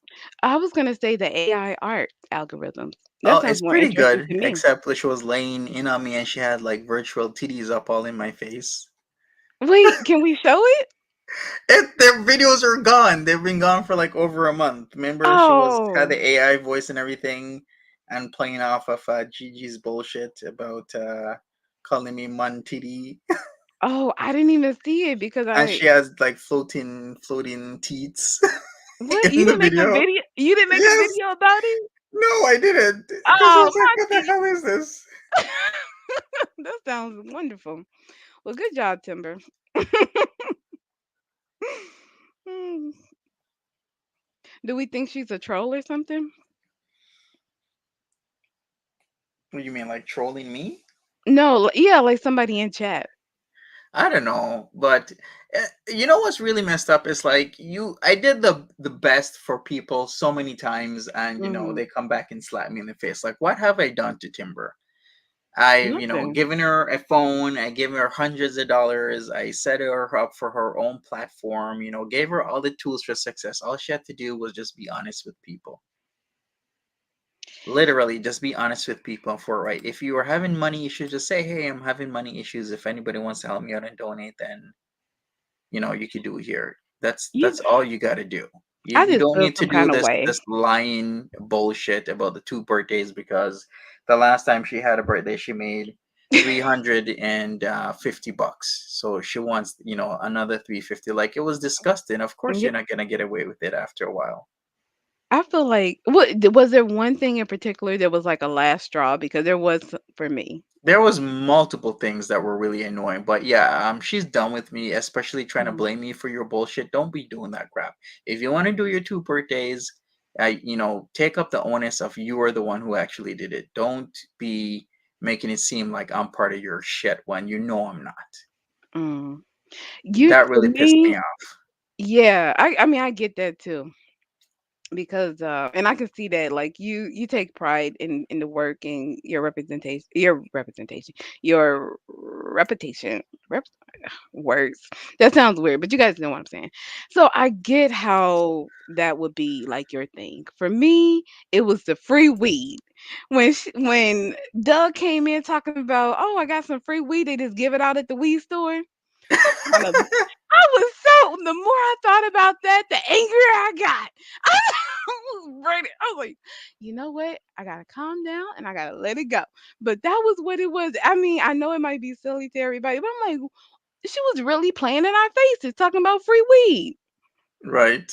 I was gonna say the AI art algorithms. That Oh, sounds it's more pretty interesting good, to me. except that she was laying in on me and she had like virtual titties up all in my face. Wait, can we show it? Their videos are gone. They've been gone for like over a month. Remember, had Oh, the AI voice and everything, and playing off of Gigi's bullshit about calling me Montiti, oh, I didn't even see it because and I she has like floating teats what? in the video. You didn't make a Yes, video about it? no, I didn't, because I Oh, was like, what the hell is this? that sounds wonderful. Well, good job, Timber. Hmm. Do we think she's a troll or something? What do you mean, like trolling me? No, yeah, like somebody in chat. I don't know, but you know what's really messed up is like I did the best for people so many times, and Hmm. they come back and slap me in the face. Like, what have I done to Timber? I've Nothing. given her a phone. I gave her hundreds of dollars. I set her up for her own platform. Gave her all the tools for success. All she had to do was just be honest with people. Literally, just be honest with people for right. If you are having money issues, just say, "Hey, I'm having money issues. If anybody wants to help me out and donate, then you could do here." That's You, all you got to do. you, I you just don't feel need to some do kind of this way. this lying bullshit about the two birthdays, because the last time she had a birthday she made $350, so she wants another 350. Like, it was disgusting. Of course Yeah, you're not gonna get away with it after a while. I feel like was there one thing in particular that was like a last straw because there was for me. There was multiple things that were really annoying, but yeah, she's done with me, especially trying to Mhm. blame me for your bullshit. Don't be doing that crap. If you want to do your two birthdays, take up the onus of you are the one who actually did it. Don't be making it seem like I'm part of your shit when you know I'm not. Mm. That For really pissed me me, off. yeah, I mean I get that too. Because and I can see that like you take pride in the work and your reputation rep, words that sounds weird but you guys know what I'm saying. So I get how that would be like your thing. For me it was the free weed when Doug came in talking about, oh, I got some free weed, they just give it out at the weed store. Kind of I was so the more I thought about that, the angrier I got. I was ready. I was like, you know what? I gotta calm down and I gotta let it go. But that was what it was. I mean, I know it might be silly to everybody, but I'm like, she was really playing in our faces, talking about free weed. Right.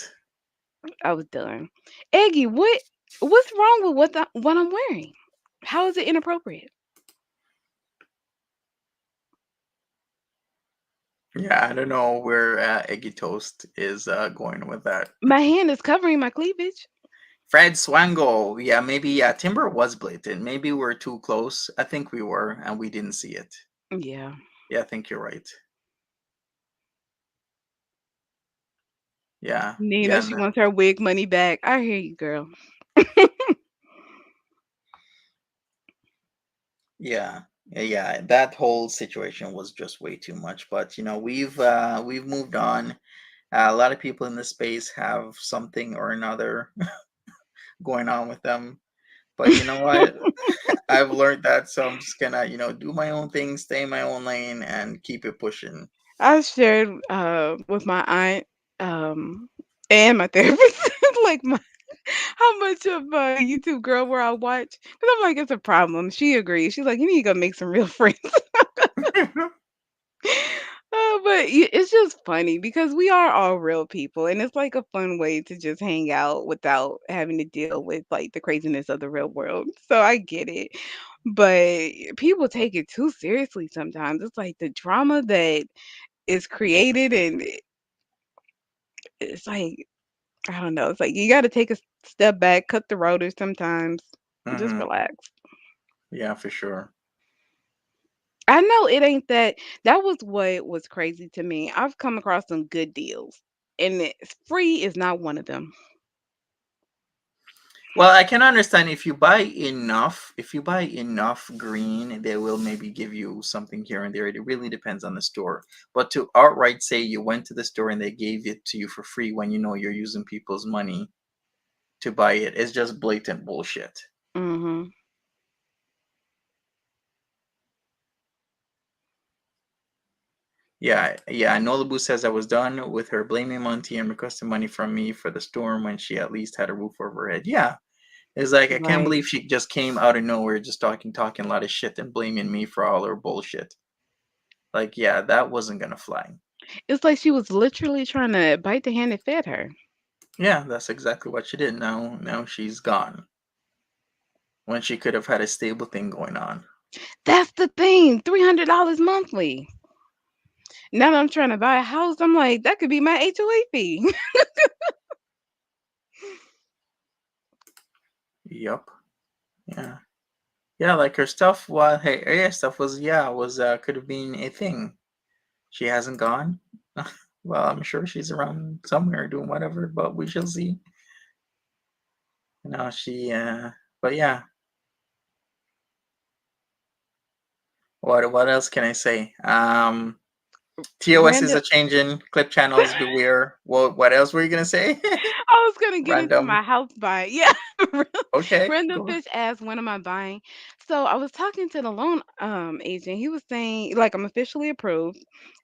I was done. Eggy, what's wrong with what I'm wearing? How is it inappropriate? Yeah, I don't know where Eggy Toast is going with that. My hand is covering my cleavage. Fred Swango. Yeah, maybe. Yeah, Timber was blatant. Maybe we're too close. I think we were, and we didn't see it. Yeah. Yeah, I think you're right. Yeah, yeah, Nina, she wants her wig money back. I hear you, girl. yeah, yeah. That whole situation was just way too much. But we've moved on. A lot of people in the space have something or another going on with them. But you know what? I've learned that, so I'm just gonna, do my own thing, stay in my own lane, and keep it pushing. I shared with my aunt and my therapist like my how much of YouTube Girl where I watch because I'm like it's a problem. She agrees. She's like you need to go make some real friends. But it's just funny because we are all real people, and it's like a fun way to just hang out without having to deal with like the craziness of the real world. So I get it, but people take it too seriously sometimes. It's like the drama that is created, and it's like I don't know. It's like you got to take a step back, cut the rotors sometimes, just Hmm. relax. Yeah, for sure. I know it ain't that. That was what was crazy to me. I've come across some good deals, and free is not one of them. Well, I can understand if you buy enough green, they will maybe give you something here and there. It really depends on the store. But to outright say you went to the store and they gave it to you for free when you know you're using people's money to buy it is just blatant bullshit. Mhm. Yeah, yeah. Nolabu says I was done with her blaming Monty and requesting money from me for the storm when she at least had a roof over her head. Yeah, it's like I can't Right. believe she just came out of nowhere, just talking a lot of shit and blaming me for all her bullshit. Like, yeah, that wasn't gonna fly. It's like she was literally trying to bite the hand that fed her. Yeah, that's exactly what she did. Now she's gone when she could have had a stable thing going on. That's the thing. $300 monthly. Now that I'm trying to buy a house, I'm like, that could be my HOA fee. Yup. Yeah. Yeah, like her stuff. Well, hey, area stuff was could have been a thing. She hasn't gone. Well, I'm sure she's around somewhere doing whatever, but we shall see. No, but yeah. What else can I say? TOS is Random. a changing. Clip channels beware. What else were you gonna say? I was gonna get into Random. my house buying. Yeah. Okay, Random go. fish asked, when am I buying? So I was talking to the loan agent. He was saying, like, I'm officially approved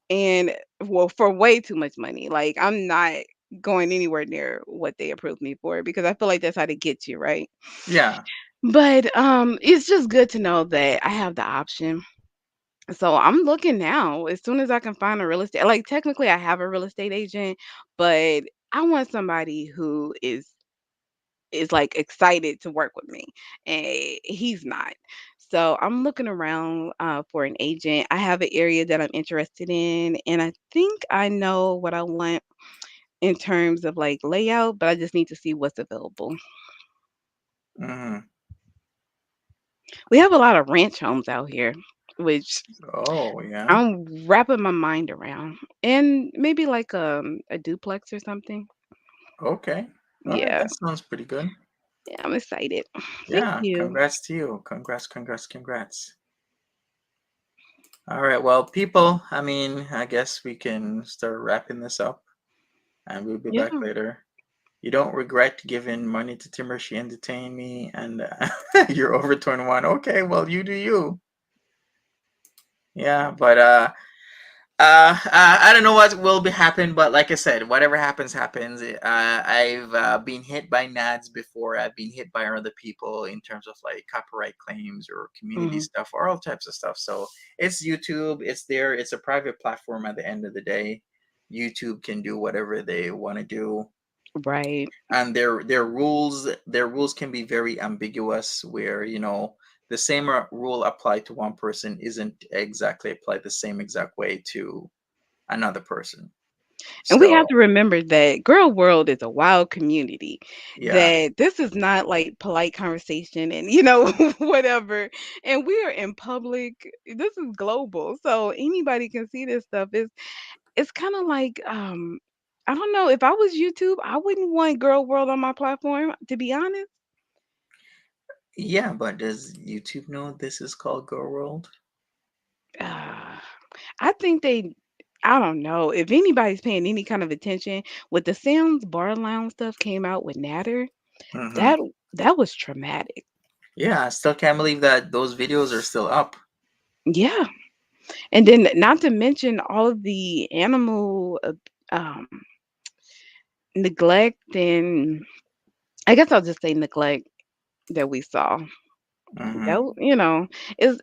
and well, for way too much money. Like I'm not going anywhere near what they approved me for because I feel like that's how they get you, right? Yeah. But it's just good to know that I have the option. So I'm looking now as soon as I can find a real estate. Like technically I have a real estate agent, but I want somebody who is like excited to work with me and he's not. So I'm looking around for an agent. I have an area that I'm interested in and I think I know what I want in terms of like layout, but I just need to see what's available. Hmm. We have a lot of ranch homes out here, which Oh, yeah. I'm wrapping my mind around. And maybe like a duplex or something. Okay. All right, Yeah. that sounds pretty good. Yeah, I'm excited. Thank Yeah, you. congrats to you. Congrats, congrats, congrats. All right, well, people, I mean, I guess we can start wrapping this up and we'll be back Yeah. later. You don't regret giving money to Timber. She entertained me and you're over 21. Okay, well, you do you. Yeah, but I don't know what will be happen, but like I said, whatever happens, happens. I've been hit by nads before. I've been hit by other people in terms of like copyright claims or community Hmm. stuff or all types of stuff. So it's YouTube. It's there. It's a private platform. At the end of the day, YouTube can do whatever they want to do, Right. and their rules can be very ambiguous. Where the same rule applied to one person isn't exactly applied the same exact way to another person. And we have So to remember that girl world is a wild community. yeah, That this is not like polite conversation and whatever. And we are in public. This is global. So anybody can see this stuff. It's kind of like I don't know, if I was YouTube, I wouldn't want girl world on my platform, to be honest. yeah, but does YouTube know this is called Go World? Uh, I think they I don't know. If anybody's paying any kind of attention, with the Sam's Bar Lounge stuff came out with Natter, Hmm. that that was traumatic. Yeah, I still can't believe that those videos are still up. Yeah. And then not to mention all of the animal neglect, and I guess I'll just say neglect that we saw. Hmm. That, is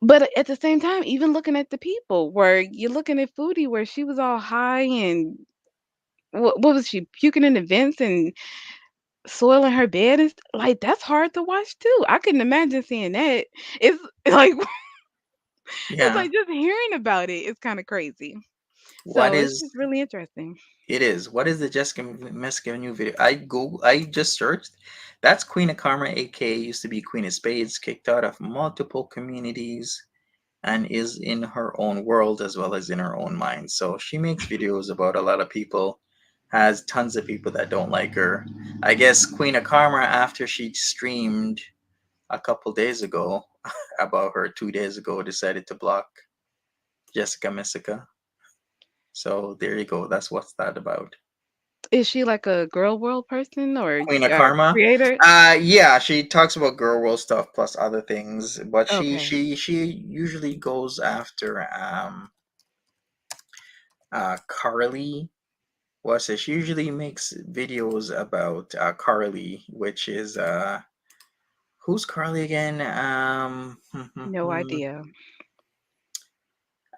but at the same time, even looking at the people where you're looking at Foodie where she was all high and what was she puking in the vents and soiling her bed and like that's hard to watch too. I couldn't imagine seeing that. It's like it's Yeah. like just hearing about it is kind of crazy. What So it's is just really interesting. it is? What is the Jessica Mesca new video? I just searched. That's Queen of Karma, aka used to be Queen of Spades, kicked out of multiple communities and is in her own world as well as in her own mind. So she makes videos about a lot of people, has tons of people that don't like her. I guess Queen of Karma, after she streamed a couple days ago about her 2 days ago, decided to block Jessica Messica. So there you go. That's what's that about. Is she like a girl world person or Queen of Karma. creator? Yeah, she talks about girl world stuff plus other things, but Okay. she usually goes after Carly. What's it? She usually makes videos about Carly, which is who's Carly again? No idea.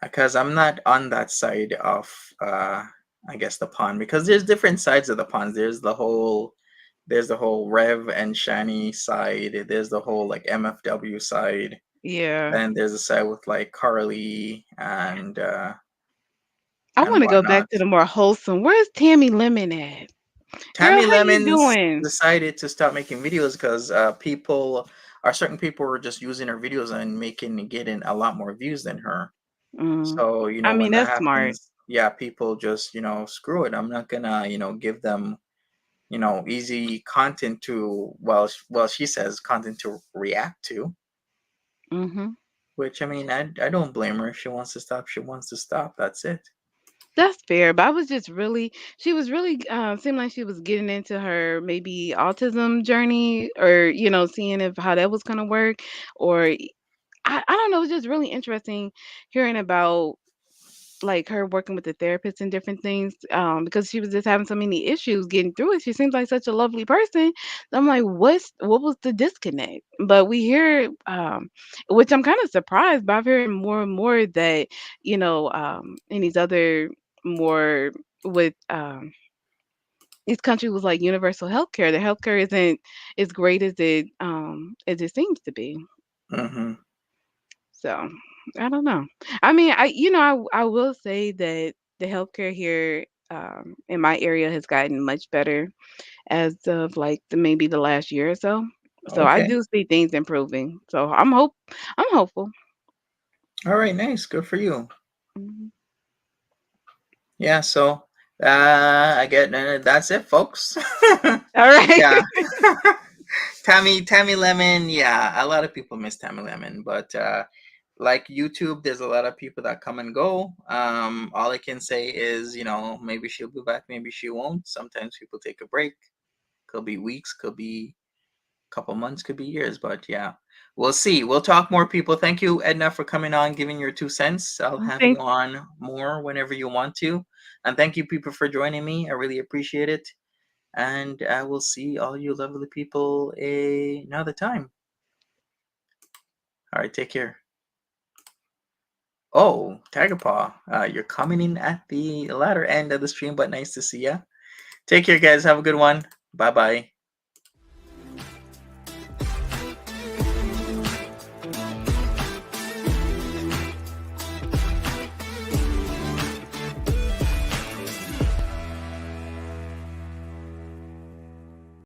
Because I'm not on that side of I guess the pond because there's different sides of the ponds. There's the whole Rev and Shani side. There's the whole like MFW side. Yeah. Then there's a side with like Carly I and want to go whatnot. back to the more wholesome. Where's Tammy Lemon at? Girl, Tammy how you Lemons doing? decided to stop making videos because certain people were just using her videos and getting a lot more views than her. Mm. So, I mean, when that that's smart. happens, yeah, people just, screw it. I'm not gonna, give them, easy content to, well, she says content to react to, Hmm. which I mean, I don't blame her. If she wants to stop, she wants to stop. That's it. That's fair, but I was just really, she was really, seemed like she was getting into her maybe autism journey, or seeing if how that was gonna work, or I don't know. It was just really interesting hearing about like her working with the therapist and different things, because she was just having so many issues getting through it. She seems like such a lovely person. I'm like, what was the disconnect? But we hear, which I'm kind of surprised by, hearing more and more that in these other more with these countries was like universal healthcare. The healthcare isn't as great as it seems to be. Mm-hmm. So I don't know. I mean, I will say that the healthcare here, in my area has gotten much better as of like maybe the last year or so. So I Okay. do see things improving. So I'm hopeful. All right. Nice. Good for you. Mhm. Yeah. So, I get that's it, folks. All right. Yeah. Tammy Lemon, yeah, a lot of people miss Tammy Lemon, but like YouTube, there's a lot of people that come and go. All I can say is, maybe she'll be back, maybe she won't. Sometimes people take a break. Could be weeks, could be a couple months, could be years, but yeah. We'll see. We'll talk more people. Thank you, Edna, for coming on, giving your 2 cents. I'll have you Thank on more whenever you want to. And thank you, people, for joining me. I really appreciate it. And I will see all you lovely people another time. All right, take care. Oh, Tiger Paw, you're coming in at the latter end of the stream, but nice to see ya. Take care, guys. Have a good one. Bye bye.